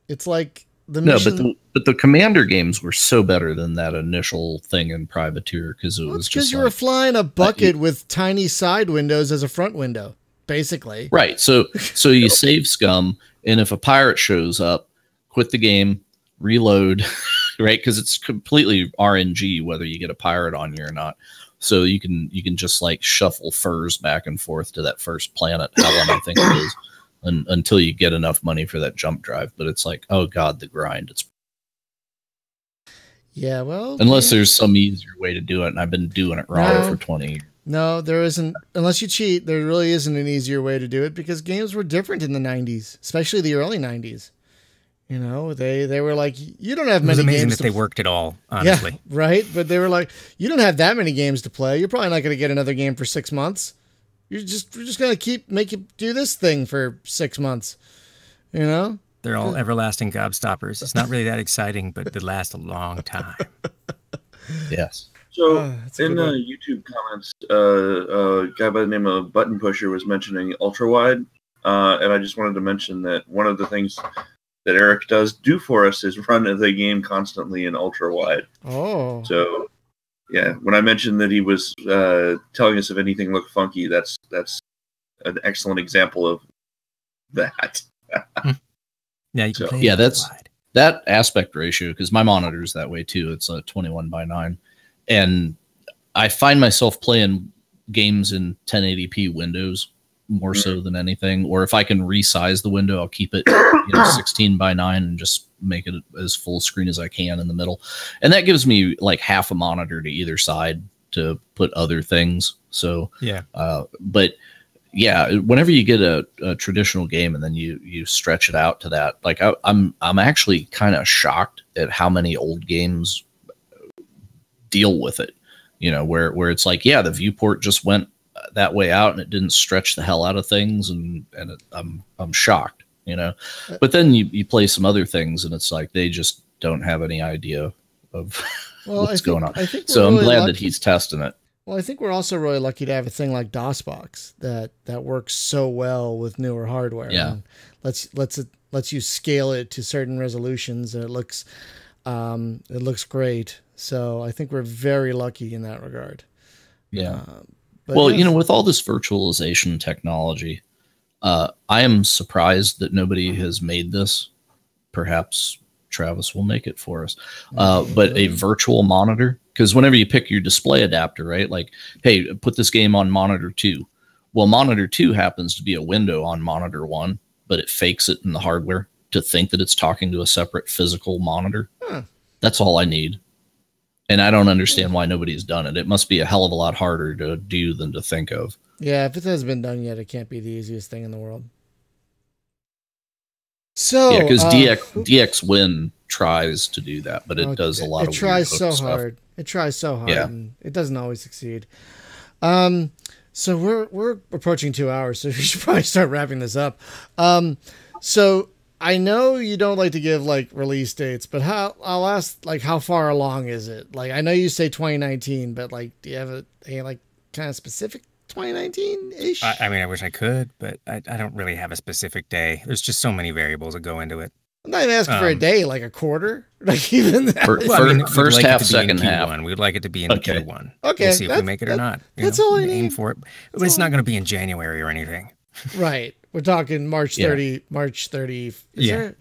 Speaker 1: It's like the mission.
Speaker 2: No, but the Commander games were so better than that initial thing in Privateer, because it was just
Speaker 1: because you were flying a bucket with tiny side windows as a front window, basically.
Speaker 2: Right. So you save scum, and if a pirate shows up, quit the game, reload, right? Because it's completely RNG whether you get a pirate on you or not. So you can just like shuffle furs back and forth to that first planet, Helen, I think it is, until you get enough money for that jump drive. But it's like, oh god, the grind.
Speaker 1: Yeah, well,
Speaker 2: unless there's some easier way to do it, and I've been doing it wrong for 20 years.
Speaker 1: No, there isn't. Unless you cheat, there really isn't an easier way to do it because games were different in the 90s, especially the early 90s. You know, they were like, you don't have many games. It was
Speaker 4: amazing that they worked at all, honestly.
Speaker 1: Yeah, right? But they were like, you don't have that many games to play. You're probably not going to get another game for 6 months. We're just going to make you do this thing for 6 months. You know?
Speaker 4: They're all everlasting gobstoppers. It's not really that exciting, but they last a long time.
Speaker 2: Yes.
Speaker 3: So in the YouTube comments, a guy by the name of Button Pusher was mentioning ultra wide, and I just wanted to mention that one of the things that Erich does do for us is run the game constantly in ultra wide.
Speaker 1: Oh.
Speaker 3: So yeah, when I mentioned that he was telling us if anything looked funky, that's an excellent example of that.
Speaker 4: Yeah, you can play
Speaker 2: that's wide. That aspect ratio, because my monitor's that way too. It's a 21:9. And I find myself playing games in 1080p windows more so than anything. Or if I can resize the window, I'll keep it 16:9 and just make it as full screen as I can in the middle. And that gives me like half a monitor to either side to put other things. So
Speaker 4: yeah,
Speaker 2: but yeah, whenever you get a traditional game and then you stretch it out to that, like I'm actually kind of shocked at how many old games deal with it, where it's like, yeah, the viewport just went that way out and it didn't stretch the hell out of things, and I'm shocked, but then you play some other things and it's like they just don't have any idea of what's going on. So I'm glad that he's testing it.
Speaker 1: Well, I think we're also really lucky to have a thing like DOSBox that works so well with newer hardware.
Speaker 2: Yeah,
Speaker 1: and lets you scale it to certain resolutions, and it looks great. So I think we're very lucky in that regard.
Speaker 2: Yeah. Well, with all this virtualization technology, I am surprised that nobody has made this. Perhaps Travis will make it for us. But a virtual monitor, because whenever you pick your display adapter, right? Like, hey, put this game on monitor 2. Well, monitor 2 happens to be a window on monitor 1, but it fakes it in the hardware to think that it's talking to a separate physical monitor.
Speaker 1: Huh.
Speaker 2: That's all I need. And I don't understand why nobody's done it. It must be a hell of a lot harder to do than to think of.
Speaker 1: Yeah, if it hasn't been done yet, it can't be the easiest thing in the world. So
Speaker 2: yeah, because DXWin tries to do that, but it does a lot of
Speaker 1: it tries so
Speaker 2: stuff.
Speaker 1: hard. It tries so hard,
Speaker 2: yeah.
Speaker 1: And it doesn't always succeed. So we're approaching 2 hours, so we should probably start wrapping this up. So I know you don't like to give like release dates, but I'll ask, like, how far along is it? Like, I know you say 2019, but like, do you have a like kind of specific 2019-ish?
Speaker 4: I mean, I wish I could, but I don't really have a specific day. There's just so many variables that go into it.
Speaker 1: I'm not even asking for a day, like a quarter, like even that.
Speaker 2: First like half, second half.
Speaker 4: We'd like it to be in Q1.
Speaker 1: Okay,
Speaker 4: we'll see if we make it or not.
Speaker 1: That's all I need.
Speaker 4: Aim for it. But it's not going to be in January or anything.
Speaker 1: Right. We're talking March 30. March 30.
Speaker 4: The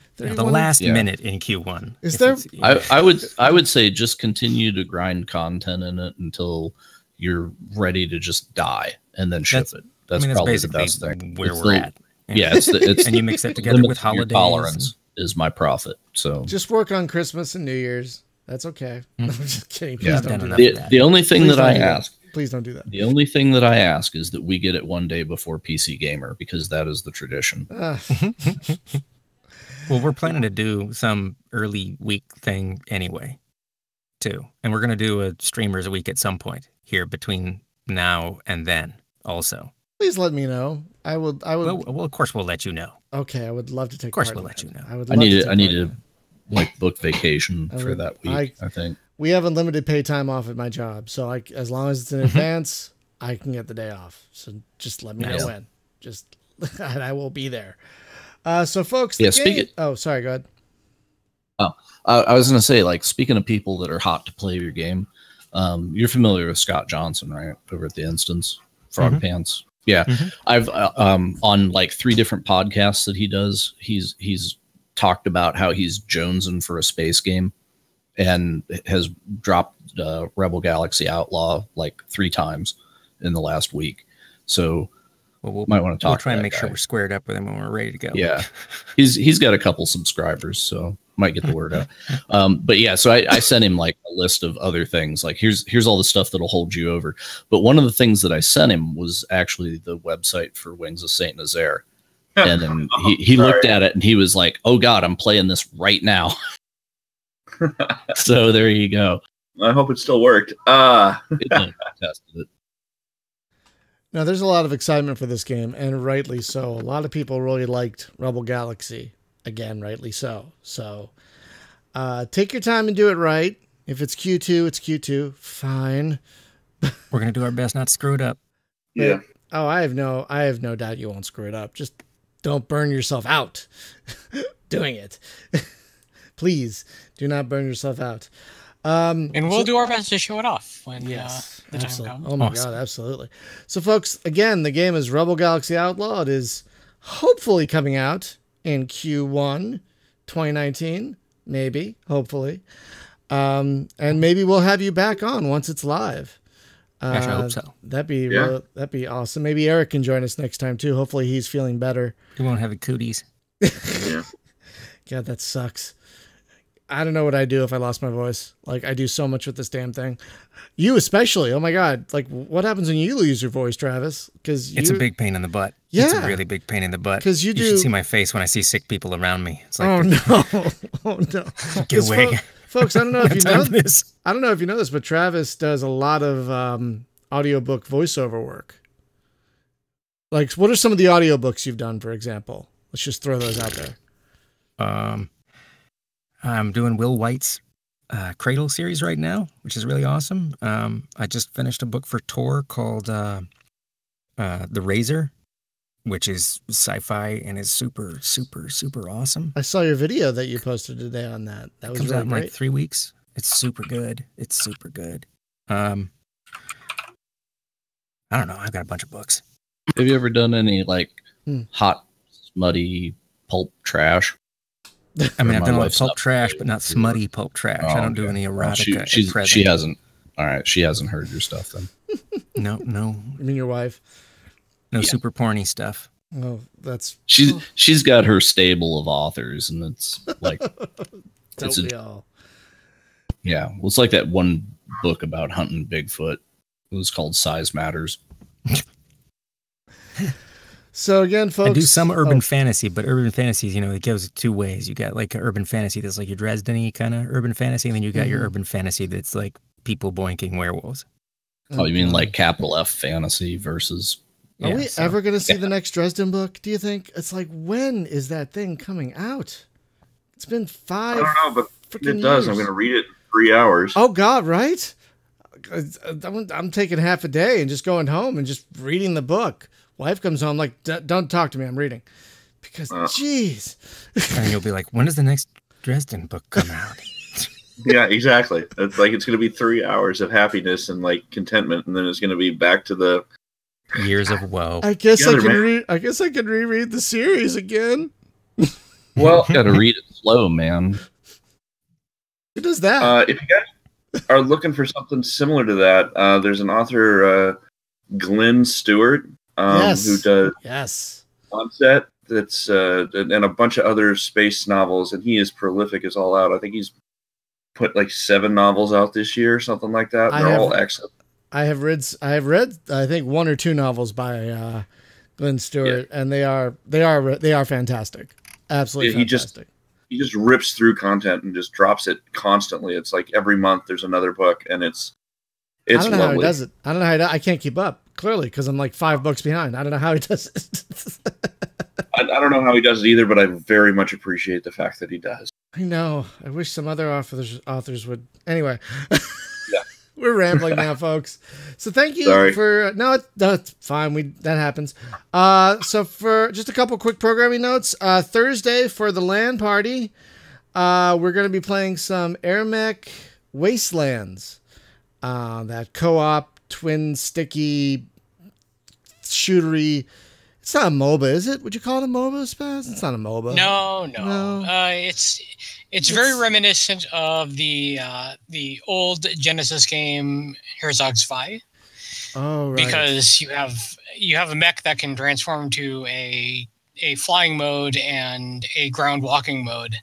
Speaker 4: last minute in Q1.
Speaker 1: Is there?
Speaker 2: I would say just continue to grind content in it until you're ready to just die and then ship it. That's probably the best thing.
Speaker 4: Where we're at.
Speaker 2: Yeah, it's
Speaker 4: and you mix that together with holidays.
Speaker 2: Tolerance is my profit. So
Speaker 1: just work on Christmas and New Year's. That's okay. I'm just kidding. Please don't do that.
Speaker 2: The only thing that I ask.
Speaker 1: Please don't do that.
Speaker 2: The only thing that I ask is that we get it one day before PC Gamer, because that is the tradition.
Speaker 4: Well, we're planning to do some early week thing anyway, too. And we're going to do a streamers a week at some point here between now and then also.
Speaker 1: Please let me know. I would.
Speaker 4: Well, of course we'll let you know.
Speaker 1: Okay, I would love to take.
Speaker 4: Of course we'll let you know.
Speaker 2: I need to like book vacation for that week. I think
Speaker 1: we have unlimited pay time off at my job, so as long as it's in advance, I can get the day off. So just let me know when. And I will be there. So folks, oh, sorry, go ahead.
Speaker 2: Oh, I was gonna say, like, speaking of people that are hot to play your game, you're familiar with Scott Johnson, right? Over at the Instance, Frog Pants. Yeah, I've on like 3 different podcasts that he does. He's talked about how he's jonesing for a space game, and has dropped Rebel Galaxy Outlaw like 3 times in the last week. So
Speaker 4: we
Speaker 2: might want to talk.
Speaker 4: We'll try and make sure we're squared up with him when we're ready to go.
Speaker 2: Yeah, he's got a couple subscribers, so might get the word out. But yeah, so I sent him like a list of other things. Like here's all the stuff that'll hold you over. But one of the things that I sent him was actually the website for Wings of Saint Nazaire. And then he looked at it and he was like, "Oh God, I'm playing this right now." So there you go.
Speaker 3: I hope it still worked.
Speaker 2: Tested it.
Speaker 1: Now, there's a lot of excitement for this game, and rightly so. A lot of people really liked Rebel Galaxy. Again, rightly so. So, take your time and do it right. If it's Q2, it's Q2. Fine.
Speaker 4: We're gonna do our best not to screw it up.
Speaker 3: Yeah.
Speaker 1: Oh, I have no doubt you won't screw it up. Just don't burn yourself out doing it. Please do not burn yourself out.
Speaker 5: And we'll do our best to show it off when the time
Speaker 1: absolutely.
Speaker 5: comes.
Speaker 1: Oh my God, absolutely. So, folks, again, the game is Rebel Galaxy Outlaw. It is hopefully coming out in Q1 2019, maybe, hopefully. And maybe we'll have you back on once it's live.
Speaker 4: I hope so.
Speaker 1: That'd be awesome. Maybe Eric can join us next time too. Hopefully he's feeling better.
Speaker 4: We won't have the cooties.
Speaker 3: Yeah.
Speaker 1: God, that sucks. I don't know what I'd do if I lost my voice. Like, I do so much with this damn thing. You especially. Oh my God. Like, what happens when you lose your voice, Travis? Because
Speaker 4: it's a big pain in the butt.
Speaker 1: Yeah.
Speaker 4: It's a really big pain in the butt.
Speaker 1: Because you
Speaker 4: should see my face when I see sick people around me. It's like,
Speaker 1: oh no. Oh no.
Speaker 4: Get away.
Speaker 1: Folks, I don't know if you know
Speaker 4: this.
Speaker 1: I don't know if you know this, but Travis does a lot of audiobook voiceover work. Like, what are some of the audiobooks you've done, for example? Let's just throw those out there.
Speaker 4: I'm doing Will White's Cradle series right now, which is really awesome. I just finished a book for Tor called The Razor, which is sci-fi and is super, super, super awesome.
Speaker 1: I saw your video that you posted today on that. That was
Speaker 4: comes
Speaker 1: really
Speaker 4: out in
Speaker 1: great.
Speaker 4: like 3 weeks. It's super good. It's super good. I don't know. I've got a bunch of books.
Speaker 2: Have you ever done any like hot, smutty pulp trash?
Speaker 4: I mean, I've done a lot of pulp trash, but not smutty pulp trash. I don't do any erotica.
Speaker 2: She hasn't. All right, she hasn't heard your stuff then.
Speaker 4: No.
Speaker 1: You mean your wife?
Speaker 4: No super porny stuff.
Speaker 1: Oh, that's
Speaker 2: she's got her stable of authors, and it's like
Speaker 1: don't we all?
Speaker 2: Yeah, well, it's like that one book about hunting Bigfoot. It was called Size Matters.
Speaker 1: So again, folks,
Speaker 4: I do some urban fantasy, but urban fantasies, it goes two ways. You got like an urban fantasy that's like your Dresden-y kind of urban fantasy, and then you got your urban fantasy that's like people boinking werewolves.
Speaker 2: Oh, you mean like capital F fantasy versus?
Speaker 1: Are we ever going to see the next Dresden book? Do you think? It's like, when is that thing coming out? It's been 5.
Speaker 3: I don't know, but it does.
Speaker 1: Years.
Speaker 3: I'm going to read it in 3 hours.
Speaker 1: Oh God, right? I'm taking half a day and just going home and just reading the book. Wife comes home like, don't talk to me, I'm reading. Because, jeez.
Speaker 4: And you'll be like, when does the next Dresden book come out?
Speaker 3: Yeah, exactly. It's like it's going to be 3 hours of happiness and like contentment, and then it's going to be back to the
Speaker 4: years of woe.
Speaker 1: I guess I can reread the series again.
Speaker 2: Well, you got to read it slow, man.
Speaker 1: Who does that?
Speaker 3: If you guys are looking for something similar to that, there's an author, Glenn Stewart. Who does Onset, that's and a bunch of other space novels, and he is prolific as all out. I think he's put like 7 novels out this year, something like that. They're all excellent. I have read
Speaker 1: I think 1 or 2 novels by Glenn Stewart, and they are fantastic. Absolutely fantastic.
Speaker 3: He just rips through content and just drops it constantly. It's like every month there's another book, and it's
Speaker 1: I don't know
Speaker 3: lovely.
Speaker 1: how he does it. I don't know how I can't keep up. Clearly, because I'm like 5 books behind. I don't know how he does it.
Speaker 3: I don't know how he does it either, but I very much appreciate the fact that he does.
Speaker 1: I know. I wish some other authors would. Anyway,
Speaker 3: yeah.
Speaker 1: We're rambling now, folks. So thank you for. No, that's fine. That happens. So for just a couple quick programming notes. Thursday for the LAN party, we're going to be playing some Airmech Wastelands. That co-op twin sticky shootery. It's not a MOBA, is it? Would you call it a MOBA, Spaz? It's not a MOBA.
Speaker 5: No. It's very reminiscent of the old Genesis game Herzog's Zwei.
Speaker 1: Oh, right.
Speaker 5: Because you have a mech that can transform to a flying mode and a ground walking mode,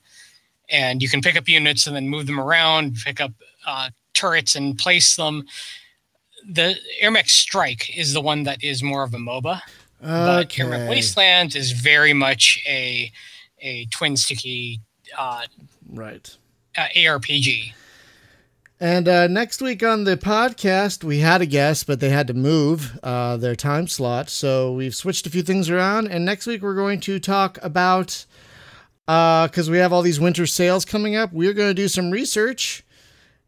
Speaker 5: and you can pick up units and then move them around, pick up turrets and place them. The Erech Strike is the one that is more of a MOBA. But Erech Wasteland is very much a twin sticky ARPG.
Speaker 1: And next week on the podcast, we had a guest, but they had to move their time slot. So we've switched a few things around. And next week, we're going to talk about, because we have all these winter sales coming up, we're going to do some research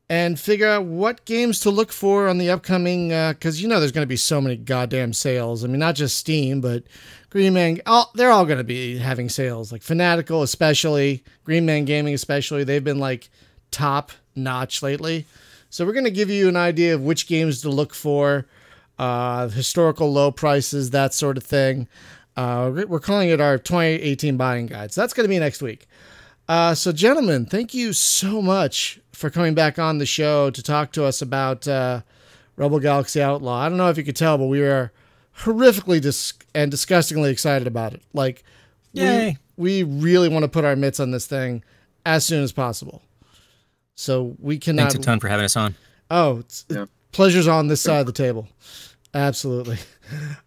Speaker 1: and figure out what games to look for on the upcoming, because there's going to be so many goddamn sales. I mean, not just Steam, but Green Man, they're all going to be having sales. Like Fanatical especially, Green Man Gaming especially, they've been like top notch lately. So we're going to give you an idea of which games to look for, historical low prices, that sort of thing. We're calling it our 2018 buying guide. So that's going to be next week. So gentlemen, thank you so much for coming back on the show to talk to us about Rebel Galaxy Outlaw. I don't know if you could tell, but we are horrifically and disgustingly excited about it. Like,
Speaker 4: yay.
Speaker 1: We really want to put our mitts on this thing as soon as possible. So we cannot...
Speaker 4: Thanks a ton for having us on.
Speaker 1: Oh, pleasure's on this side of the table. Absolutely.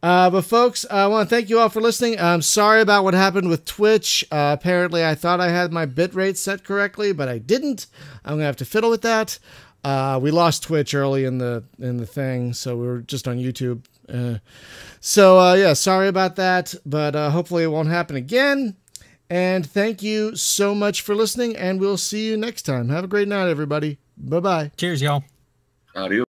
Speaker 1: But folks, I want to thank you all for listening. I'm sorry about what happened with Twitch. Apparently I thought I had my bitrate set correctly, but I didn't. I'm gonna have to fiddle with that. We lost Twitch early in the thing, so we were just on YouTube. Yeah, sorry about that, but hopefully it won't happen again. And thank you so much for listening, and we'll see you next time. Have a great night, everybody. Bye-bye.
Speaker 4: Cheers, y'all.
Speaker 3: Adios.